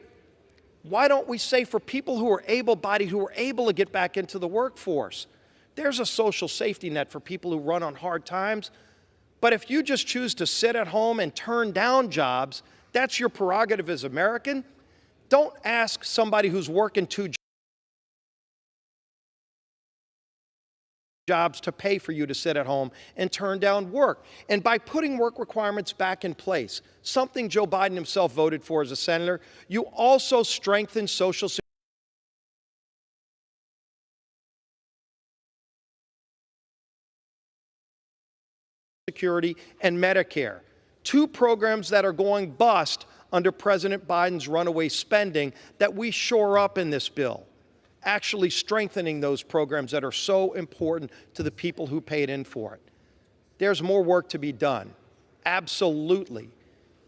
[SPEAKER 18] Why don't we say for people who are able-bodied, who are able to get back into the workforce, there's a social safety net for people who run on hard times. But if you just choose to sit at home and turn down jobs, that's your prerogative as American. Don't ask somebody who's working 2 jobs to pay for you to sit at home and turn down work. And by putting work requirements back in place, something Joe Biden himself voted for as a senator, you also strengthen Social Security and Medicare. 2 programs that are going bust under President Biden's runaway spending that we shore up in this bill, actually strengthening those programs that are so important to the people who paid in for it. There's more work to be done, absolutely.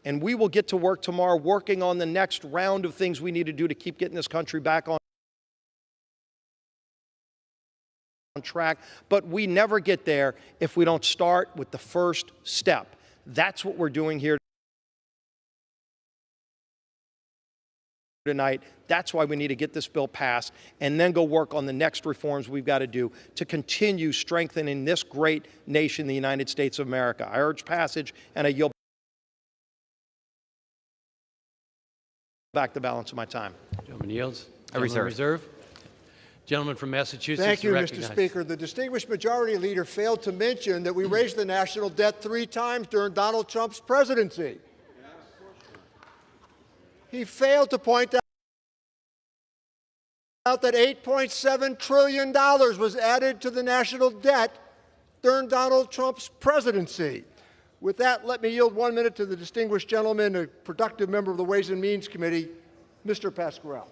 [SPEAKER 18] And we will get to work tomorrow working on the next round of things we need to do to keep getting this country back on track. But we never get there if we don't start with the first step. That's what we're doing here tonight. That's why we need to get this bill passed and then go work on the next reforms we've got to do to continue strengthening this great nation, the United States of America. I urge passage, and I yield back the balance of my time.
[SPEAKER 19] Gentleman yields.
[SPEAKER 18] I reserve.
[SPEAKER 19] Gentleman from Massachusetts.
[SPEAKER 21] Thank you, Mr.
[SPEAKER 19] recognized.
[SPEAKER 21] Speaker. The distinguished majority leader failed to mention that we raised the national debt 3 times during Donald Trump's presidency. He failed to point out that $8.7 trillion was added to the national debt during Donald Trump's presidency. With that, let me yield 1 minute to the distinguished gentleman, a productive member of the Ways and Means Committee, Mr. Pasquarello.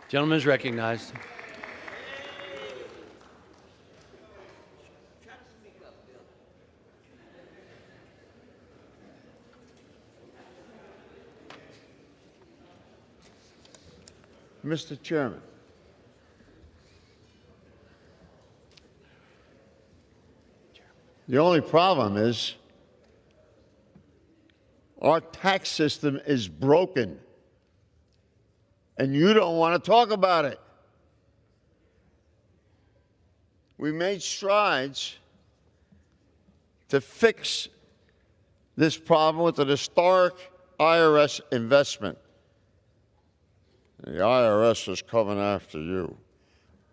[SPEAKER 19] Gentleman is recognized.
[SPEAKER 21] Mr. Chairman,
[SPEAKER 13] The only problem is our tax system is broken, and you don't want to talk about it. We made strides to fix this problem with an historic IRS investment. The IRS is coming after you.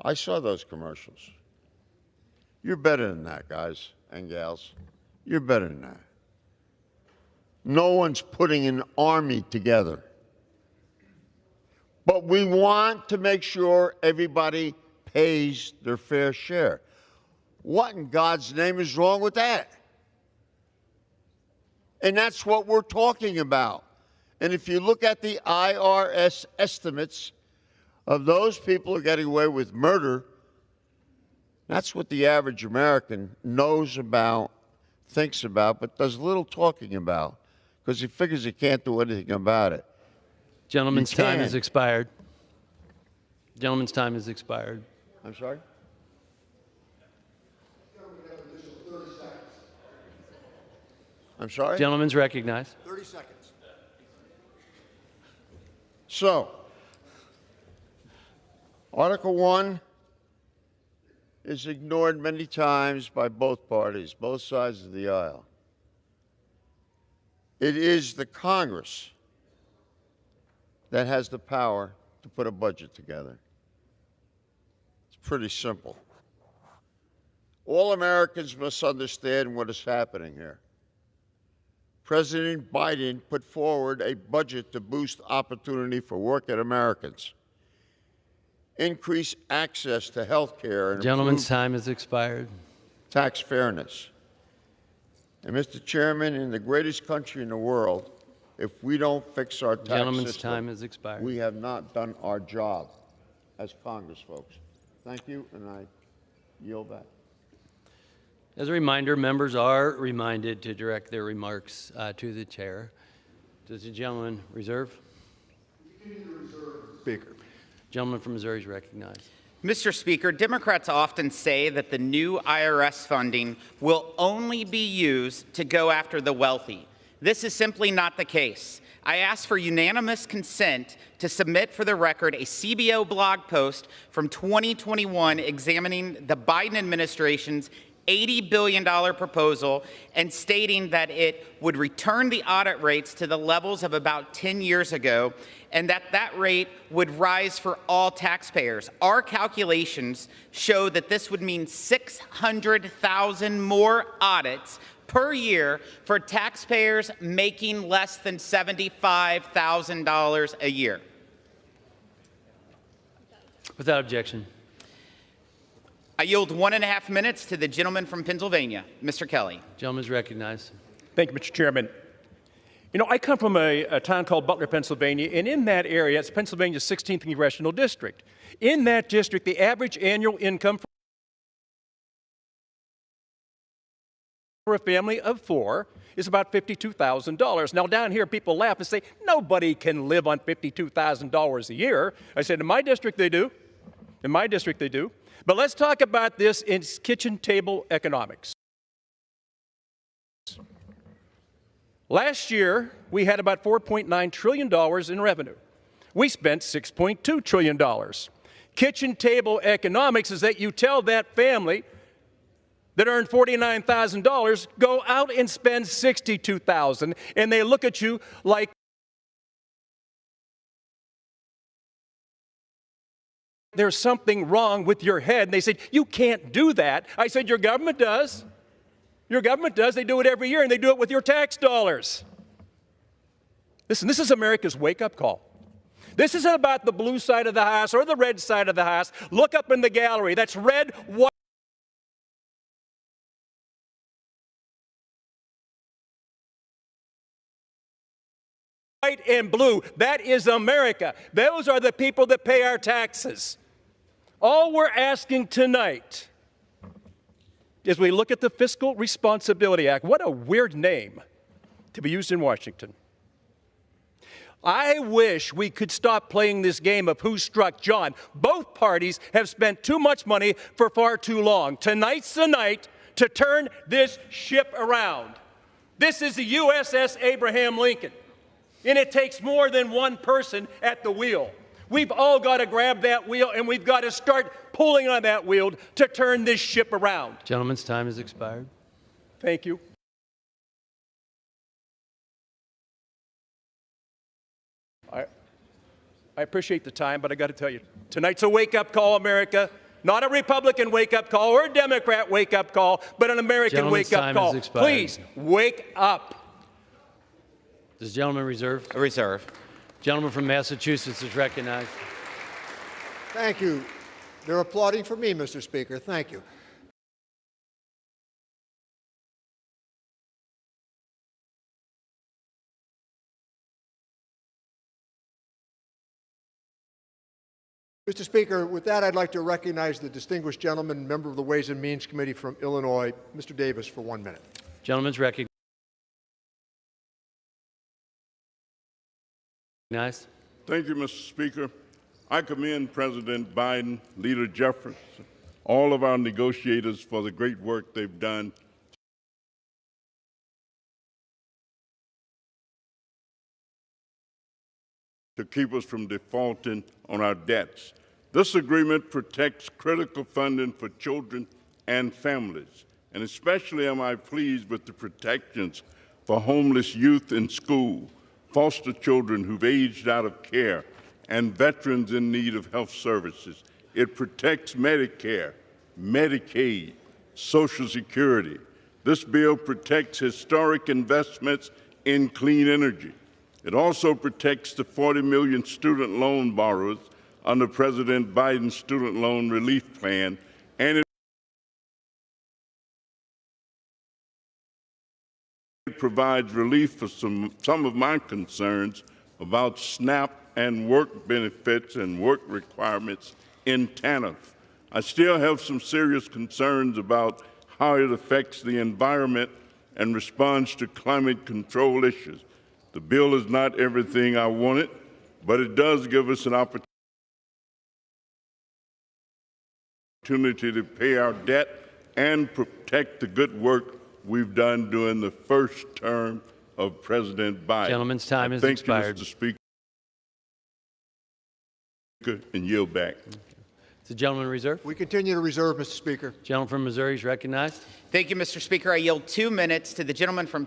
[SPEAKER 13] I saw those commercials. You're better than that, guys and gals. You're better than that. No one's putting an army together. But we want to make sure everybody pays their fair share. What in God's name is wrong with that? And that's what we're talking about. And if you look at the IRS estimates of those people who are getting away with murder, that's what the average American knows about, thinks about, but does little talking about, because he figures he can't do anything about it.
[SPEAKER 19] Gentleman's time has expired. Gentleman's time has expired.
[SPEAKER 13] I'm sorry? I'm sorry?
[SPEAKER 19] Gentleman's recognized.
[SPEAKER 21] 30 seconds.
[SPEAKER 13] So, Article 1 is ignored many times by both parties, both sides of the aisle. It is the Congress that has the power to put a budget together. It's pretty simple. All Americans must understand what is happening here. President Biden put forward a budget to boost opportunity for working Americans, increase access to health care, and
[SPEAKER 19] Gentleman's time has expired.
[SPEAKER 13] Tax fairness. And Mr. Chairman, in the greatest country in the world, if we don't fix our tax
[SPEAKER 19] Gentleman's
[SPEAKER 13] system,
[SPEAKER 19] time has expired.
[SPEAKER 13] we have not done our job as Congress folks. Thank you, and I yield back.
[SPEAKER 19] As a reminder, members are reminded to direct their remarks to the chair. Does the gentleman reserve?
[SPEAKER 21] Speaker.
[SPEAKER 19] Gentleman from Missouri is recognized.
[SPEAKER 20] Mr. Speaker, Democrats often say that the new IRS funding will only be used to go after the wealthy. This is simply not the case. I ask for unanimous consent to submit for the record a CBO blog post from 2021 examining the Biden administration's $80 billion proposal and stating that it would return the audit rates to the levels of about 10 years ago and that rate would rise for all taxpayers. Our calculations show that this would mean 600,000 more audits per year for taxpayers making less than $75,000 a year.
[SPEAKER 19] Without objection.
[SPEAKER 20] I yield 1.5 minutes to the gentleman from Pennsylvania, Mr. Kelly.
[SPEAKER 19] Gentleman is recognized.
[SPEAKER 15] Thank you, Mr. Chairman. You know, I come from a town called Butler, Pennsylvania, and in that area, it's Pennsylvania's 16th congressional district. In that district, the average annual income for a family of 4 is about $52,000. Now, down here, people laugh and say, nobody can live on $52,000 a year. I said, in my district, they do. In my district, they do. But let's talk about this in kitchen table economics. Last year, we had about $4.9 trillion in revenue. We spent $6.2 trillion. Kitchen table economics is that you tell that family that earned $49,000, go out and spend $62,000, and they look at you like there's something wrong with your head. And they said, you can't do that. I said, your government does. Your government does. They do it every year, and they do it with your tax dollars. Listen, this is America's wake-up call. This isn't about the blue side of the house or the red side of the house. Look up in the gallery. That's red, white, and blue. That is America. Those are the people that pay our taxes. All we're asking tonight is we look at the Fiscal Responsibility Act. What a weird name to be used in Washington. I wish we could stop playing this game of who struck John. Both parties have spent too much money for far too long. Tonight's the night to turn this ship around. This is the USS Abraham Lincoln, and it takes more than one person at the wheel. We've all got to grab that wheel, and we've got to start pulling on that wheel to turn this ship around.
[SPEAKER 19] Gentleman's time has expired.
[SPEAKER 15] Thank you. I appreciate the time, but I got to tell you, tonight's a wake-up call, America. Not a Republican wake-up call or a Democrat wake-up call, but an American wake-up call. Please, wake up.
[SPEAKER 19] Does the gentleman reserve?
[SPEAKER 20] A reserve.
[SPEAKER 19] Gentleman from Massachusetts is recognized.
[SPEAKER 21] Thank you. They're applauding for me, Mr. Speaker. Thank you. Mr. Speaker, with that, I'd like to recognize the distinguished gentleman, member of the Ways and Means Committee from Illinois, Mr. Davis, for 1 minute.
[SPEAKER 19] Gentleman's recognized.
[SPEAKER 3] Thank you, Mr. Speaker. I commend President Biden, Leader Jefferson, all of our negotiators for the great work they've done to keep us from defaulting on our debts. This agreement protects critical funding for children and families, and especially am I pleased with the protections for homeless youth in school, foster children who've aged out of care, and veterans in need of health services. It protects Medicare, Medicaid, Social Security. This bill protects historic investments in clean energy. It also protects the 40 million student loan borrowers under President Biden's student loan relief plan, and it provides relief for some of my concerns about SNAP and work benefits and work requirements in TANF. I still have some serious concerns about how it affects the environment and responds to climate control issues. The bill is not everything I wanted, but it does give us an opportunity to pay our debt and protect the good work we've done during the first term of President Biden.
[SPEAKER 19] Gentleman's time has expired.
[SPEAKER 3] Thank you, Mr. Speaker, and yield back.
[SPEAKER 19] Is the gentleman reserved?
[SPEAKER 21] We continue to reserve, Mr. Speaker.
[SPEAKER 19] Gentleman from Missouri is recognized.
[SPEAKER 20] Thank you, Mr. Speaker. I yield 2 minutes to the gentleman from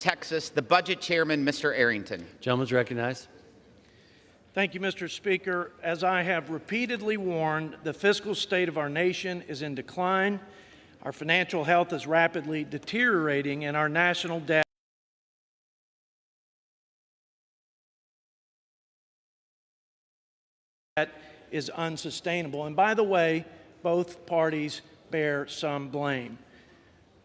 [SPEAKER 20] Texas, the budget chairman, Mr. Arrington.
[SPEAKER 19] Gentleman's recognized.
[SPEAKER 5] Thank you, Mr. Speaker. As I have repeatedly warned, the fiscal state of our nation is in decline. Our financial health is rapidly deteriorating, and our national debt is unsustainable. And by the way, both parties bear some blame.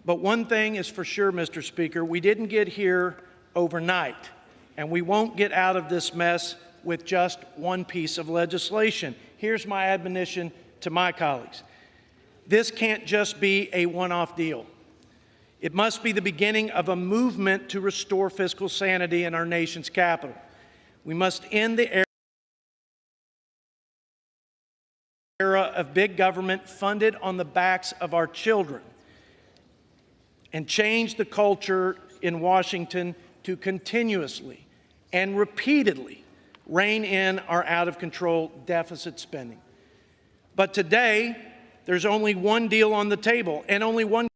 [SPEAKER 5] But one thing is for sure, Mr. Speaker, we didn't get here overnight, and we won't get out of this mess with just one piece of legislation. Here's my admonition to my colleagues. This can't just be a one-off deal. It must be the beginning of a movement to restore fiscal sanity in our nation's capital. We must end the era of big government funded on the backs of our children, and change the culture in Washington to continuously and repeatedly rein in our out-of-control deficit spending. But today, there's only one deal on the table and only one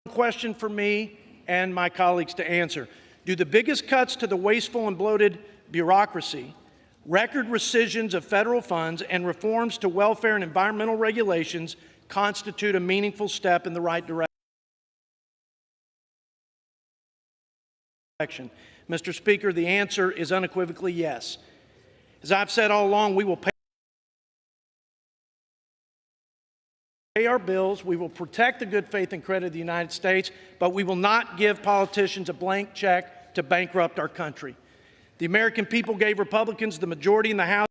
[SPEAKER 5] question for me and my colleagues to answer. Do the biggest cuts to the wasteful and bloated bureaucracy, record rescissions of federal funds, and reforms to welfare and environmental regulations constitute a meaningful step in the right direction? Mr. Speaker, the answer is unequivocally yes. As I've said all along, we will pay our bills, we will protect the good faith and credit of the United States, but we will not give politicians a blank check to bankrupt our country. The American people gave Republicans the majority in the House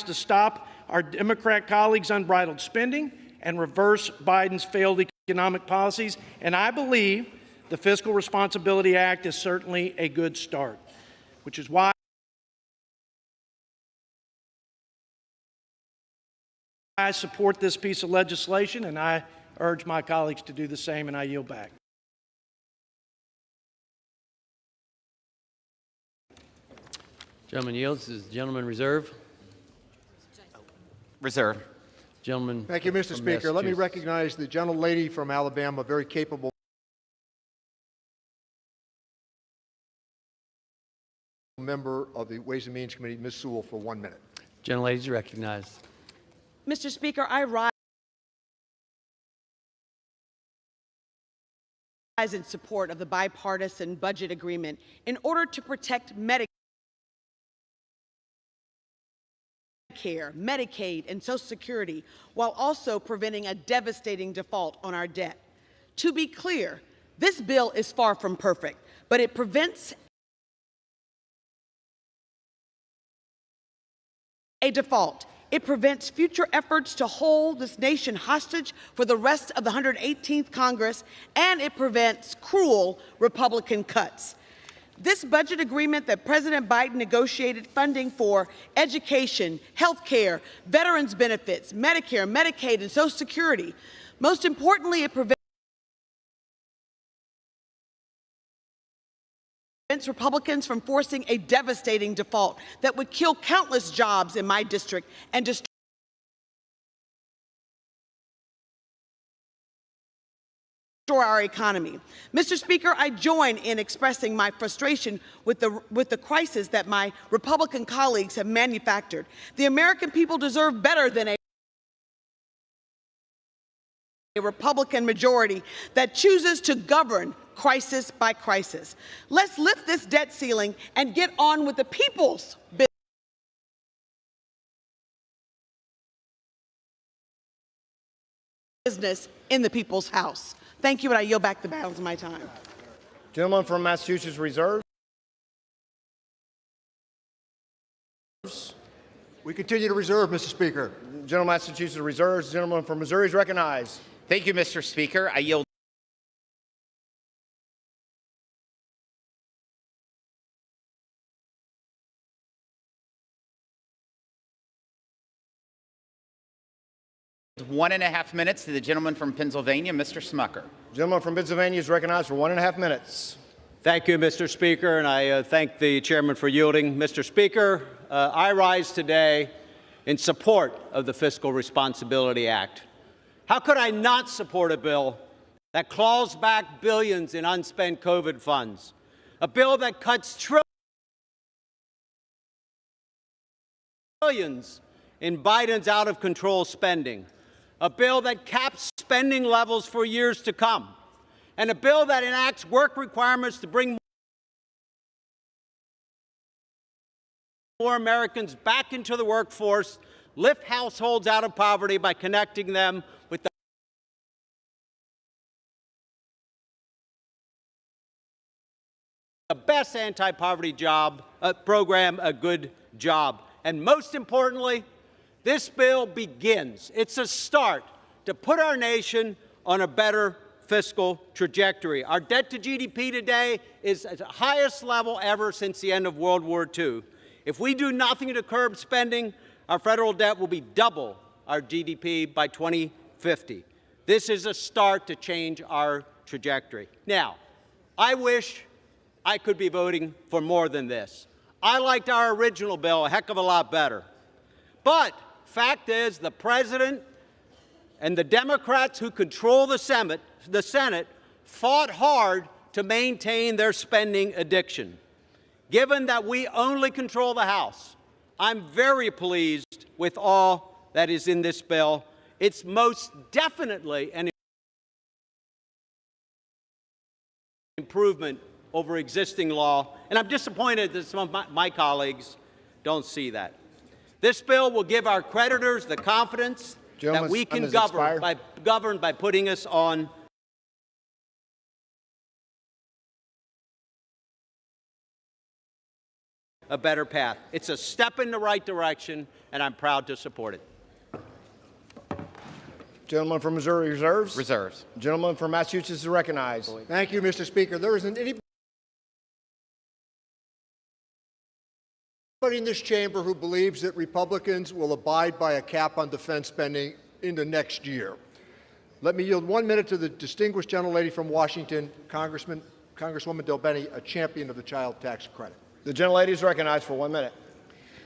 [SPEAKER 5] to stop our Democrat colleagues' unbridled spending and reverse Biden's failed economic policies, and I believe the Fiscal Responsibility Act is certainly a good start, which is why I support this piece of legislation, and I urge my colleagues to do the same, and I yield back.
[SPEAKER 19] Gentleman yields. Is the gentleman reserve?
[SPEAKER 20] Reserve.
[SPEAKER 19] Gentleman.
[SPEAKER 21] Thank you, Mr. Speaker. Let me recognize the gentlelady from Alabama, very capable member of the Ways and Means Committee, Ms. Sewell, for 1 minute.
[SPEAKER 19] Gentlelady is recognized.
[SPEAKER 7] Mr. Speaker, I rise in support of the bipartisan budget agreement in order to protect Medicare, Medicaid, and Social Security, while also preventing a devastating default on our debt. To be clear, this bill is far from perfect, but it prevents a default. It prevents future efforts to hold this nation hostage for the rest of the 118th Congress, and it prevents cruel Republican cuts. This budget agreement that President Biden negotiated funding for education, health care, veterans benefits, Medicare, Medicaid, and Social Security. Most importantly, it prevents Republicans from forcing a devastating default that would kill countless jobs in my district and destroy our economy. Mr. Speaker, I join in expressing my frustration with the crisis that my Republican colleagues have manufactured. The American people deserve better than a Republican majority that chooses to govern crisis by crisis. Let's lift this debt ceiling and get on with the people's business in the people's house. Thank you, and I yield back the balance of my time.
[SPEAKER 16] Gentleman from Massachusetts reserves.
[SPEAKER 21] We continue to reserve, Mr. Speaker.
[SPEAKER 16] Gentleman from Massachusetts reserves. The gentleman from Missouri is recognized.
[SPEAKER 20] Thank you, Mr. Speaker. I yield. .5 minutes to the gentleman from Pennsylvania, Mr. Smucker.
[SPEAKER 16] Gentleman from Pennsylvania is recognized for 1.5 minutes.
[SPEAKER 17] Thank you, Mr. Speaker, and I thank the chairman for yielding. Mr. Speaker, I rise today in support of the Fiscal Responsibility Act. How could I not support a bill that claws back billions in unspent COVID funds, a bill that cuts trillions in Biden's out-of-control spending, a bill that caps spending levels for years to come, and a bill that enacts work requirements to bring more Americans back into the workforce, lift households out of poverty by connecting them with the best anti-poverty job program, a good job. And most importantly, this bill begins, it's a start to put our nation on a better fiscal trajectory. Our debt to GDP today is at the highest level ever since the end of World War II. If we do nothing to curb spending, our federal debt will be double our GDP by 2050. This is a start to change our trajectory. Now, I wish I could be voting for more than this. I liked our original bill a heck of a lot better. But fact is, the president and the Democrats who control the Senate fought hard to maintain their spending addiction. Given that we only control the House, I'm very pleased with all that is in this bill. It's most definitely an improvement over existing law, and I'm disappointed that some of my colleagues don't see that. This bill will give our creditors the confidence that we can govern by putting us on a better path. It's a step in the right direction, and I'm proud to support it.
[SPEAKER 16] Gentleman from Missouri reserves.
[SPEAKER 20] Reserves.
[SPEAKER 16] Gentleman from Massachusetts is recognized.
[SPEAKER 21] Thank you, Mr. Speaker. There isn't anybody in this chamber who believes that Republicans will abide by a cap on defense spending into next year. Let me yield 1 minute to the distinguished gentlelady from Washington, Congresswoman Delbene, a champion of the child tax credit.
[SPEAKER 16] The gentlelady is recognized for 1 minute.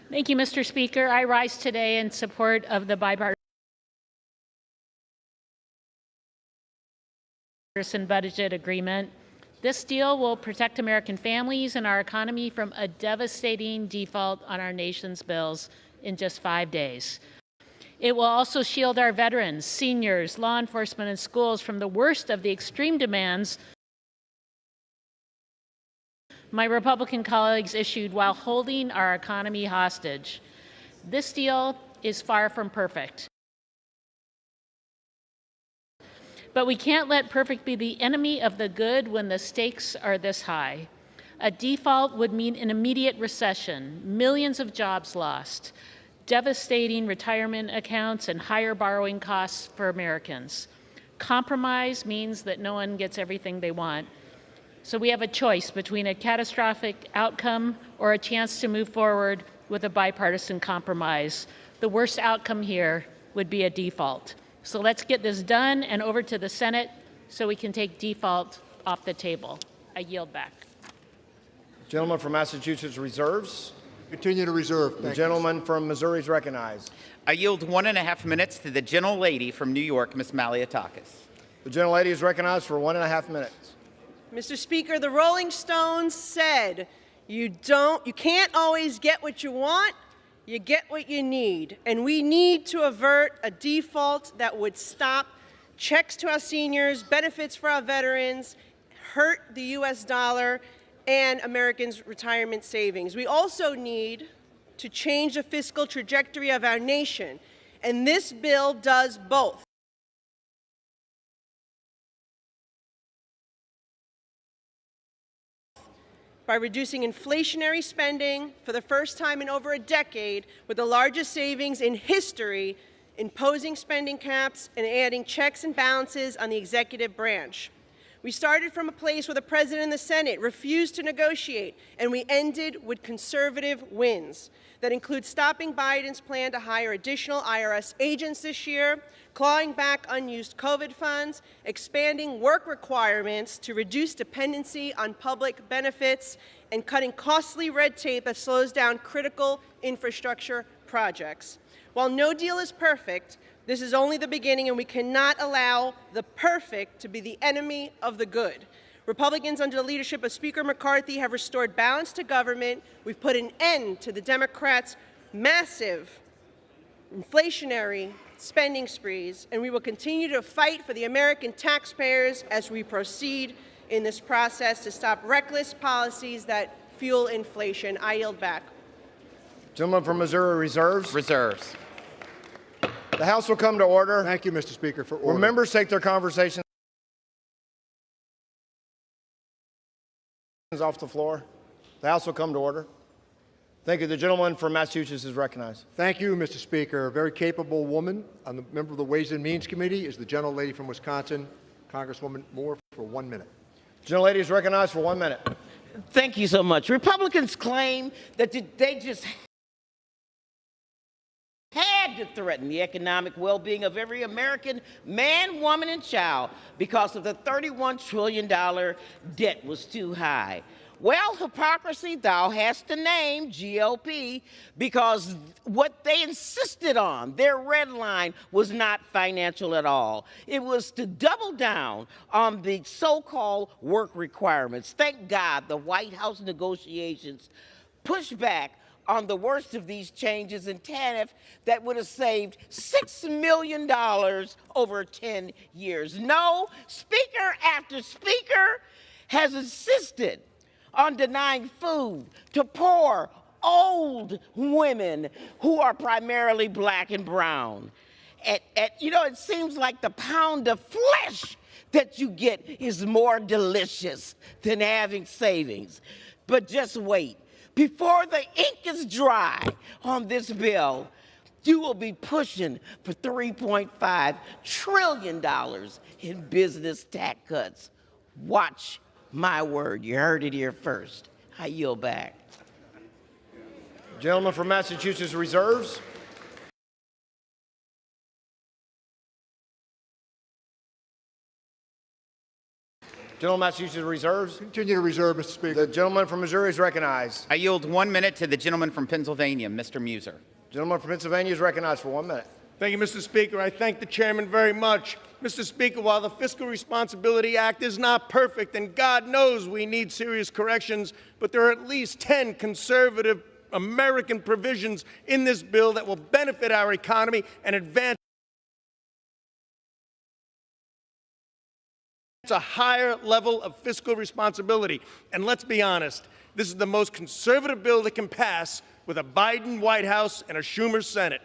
[SPEAKER 1] Thank you, Mr. Speaker. I rise today in support of the bipartisan budget agreement. This deal will protect American families and our economy from a devastating default on our nation's bills in just 5 days. It will also shield our veterans, seniors, law enforcement, and schools from the worst of the extreme demands my Republican colleagues issued while holding our economy hostage. This deal is far from perfect. But we can't let perfect be the enemy of the good when the stakes are this high. A default would mean an immediate recession, millions of jobs lost, devastating retirement accounts, and higher borrowing costs for Americans. Compromise means that no one gets everything they want. So we have a choice between a catastrophic outcome or a chance to move forward with a bipartisan compromise. The worst outcome here would be a default. So let's get this done and over to the Senate so we can take default off the table. I yield back.
[SPEAKER 16] Gentleman from Massachusetts reserves.
[SPEAKER 21] Continue to reserve.
[SPEAKER 16] The gentleman from Missouri is recognized.
[SPEAKER 20] I yield 1.5 minutes to the gentlelady from New York, Ms. Malliotakis.
[SPEAKER 16] The gentlelady is recognized for 1.5 minutes.
[SPEAKER 2] Mr. Speaker, the Rolling Stones said, you can't always get what you want, you get what you need. And we need to avert a default that would stop checks to our seniors, benefits for our veterans, hurt the U.S. dollar, and Americans' retirement savings. We also need to change the fiscal trajectory of our nation, and this bill does both. By reducing inflationary spending for the first time in over a decade, with the largest savings in history, imposing spending caps and adding checks and balances on the executive branch. We started from a place where the President and the Senate refused to negotiate, and we ended with conservative wins that include stopping Biden's plan to hire additional IRS agents this year, clawing back unused COVID funds, expanding work requirements to reduce dependency on public benefits, and cutting costly red tape that slows down critical infrastructure projects. While no deal is perfect, this is only the beginning, and we cannot allow the perfect to be the enemy of the good. Republicans under the leadership of Speaker McCarthy have restored balance to government. We've put an end to the Democrats' massive inflationary spending sprees, and we will continue to fight for the American taxpayers as we proceed in this process to stop reckless policies that fuel inflation. I yield back.
[SPEAKER 16] Gentleman from Missouri reserves.
[SPEAKER 20] Reserves.
[SPEAKER 16] The House will come to order.
[SPEAKER 21] Thank you, Mr. Speaker, for order.
[SPEAKER 16] Will members take their conversations off the floor? The House will come to order. Thank you. The gentleman from Massachusetts is recognized.
[SPEAKER 21] Thank you, Mr. Speaker. A very capable woman, a member of the Ways and Means Committee, is the gentlelady from Wisconsin, Congresswoman Moore, for 1 minute.
[SPEAKER 16] Gentlelady is recognized for 1 minute.
[SPEAKER 22] Thank you so much. Republicans claim that they just had to threaten the economic well-being of every American man, woman, and child because of the $31 trillion debt was too high. Well, hypocrisy thou hast to name, GOP, because what they insisted on, their red line, was not financial at all. It was to double down on the so-called work requirements. Thank God the White House negotiations pushed back on the worst of these changes in TANF that would have saved $6 million over 10 years. No, speaker after speaker has insisted on denying food to poor, old women who are primarily black and brown. It seems like the pound of flesh that you get is more delicious than having savings. But just wait. Before the ink is dry on this bill, You will be pushing for $3.5 trillion in business tax cuts. Watch my word. You heard it here first. I yield back.
[SPEAKER 16] Gentleman from Massachusetts reserves. Gentleman from Massachusetts reserves.
[SPEAKER 21] Continue to reserve, Mr. Speaker.
[SPEAKER 16] The gentleman from Missouri is recognized.
[SPEAKER 20] I yield 1 minute to the gentleman from Pennsylvania, Mr. Muser.
[SPEAKER 16] Gentleman from Pennsylvania is recognized for 1 minute.
[SPEAKER 11] Thank you, Mr. Speaker. I thank the chairman very much. Mr. Speaker, while the Fiscal Responsibility Act is not perfect, and God knows we need serious corrections, but there are at least 10 conservative American provisions in this bill that will benefit our economy and advance a higher level of fiscal responsibility. And let's be honest, this is the most conservative bill that can pass with a Biden White House and a Schumer Senate.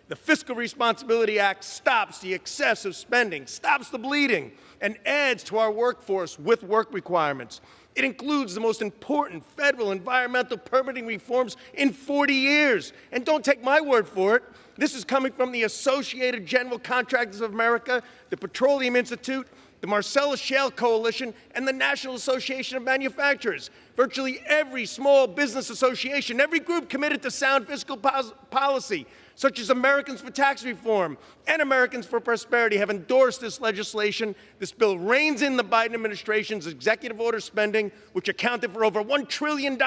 [SPEAKER 11] The Fiscal Responsibility Act stops the excessive spending, stops the bleeding, and adds to our workforce with work requirements. It includes the most important federal environmental permitting reforms in 40 years. And don't take my word for it. This is coming from the Associated General Contractors of America, the Petroleum Institute, the Marcellus Shale Coalition, and the National Association of Manufacturers. Virtually every small business association, every group committed to sound fiscal policy, such as Americans for Tax Reform and Americans for Prosperity, have endorsed this legislation. This bill reins in the Biden administration's executive order spending, which accounted for over $1 trillion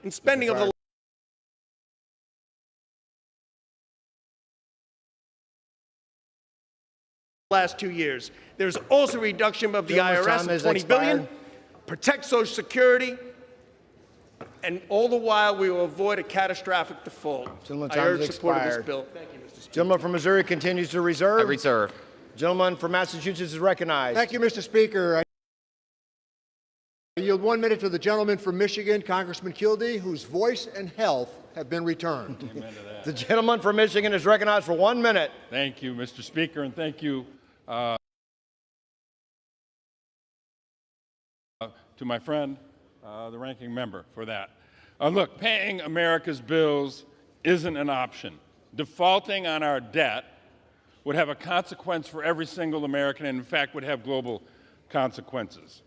[SPEAKER 11] in spending of the last 2 years. There's also a reduction of the IRS of $20 billion, protect Social Security, and all the while we will avoid a catastrophic default. I urge support of this bill. Thank you, Mr. Speaker.
[SPEAKER 16] Gentleman from Missouri continues to reserve.
[SPEAKER 20] I reserve.
[SPEAKER 16] Gentleman from Massachusetts is recognized.
[SPEAKER 21] Thank you, Mr. Speaker. I yield 1 minute to the gentleman from Michigan, Congressman Kildee, whose voice and health have been returned.
[SPEAKER 4] Amen to that.
[SPEAKER 16] The gentleman from Michigan is recognized for 1 minute.
[SPEAKER 4] Thank you, Mr. Speaker, and thank you to my friend, the ranking member, for that. Look, paying America's bills isn't an option. Defaulting on our debt would have a consequence for every single American, and in fact would have global consequences.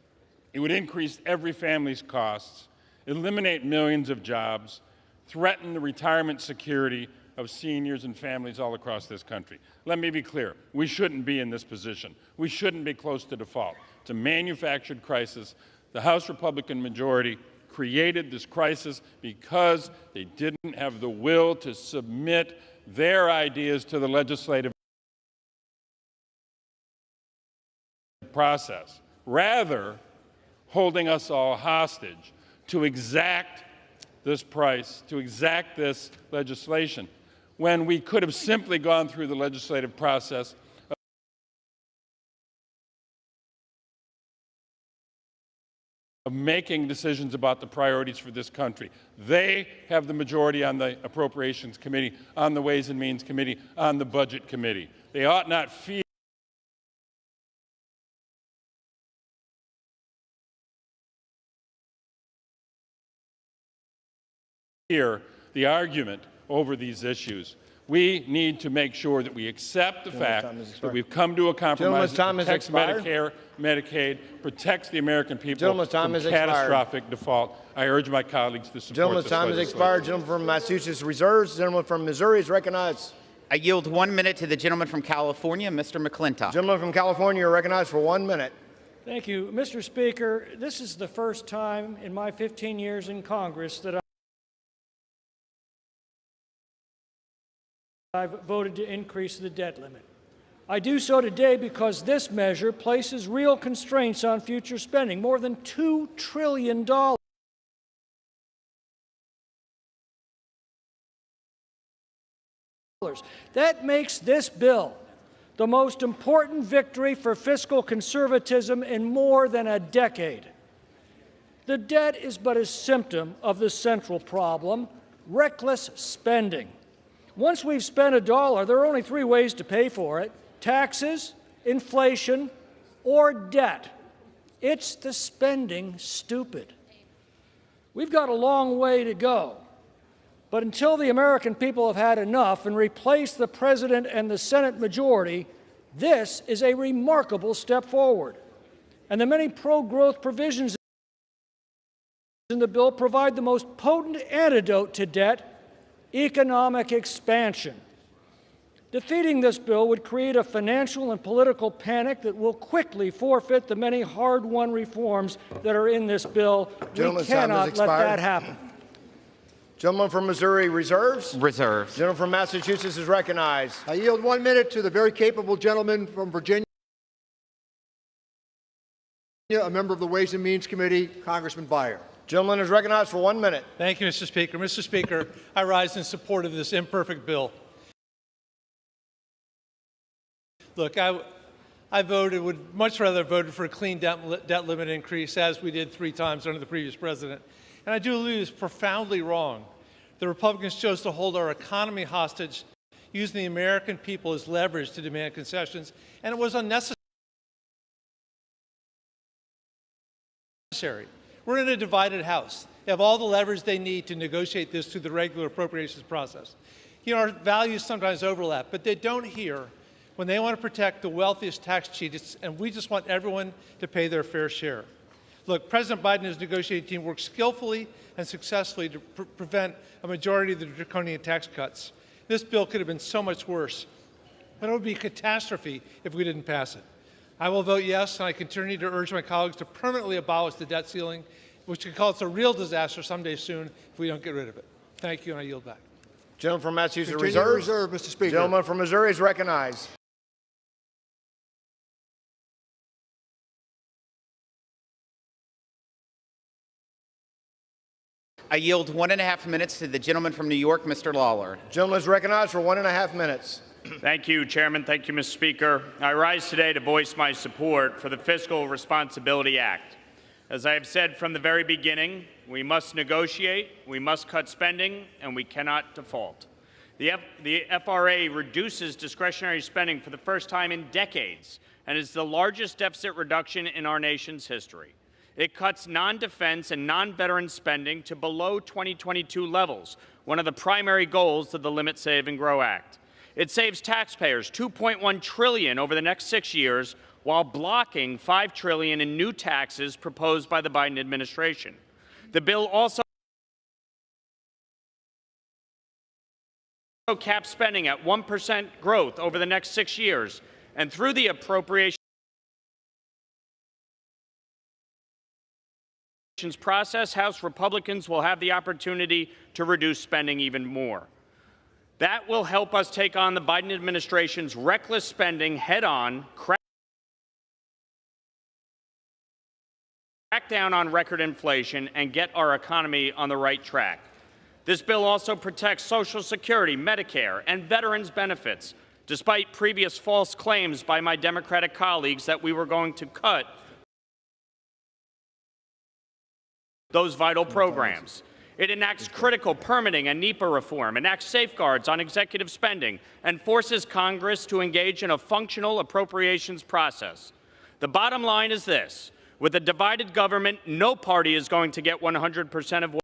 [SPEAKER 4] It would increase every family's costs, eliminate millions of jobs, threaten the retirement security of seniors and families all across this country. Let me be clear. We shouldn't be in this position. We shouldn't be close to default. It's a manufactured crisis. The House Republican majority created this crisis because they didn't have the will to submit their ideas to the legislative process, rather holding us all hostage to exact this price, to exact this legislation, when we could have simply gone through the legislative process of making decisions about the priorities for this country. They have the majority on the Appropriations Committee, on the Ways and Means Committee, on the Budget Committee. They ought not fear the argument over these issues. We need to make sure that we accept the fact that we've come to a compromise that protects Medicare, Medicaid, protects the American people from catastrophic default. I urge my colleagues to support
[SPEAKER 16] Gentleman's
[SPEAKER 4] this
[SPEAKER 16] time has expired. Gentleman from Massachusetts reserves. Gentleman from Missouri is recognized.
[SPEAKER 20] I yield 1 minute to the gentleman from California, Mr. McClintock.
[SPEAKER 16] Gentleman from California, you're recognized for 1 minute.
[SPEAKER 6] Thank you. Mr. Speaker, this is the first time in my 15 years in Congress that I've voted to increase the debt limit. I do so today because this measure places real constraints on future spending, more than $2 trillion. That makes this bill the most important victory for fiscal conservatism in more than a decade. The debt is but a symptom of the central problem: reckless spending. Once we've spent $1, there are only 3 ways to pay for it: taxes, inflation, or debt. It's the spending stupid. We've got a long way to go. But until the American people have had enough and replaced the President and the Senate majority, this is a remarkable step forward. And the many pro-growth provisions in the bill provide the most potent antidote to debt: economic expansion. Defeating this bill would create a financial and political panic that will quickly forfeit the many hard-won reforms that are in this bill. We cannot let that happen.
[SPEAKER 16] Gentleman from Missouri reserves.
[SPEAKER 20] Reserves.
[SPEAKER 16] Gentleman from Massachusetts is recognized. I yield 1 minute to the very capable gentleman from Virginia, a member of the Ways and Means Committee, Congressman Beyer. Gentleman is recognized for 1 minute.
[SPEAKER 8] Thank you, Mr. Speaker. Mr. Speaker, I rise in support of this imperfect bill. Look, I would much rather have voted for a clean debt limit increase, as we did 3 times under the previous president. And I do believe it's profoundly wrong. The Republicans chose to hold our economy hostage, using the American people as leverage to demand concessions, and it was unnecessary. We're in a divided House. They have all the leverage they need to negotiate this through the regular appropriations process. You know, our values sometimes overlap, but they don't here when they want to protect the wealthiest tax cheats, and we just want everyone to pay their fair share. Look, President Biden and his negotiating team worked skillfully and successfully to prevent a majority of the draconian tax cuts. This bill could have been so much worse, but it would be a catastrophe if we didn't pass it. I will vote yes, and I continue to urge my colleagues to permanently abolish the debt ceiling, which could cause a real disaster someday soon if we don't get rid of it. Thank you, and I yield back.
[SPEAKER 16] Gentleman from Massachusetts
[SPEAKER 21] reserve, Mr. Speaker.
[SPEAKER 16] Gentleman from Missouri is recognized.
[SPEAKER 20] I yield 1.5 minutes to the gentleman from New York, Mr. Lawler.
[SPEAKER 16] Gentleman is recognized for 1.5 minutes.
[SPEAKER 9] Thank you, Chairman. Thank you, Mr. Speaker. I rise today to voice my support for the Fiscal Responsibility Act. As I have said from the very beginning, we must negotiate, we must cut spending, and we cannot default. The FRA reduces discretionary spending for the first time in decades and is the largest deficit reduction in our nation's history. It cuts non-defense and non-veteran spending to below 2022 levels, one of the primary goals of the Limit, Save, and Grow Act. It saves taxpayers $2.1 trillion over the next 6 years while blocking $5 trillion in new taxes proposed by the Biden administration. The bill also caps spending at 1% growth over the next 6 years, and through the appropriations process, House Republicans will have the opportunity to reduce spending even more. That will help us take on the Biden administration's reckless spending head-on, crack down on record inflation, and get our economy on the right track. This bill also protects Social Security, Medicare, and veterans' benefits, despite previous false claims by my Democratic colleagues that we were going to cut those vital programs. It enacts critical permitting and NEPA reform, enacts safeguards on executive spending, and forces Congress to engage in a functional appropriations process. The bottom line is this: with a divided government, no party is going to get 100% of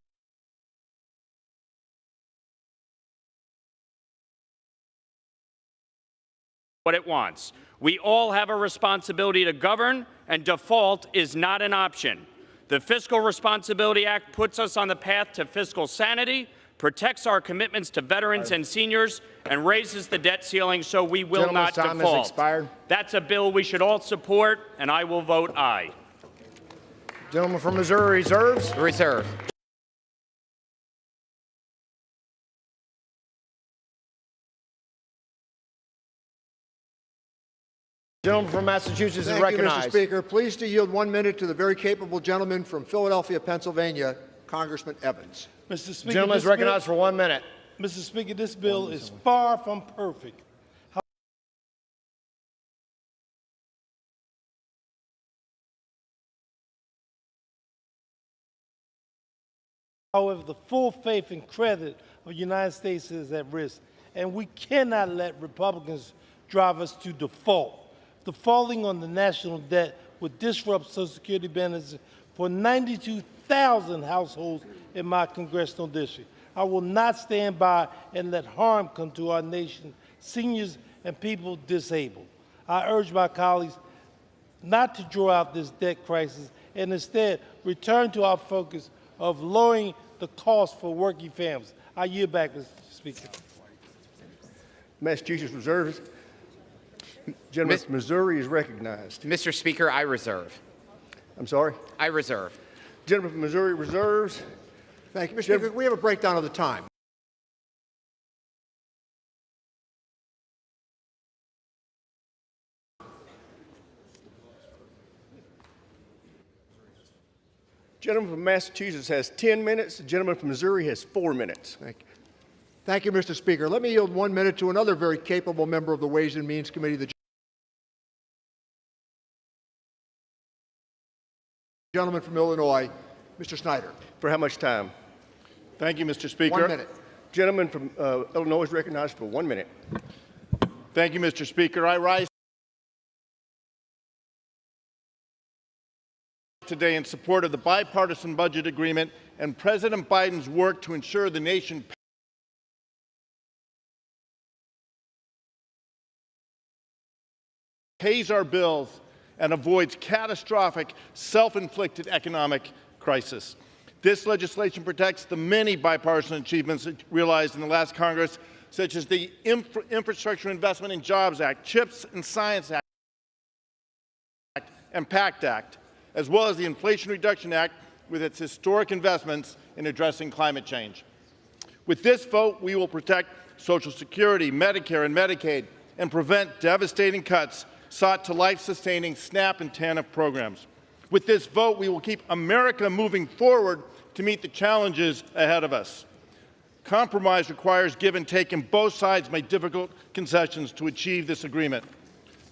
[SPEAKER 9] what it wants. We all have a responsibility to govern, and default is not an option. The Fiscal Responsibility Act puts us on the path to fiscal sanity, protects our commitments to veterans and seniors, and raises the debt ceiling so we will not default.
[SPEAKER 16] Time has expired.
[SPEAKER 9] That's a bill we should all support, and I will vote aye.
[SPEAKER 16] Gentleman from Missouri reserves.
[SPEAKER 20] Reserve.
[SPEAKER 16] Gentleman from Massachusetts is recognized.
[SPEAKER 21] Thank you, Mr. Speaker. Pleased to yield 1 minute to the very capable gentleman from Philadelphia, Pennsylvania, Congressman Evans.
[SPEAKER 14] Mr. Speaker,
[SPEAKER 16] Gentleman is recognized for 1 minute.
[SPEAKER 14] Mr. Speaker, this bill is far from perfect. However, the full faith and credit of the United States is at risk, and we cannot let Republicans drive us to default. Defaulting on the national debt would disrupt Social Security benefits for 92,000 households in my congressional district. I will not stand by and let harm come to our nation, seniors and people disabled. I urge my colleagues not to draw out this debt crisis and instead return to our focus of lowering the cost for working families. I yield back, Mr. Speaker.
[SPEAKER 16] Massachusetts reserves. Gentleman from Missouri is recognized.
[SPEAKER 20] Mr. Speaker, I reserve.
[SPEAKER 16] I'm sorry?
[SPEAKER 20] I reserve.
[SPEAKER 16] Gentleman from Missouri reserves.
[SPEAKER 21] Thank you, Mr. Speaker. We have a breakdown of the time.
[SPEAKER 16] Gentleman from Massachusetts has 10 minutes. The gentleman from Missouri has 4 minutes.
[SPEAKER 21] Thank you. Thank you, Mr. Speaker. Let me yield 1 minute to another very capable member of the Ways and Means Committee, the gentleman from Illinois, Mr. Snyder.
[SPEAKER 16] For how much time?
[SPEAKER 10] Thank you, Mr. Speaker.
[SPEAKER 21] 1 minute.
[SPEAKER 16] Gentleman from Illinois is recognized for 1 minute.
[SPEAKER 10] Thank you, Mr. Speaker. I rise today in support of the bipartisan budget agreement and President Biden's work to ensure the nation pays our bills and avoids catastrophic, self-inflicted economic crisis. This legislation protects the many bipartisan achievements realized in the last Congress, such as the Infrastructure Investment and Jobs Act, CHIPS and Science Act, and PACT Act, as well as the Inflation Reduction Act with its historic investments in addressing climate change. With this vote, we will protect Social Security, Medicare, and Medicaid, and prevent devastating cuts sought to life-sustaining SNAP and TANF programs. With this vote, we will keep America moving forward to meet the challenges ahead of us. Compromise requires give and take, and both sides make difficult concessions to achieve this agreement.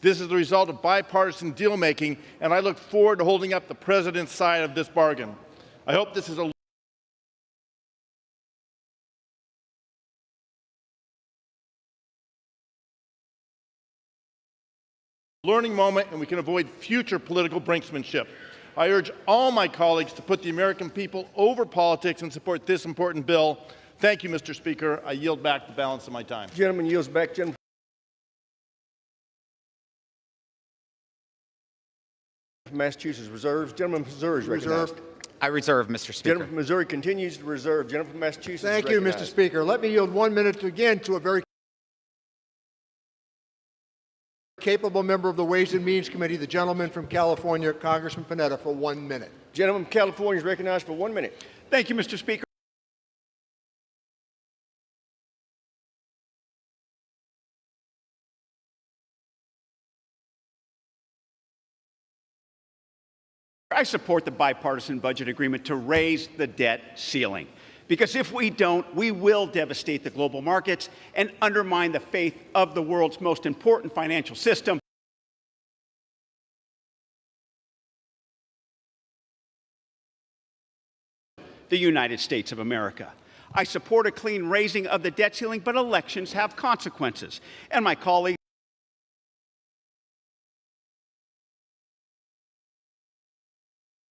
[SPEAKER 10] This is the result of bipartisan deal-making, and I look forward to holding up the President's side of this bargain. I hope this is a learning moment, and we can avoid future political brinksmanship. I urge all my colleagues to put the American people over politics and support this important bill. Thank you, Mr. Speaker. I yield back the balance of my time.
[SPEAKER 16] Gentleman yields back. Gentleman from Massachusetts reserves. Gentleman from Missouri is recognized.
[SPEAKER 20] I reserve, Mr. Speaker.
[SPEAKER 16] Gentleman from Missouri continues to reserve. Gentleman from Massachusetts
[SPEAKER 21] Thank
[SPEAKER 16] is
[SPEAKER 21] you,
[SPEAKER 16] recognized.
[SPEAKER 21] Mr. Speaker. Let me yield 1 minute again to a very capable member of the Ways and Means Committee, the gentleman from California, Congressman Panetta, for 1 minute.
[SPEAKER 16] Gentleman from California is recognized for 1 minute.
[SPEAKER 12] Thank you, Mr. Speaker. I support the bipartisan budget agreement to raise the debt ceiling. Because if we don't, we will devastate the global markets and undermine the faith of the world's most important financial system. The United States of America. I support a clean raising of the debt ceiling, but elections have consequences. And my colleagues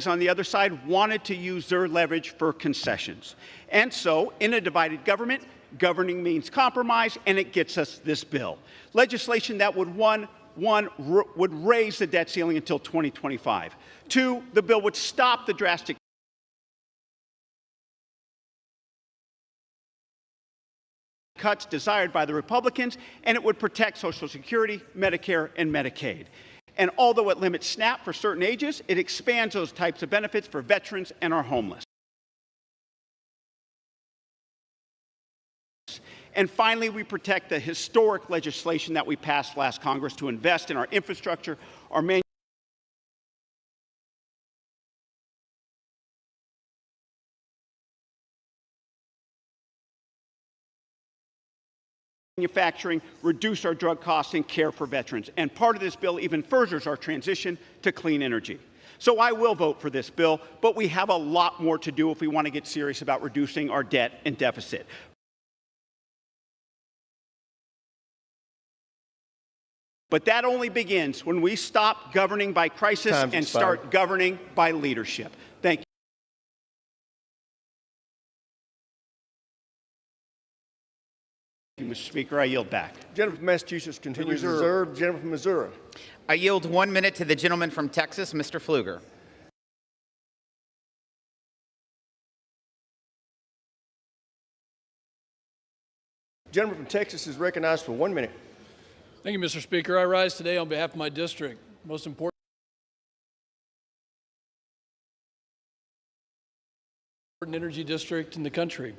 [SPEAKER 12] on the other side wanted to use their leverage for concessions. And so, in a divided government, governing means compromise, and it gets us this bill. Legislation that would, would raise the debt ceiling until 2025. 2, the bill would stop the drastic cuts desired by the Republicans, and it would protect Social Security, Medicare, and Medicaid. And although it limits SNAP for certain ages, it expands those types of benefits for veterans and our homeless. And finally, we protect the historic legislation that we passed last Congress to invest in our infrastructure, our manufacturing, reduce our drug costs, and care for veterans. And part of this bill even furthers our transition to clean energy. So I will vote for this bill, but we have a lot more to do if we want to get serious about reducing our debt and deficit. But that only begins when we stop governing by crisis and start governing by leadership. Thank you, Mr. Speaker. I yield back.
[SPEAKER 16] Gentleman from Massachusetts continues reserved. Gentleman from Missouri.
[SPEAKER 20] I yield 1 minute to the gentleman from Texas, Mr. Pfluger.
[SPEAKER 16] Gentleman from Texas is recognized for 1 minute.
[SPEAKER 6] Thank you, Mr. Speaker. I rise today on behalf of my district, most important energy district in the country,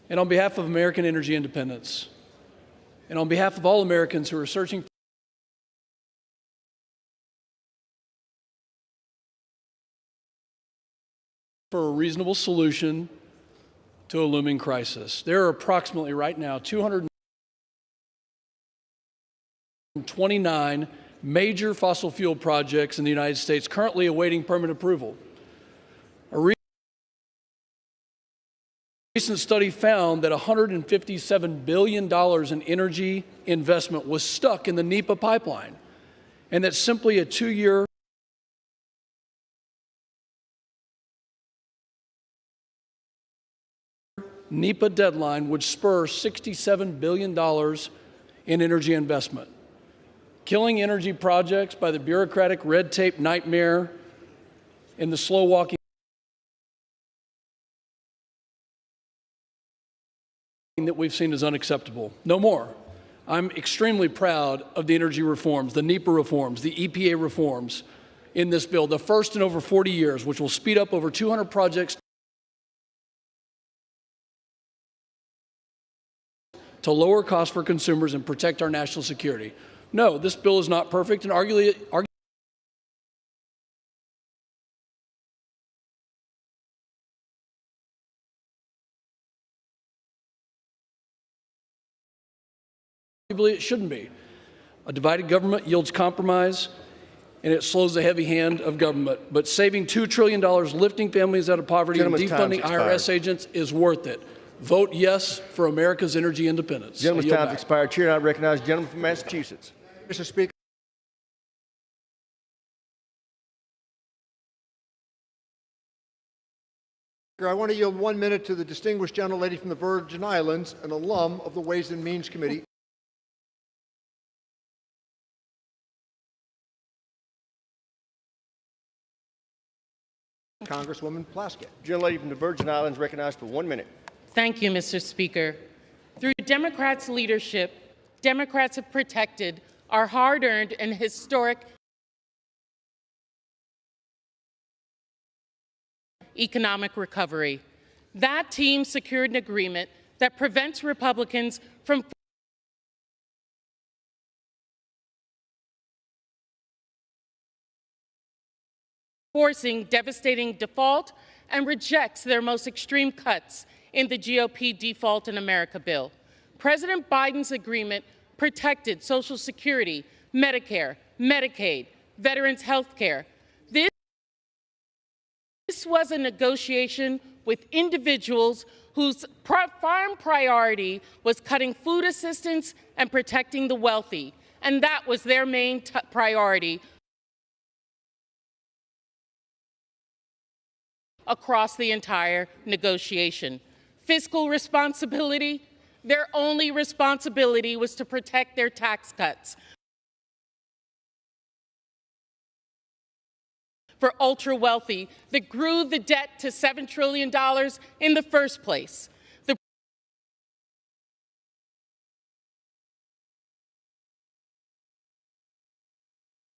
[SPEAKER 6] and on behalf of American energy independence, and on behalf of all Americans who are searching for a reasonable solution to a looming crisis. There are approximately right now 229 major fossil fuel projects in the United States currently awaiting permit approval. A recent study found that $157 billion in energy investment was stuck in the NEPA pipeline, and that simply a 2-year NEPA deadline would spur $67 billion in energy investment. Killing energy projects by the bureaucratic red tape nightmare and the slow walking that we've seen is unacceptable. No more. I'm extremely proud of the energy reforms, the NEPA reforms, the EPA reforms in this bill, the first in over 40 years, which will speed up over 200 projects to lower costs for consumers and protect our national security. No, this bill is not perfect, and arguably it shouldn't be. A divided government yields compromise, and it slows the heavy hand of government. But saving $2 trillion, lifting families out of poverty, and defunding IRS agents is worth it. Vote yes for America's energy independence.
[SPEAKER 16] Gentleman's time has expired. Chair now recognizes the gentleman from Massachusetts.
[SPEAKER 21] Mr. Speaker. I want to yield 1 minute to the distinguished gentlelady from the Virgin Islands, an alum of the Ways and Means Committee. Congresswoman Plaskett.
[SPEAKER 16] Gentlelady from the Virgin Islands recognized for 1 minute.
[SPEAKER 13] Thank you, Mr. Speaker. Through Democrats' leadership, Democrats have protected our hard-earned and historic economic recovery. That team secured an agreement that prevents Republicans from forcing devastating default and rejects their most extreme cuts in the GOP Default in America bill. President Biden's agreement protected Social Security, Medicare, Medicaid, veterans' health care. This was a negotiation with individuals whose prime priority was cutting food assistance and protecting the wealthy, and that was their main priority across the entire negotiation. Fiscal responsibility, their only responsibility was to protect their tax cuts for ultra-wealthy that grew the debt to $7 trillion in the first place. The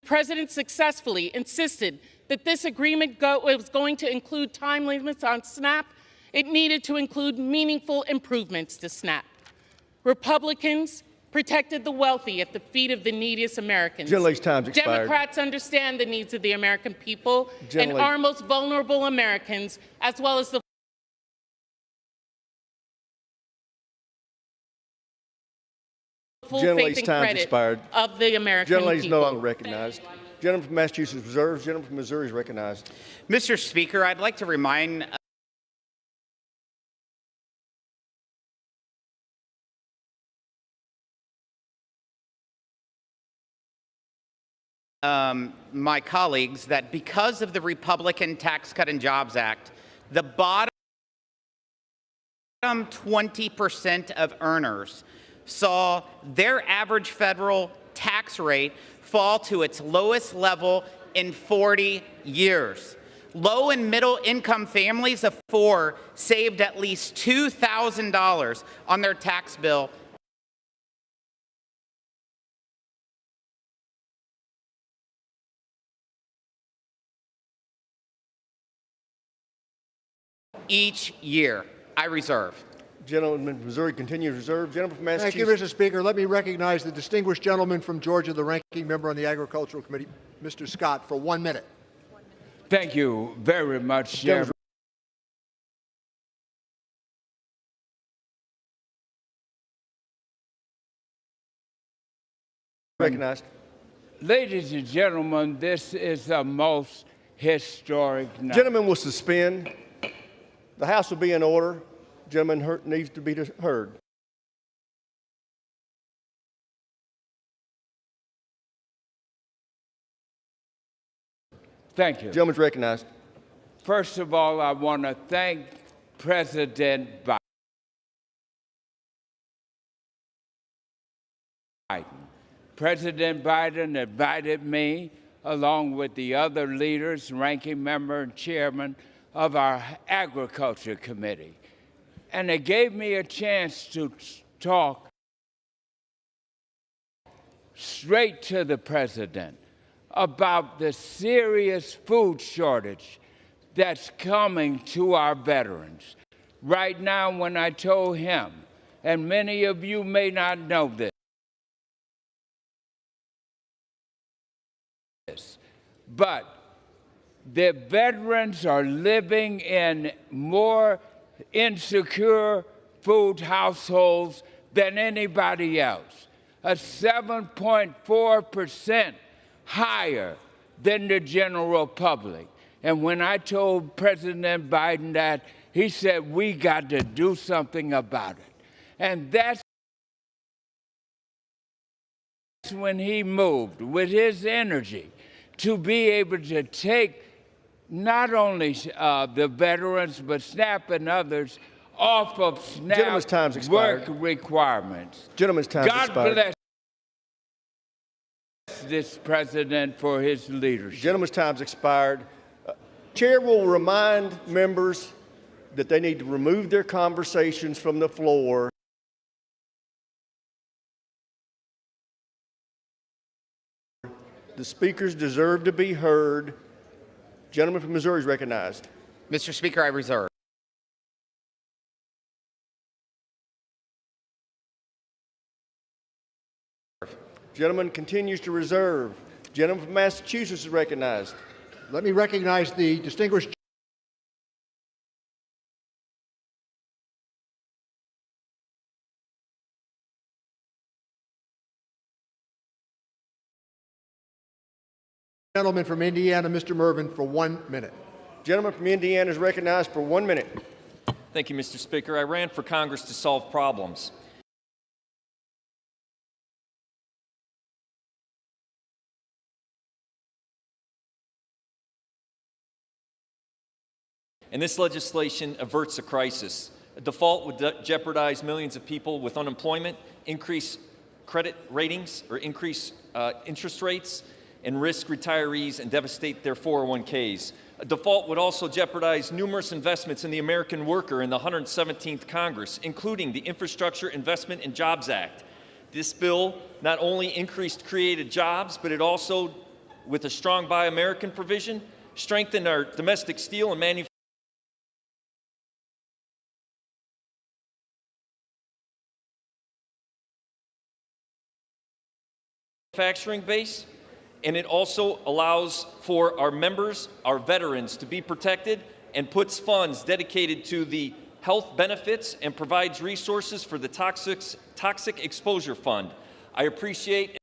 [SPEAKER 13] President successfully insisted that this agreement was going to include time limits on SNAP. It needed to include meaningful improvements to SNAP. Republicans protected the wealthy at the feet of the neediest Americans.
[SPEAKER 16] Gentlelady's time's expired.
[SPEAKER 13] Democrats understand the needs of the American people and our most vulnerable Americans, as well as the full faith and credit of the American people.
[SPEAKER 16] Gentlelady's no longer recognized. Gentleman from Massachusetts reserves. Gentleman from Missouri is recognized.
[SPEAKER 20] Mr. Speaker, I'd like to remind my colleagues that because of the Republican Tax Cut and Jobs Act, the bottom 20% of earners saw their average federal tax rate fall to its lowest level in 40 years. Low and middle income families of four saved at least $2,000 on their tax bill each year. I reserve.
[SPEAKER 16] Gentleman from Missouri continues reserved. Gentleman from Massachusetts.
[SPEAKER 21] Thank you, Mr. Speaker. Let me recognize the distinguished gentleman from Georgia, the ranking member on the Agricultural Committee, Mr. Scott, for 1 minute.
[SPEAKER 15] Thank you very much, Chairman.
[SPEAKER 16] Recognized.
[SPEAKER 15] Ladies and gentlemen, this is a most historic night.
[SPEAKER 16] Gentleman will suspend. The House will be in order. Gentleman needs to be heard.
[SPEAKER 15] Thank you.
[SPEAKER 16] Gentleman's recognized.
[SPEAKER 15] First of all, I want to thank President Biden. President Biden invited me, along with the other leaders, ranking member and chairman of our Agriculture Committee. And it gave me a chance to talk straight to the president about the serious food shortage that's coming to our veterans. Right now, when I told him, and many of you may not know this, but the veterans are living in more insecure food households than anybody else, a 7.4% higher than the general public. And when I told President Biden that, he said, we got to do something about it. And that's when he moved with his energy to be able to take not only the veterans, but SNAP and others off of SNAP work requirements.
[SPEAKER 16] Gentleman's time
[SPEAKER 15] God
[SPEAKER 16] expired.
[SPEAKER 15] bless this president for his leadership.
[SPEAKER 16] Gentleman's time's expired. Chair will remind members that they need to remove their conversations from the floor. The speakers deserve to be heard. Gentleman from Missouri is recognized.
[SPEAKER 20] Mr. Speaker, I reserve.
[SPEAKER 16] Gentleman continues to reserve. Gentleman from Massachusetts is recognized.
[SPEAKER 21] Let me recognize the distinguished gentleman from Indiana, Mr. Mervyn, for 1 minute.
[SPEAKER 16] Gentleman from Indiana is recognized for 1 minute.
[SPEAKER 18] Thank you, Mr. Speaker. I ran for Congress to solve problems. And this legislation averts a crisis. A default would jeopardize millions of people with unemployment, increase credit ratings, or increase interest rates, and risk retirees and devastate their 401ks. A default would also jeopardize numerous investments in the American worker in the 117th Congress, including the Infrastructure Investment and Jobs Act. This bill not only increased created jobs, but it also, with a strong Buy American provision, strengthened our domestic steel and manufacturing base, and it also allows for our members, our veterans, to be protected and puts funds dedicated to the health benefits and provides resources for the Toxic Exposure Fund. I appreciate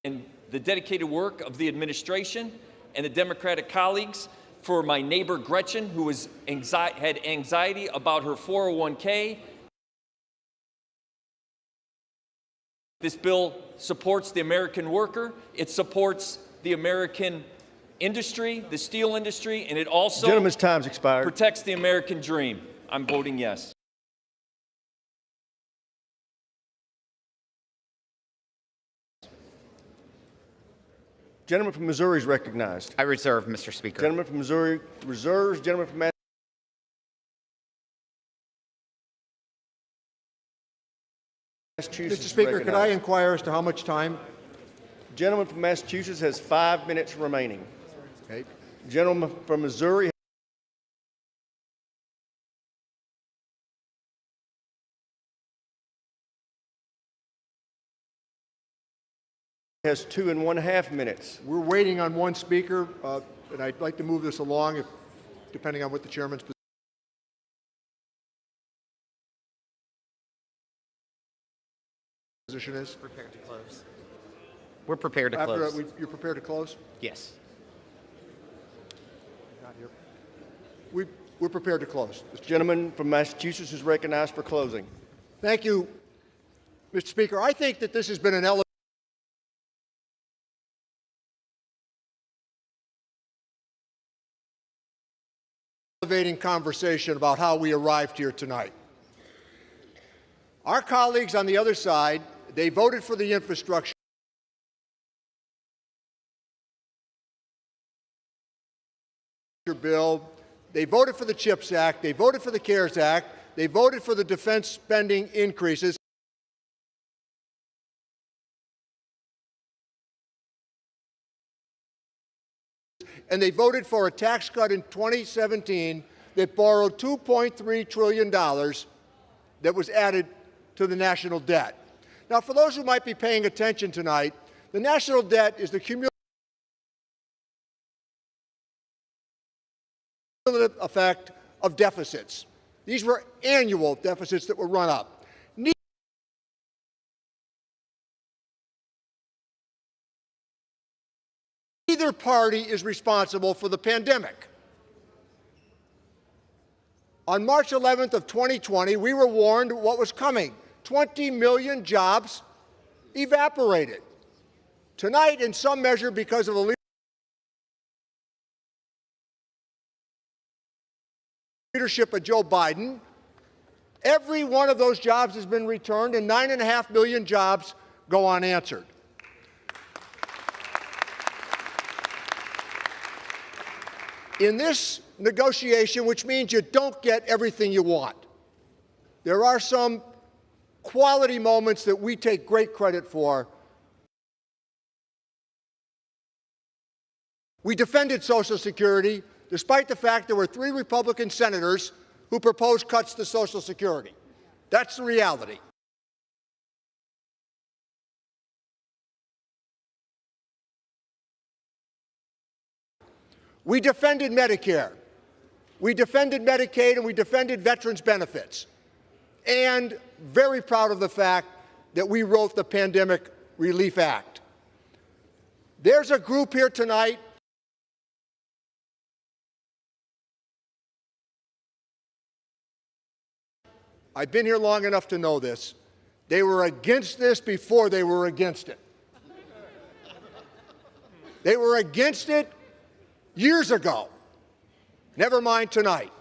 [SPEAKER 18] and the dedicated work of the administration and the Democratic colleagues. For my neighbor Gretchen, who had anxiety about her 401k, This bill supports the American worker, it supports the American industry, the steel industry, and it also
[SPEAKER 16] Gentleman's time's expired.
[SPEAKER 18] protects the American dream. I'm voting yes.
[SPEAKER 16] Gentleman from Missouri is recognized.
[SPEAKER 20] I reserve, Mr. Speaker.
[SPEAKER 16] Gentleman from Missouri reserves. Gentleman from Massachusetts.
[SPEAKER 21] Mr. Speaker, could I
[SPEAKER 16] recognized.
[SPEAKER 21] inquire as to how much time?
[SPEAKER 16] Gentleman from Massachusetts has 5 minutes remaining.
[SPEAKER 21] Okay.
[SPEAKER 16] Gentleman from Missouri has 2.5 minutes.
[SPEAKER 21] We're waiting on one speaker, and I'd like to move this along, depending on what the chairman's position is.
[SPEAKER 20] Prepared to close. We're prepared to close.
[SPEAKER 21] You're prepared to close?
[SPEAKER 20] Yes.
[SPEAKER 21] Not here. We're prepared to close.
[SPEAKER 16] This gentleman from Massachusetts is recognized for closing.
[SPEAKER 21] Thank you, Mr. Speaker. I think that this has been an elevating conversation about how we arrived here tonight. Our colleagues on the other side, they voted for the infrastructure bill, they voted for the CHIPS Act, they voted for the CARES Act, they voted for the defense spending increases, and they voted for a tax cut in 2017 that borrowed $2.3 trillion that was added to the national debt. Now, for those who might be paying attention tonight, the national debt is the cumulative effect of deficits. These were annual deficits that were run up. Neither party is responsible for the pandemic. On March 11th of 2020, we were warned what was coming. 20 million jobs evaporated. Tonight, in some measure, because of the leadership of Joe Biden, every one of those jobs has been returned, and 9.5 million jobs go unanswered. In this negotiation, which means you don't get everything you want, there are some quality moments that we take great credit for. We defended Social Security, despite the fact there were 3 Republican senators who proposed cuts to Social Security. That's the reality. We defended Medicare. We defended Medicaid, and we defended veterans' benefits. And very proud of the fact that we wrote the Pandemic Relief Act. There's a group here tonight I've been here long enough to know this. They were against this before they were against it. They were against it years ago. Never mind tonight.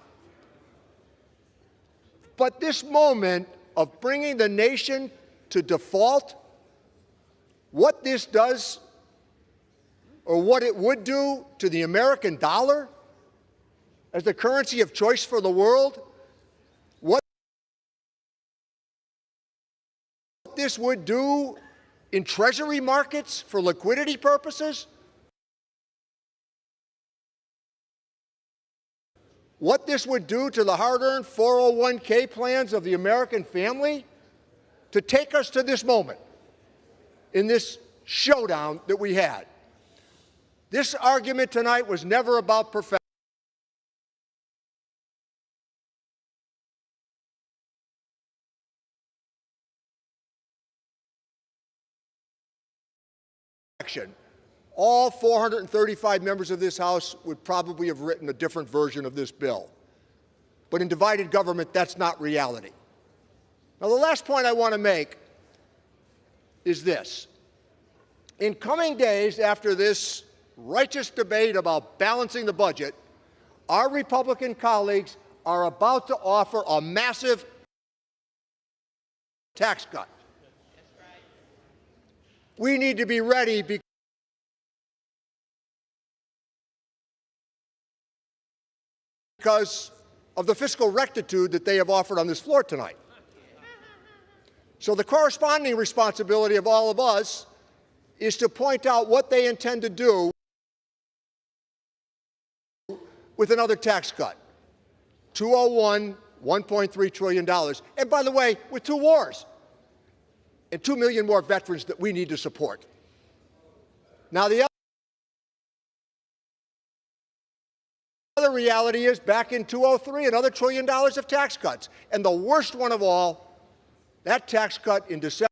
[SPEAKER 21] But this moment of bringing the nation to default, what this does, or what it would do to the American dollar as the currency of choice for the world, what this would do in treasury markets for liquidity purposes, what this would do to the hard-earned 401k plans of the American family, to take us to this moment in this showdown that we had. This argument tonight was never about perfection. All 435 members of this House would probably have written a different version of this bill. But in divided government, that's not reality. Now, the last point I want to make is this. In coming days after this righteous debate about balancing the budget, our Republican colleagues are about to offer a massive tax cut. We need to be ready because of the fiscal rectitude that they have offered on this floor tonight. So the corresponding responsibility of all of us is to point out what they intend to do with another tax cut. 201, $1.3 trillion. And by the way, with 2 wars and 2 million more veterans that we need to support. Now, the other reality is back in 2003, another $1 trillion of tax cuts. And the worst one of all, that tax cut in December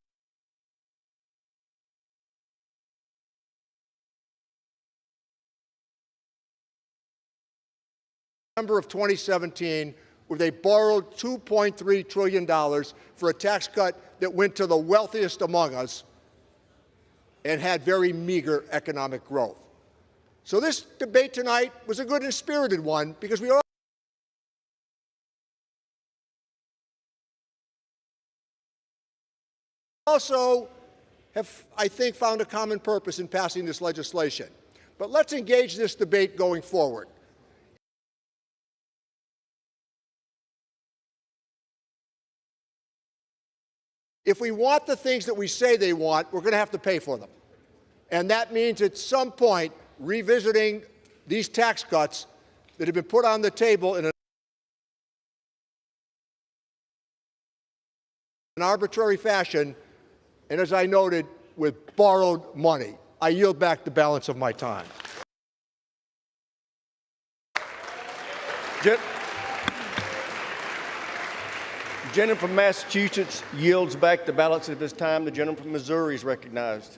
[SPEAKER 21] of 2017, where they borrowed $2.3 trillion for a tax cut that went to the wealthiest among us and had very meager economic growth. So this debate tonight was a good and spirited one because we also have, I think, found a common purpose in passing this legislation. But let's engage this debate going forward. If we want the things that we say they want, we're going to have to pay for them. And that means at some point revisiting these tax cuts that have been put on the table in an arbitrary fashion, and as I noted, with borrowed money. I yield back the balance of my time.
[SPEAKER 16] The gentleman from Massachusetts yields back the balance of his time. The gentleman from Missouri is recognized.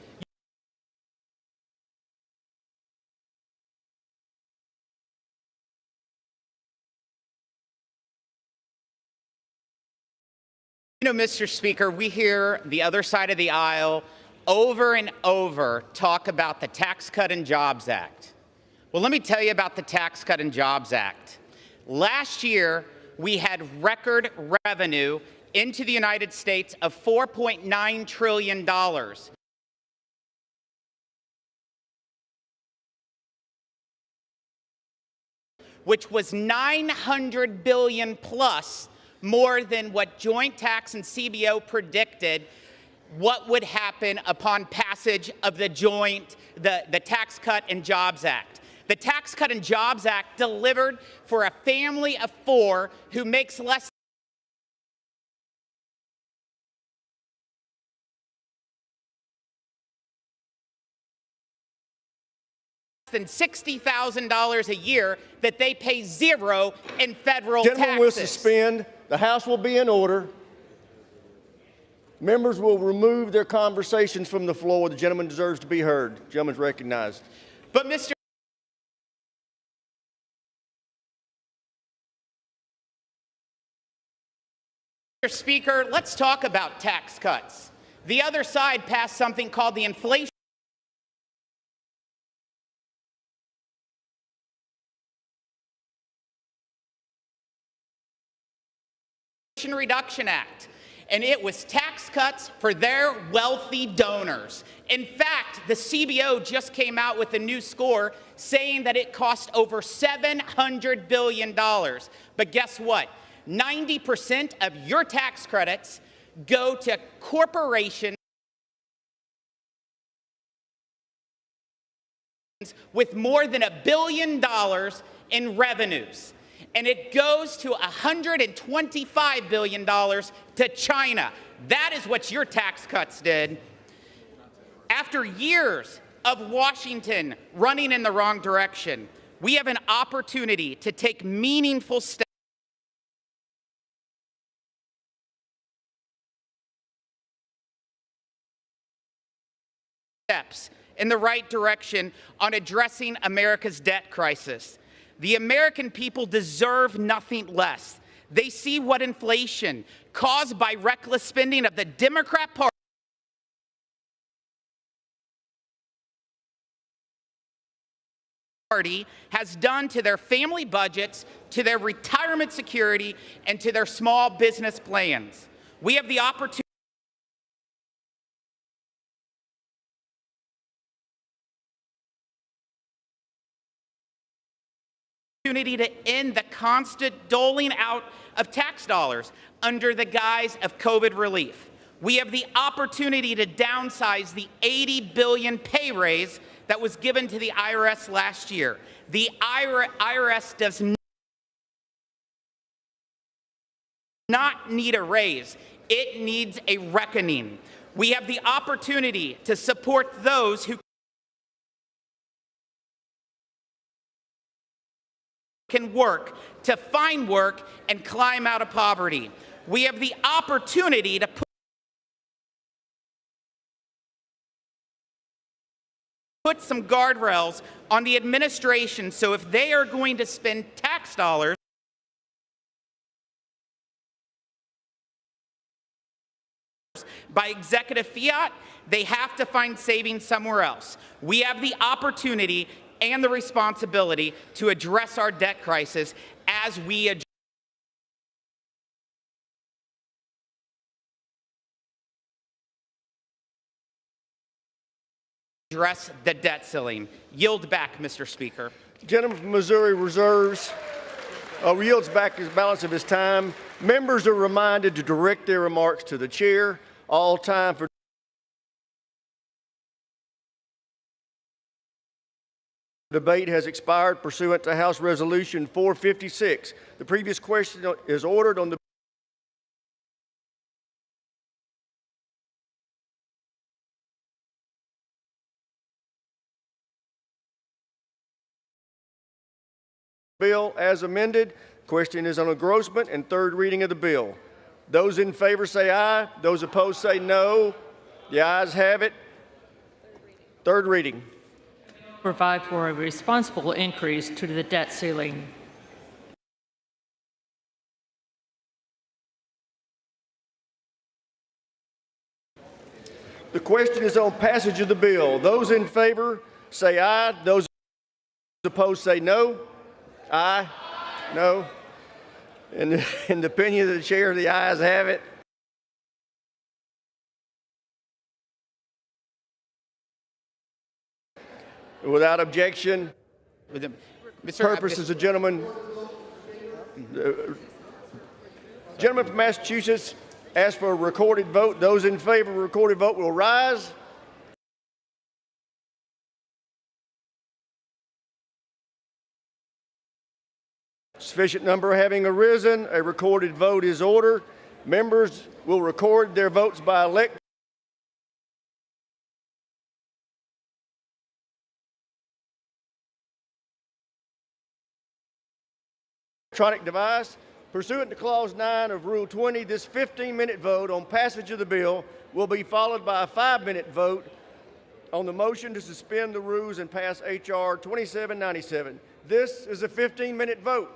[SPEAKER 20] You know, Mr. Speaker, we hear the other side of the aisle over and over talk about the Tax Cut and Jobs Act. Well, let me tell you about the Tax Cut and Jobs Act. Last year, we had record revenue into the United States of $4.9 trillion. Which was $900 billion plus more than what Joint Tax and CBO predicted what would happen upon passage of the Tax Cut and Jobs Act. The Tax Cut and Jobs Act delivered for a family of 4 who makes less than $60,000 a year that they pay 0 in federal taxes.
[SPEAKER 16] Gentlemen will suspend. The House will be in order. Members will remove their conversations from the floor. The gentleman deserves to be heard. The gentleman is recognized.
[SPEAKER 20] But Mr. Speaker, let's talk about tax cuts. The other side passed something called the Inflation Reduction Act, and it was tax cuts for their wealthy donors. In fact, the CBO just came out with a new score saying that it cost over $700 billion. But guess what? 90% of your tax credits go to corporations with more than $1 billion in revenues. And it goes to $125 billion to China. That is what your tax cuts did. After years of Washington running in the wrong direction, we have an opportunity to take meaningful steps in the right direction on addressing America's debt crisis. The American people deserve nothing less. They see what inflation caused by reckless spending of the Democrat Party Party has done to their family budgets, to their retirement security, and to their small business plans. We have the opportunity to end the constant doling out of tax dollars under the guise of COVID relief. We have the opportunity to downsize the $80 billion pay raise that was given to the IRS last year. The IRS does not need a raise. It needs a reckoning. We have the opportunity to support those who can work, to find work and climb out of poverty. We have the opportunity to put some guardrails on the administration, so if they are going to spend tax dollars by executive fiat, they have to find savings somewhere else. We have the opportunity and the responsibility to address our debt crisis as we address the debt ceiling. Yield back, Mr. Speaker.
[SPEAKER 16] Gentleman from Missouri reserves yields back his balance of his time. Members are reminded to direct their remarks to the chair. All time for debate has expired pursuant to House Resolution 456. The previous question is ordered on the bill as amended. Question is on engrossment and third reading of the bill. Those in favor say aye. Those opposed say no. The ayes have it. Third reading.
[SPEAKER 3] Provide for a responsible increase to the debt ceiling.
[SPEAKER 16] The question is on passage of the bill. Those in favor say aye. Those opposed say no. Aye. No. In the opinion of the chair, the ayes have it. Without objection, purpose is the gentleman from Massachusetts asked for a recorded vote. Those in favor of a recorded vote will rise. Sufficient number having arisen, a recorded vote is ordered. Members will record their votes by electronic device. Pursuant to Clause 9 of Rule 20, this 15-minute vote on passage of the bill will be followed by a 5-minute vote on the motion to suspend the rules and pass H.R. 2797. This is a 15-minute vote.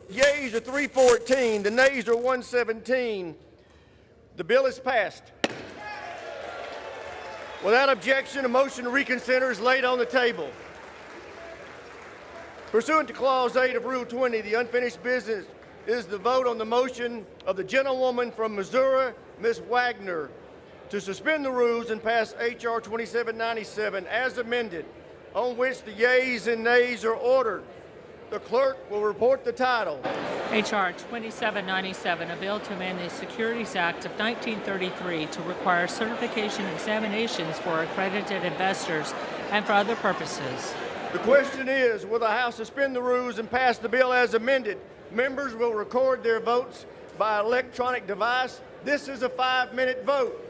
[SPEAKER 16] yeas are 314. The nays are 117. The bill is passed. Without objection, a motion to reconsider is laid on the table. Pursuant to Clause 8 of Rule 20, the unfinished business is the vote on the motion of the gentlewoman from Missouri, Ms. Wagner, to suspend the rules and pass H.R. 2797 as amended, on which the yeas and nays are ordered. The clerk will report the title.
[SPEAKER 3] H.R. 2797, a bill to amend the Securities Act of 1933 to require certification examinations for accredited investors and for other purposes.
[SPEAKER 16] The question is, will the House suspend the rules and pass the bill as amended? Members will record their votes by electronic device. This is a 5-minute vote.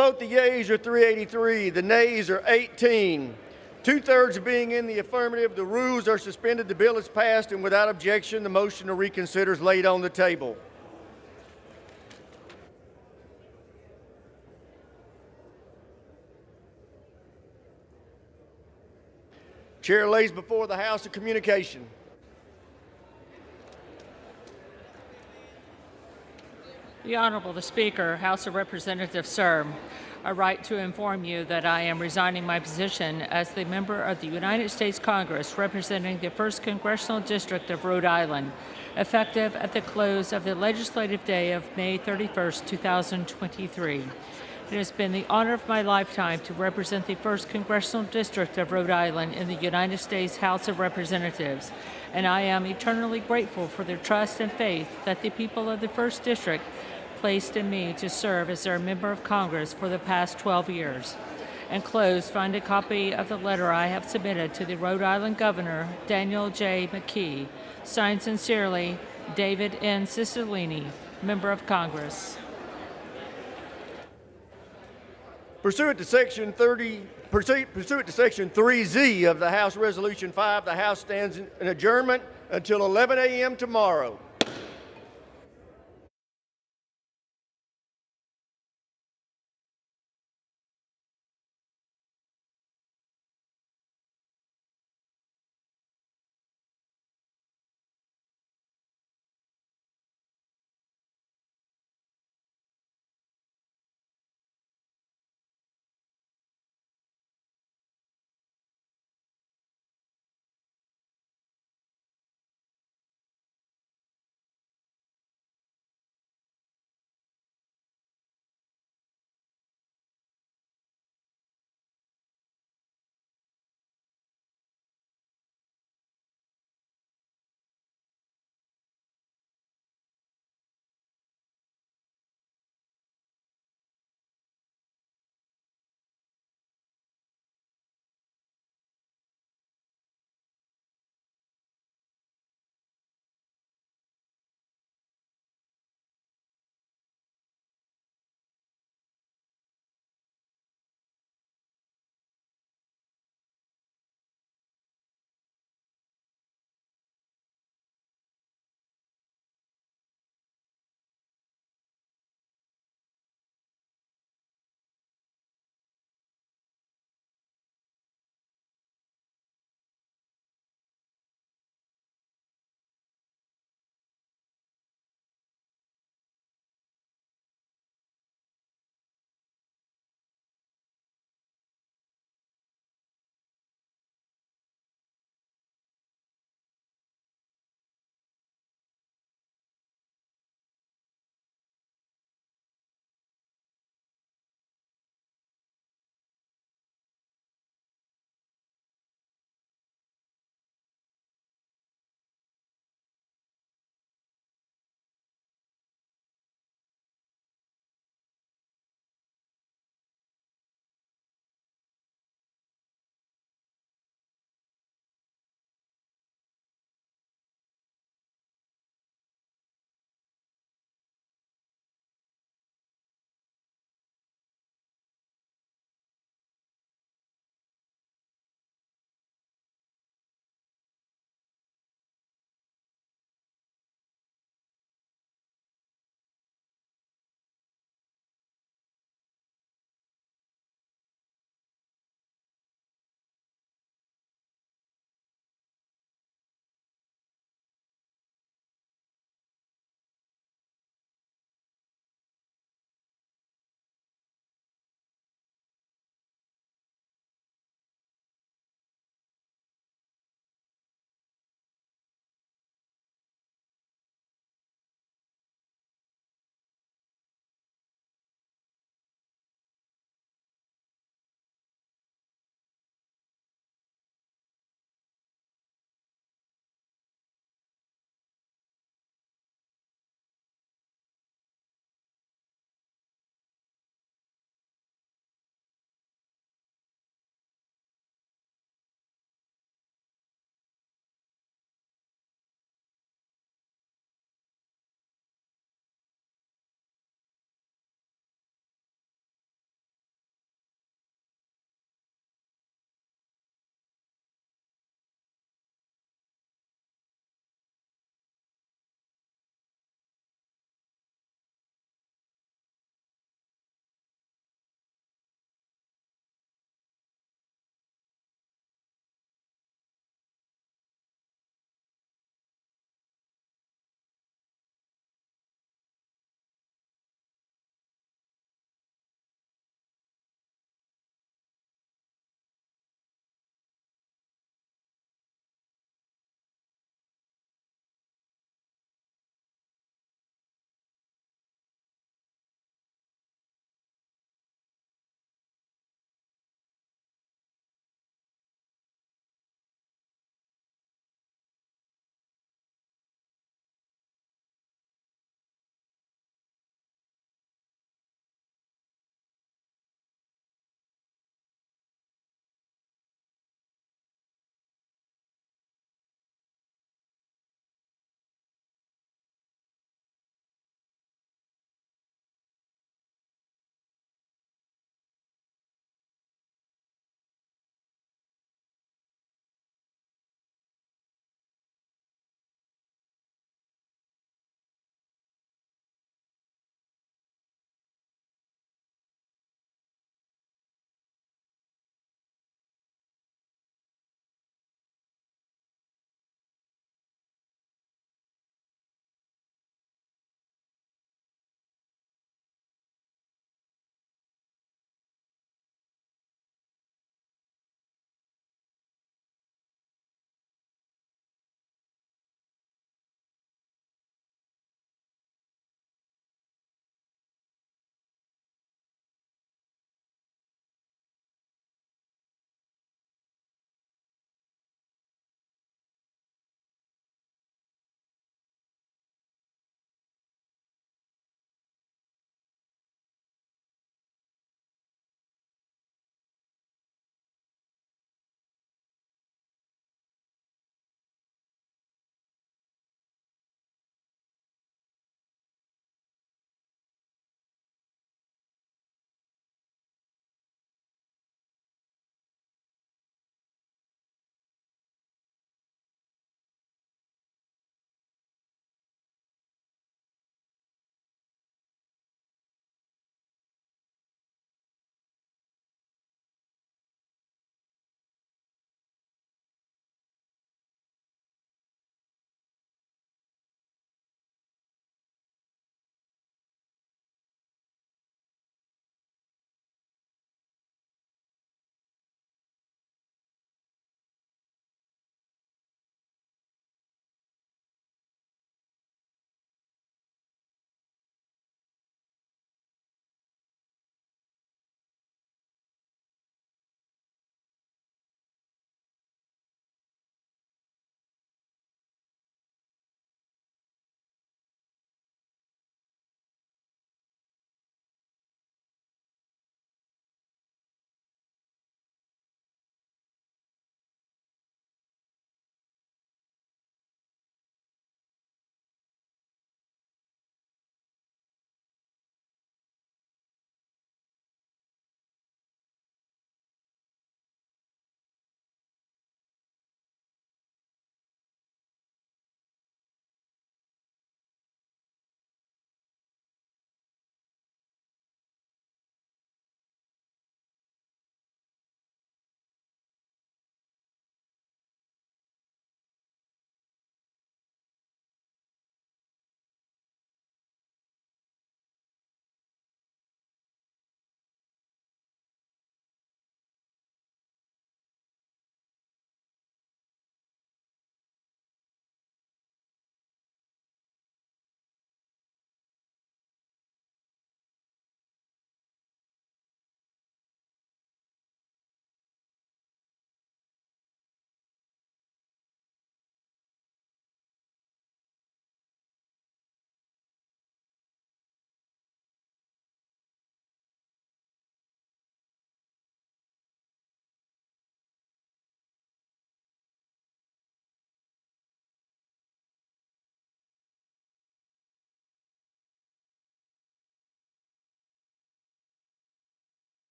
[SPEAKER 16] Vote, the yeas are 383, the nays are 18. Two-thirds being in the affirmative, the rules are suspended, the bill is passed, and without objection, the motion to reconsider is laid on the table. Chair lays before the House a communication.
[SPEAKER 3] The Honorable the Speaker, House of Representatives, sir. I write to inform you that I am resigning my position as the member of the United States Congress representing the 1st Congressional District of Rhode Island, effective at the close of the legislative day of May 31st, 2023. It has been the honor of my lifetime to represent the 1st Congressional District of Rhode Island in the United States House of Representatives, and I am eternally grateful for the trust and faith that the people of the 1st District placed in me to serve as their member of Congress for the past 12 years. Enclosed, find a copy of the letter I have submitted to the Rhode Island Governor, Daniel J. McKee. Signed sincerely, David N. Cicilline, Member of Congress.
[SPEAKER 16] Pursuant to Section 3Z of the House Resolution 5, the House stands in adjournment until 11 a.m. tomorrow.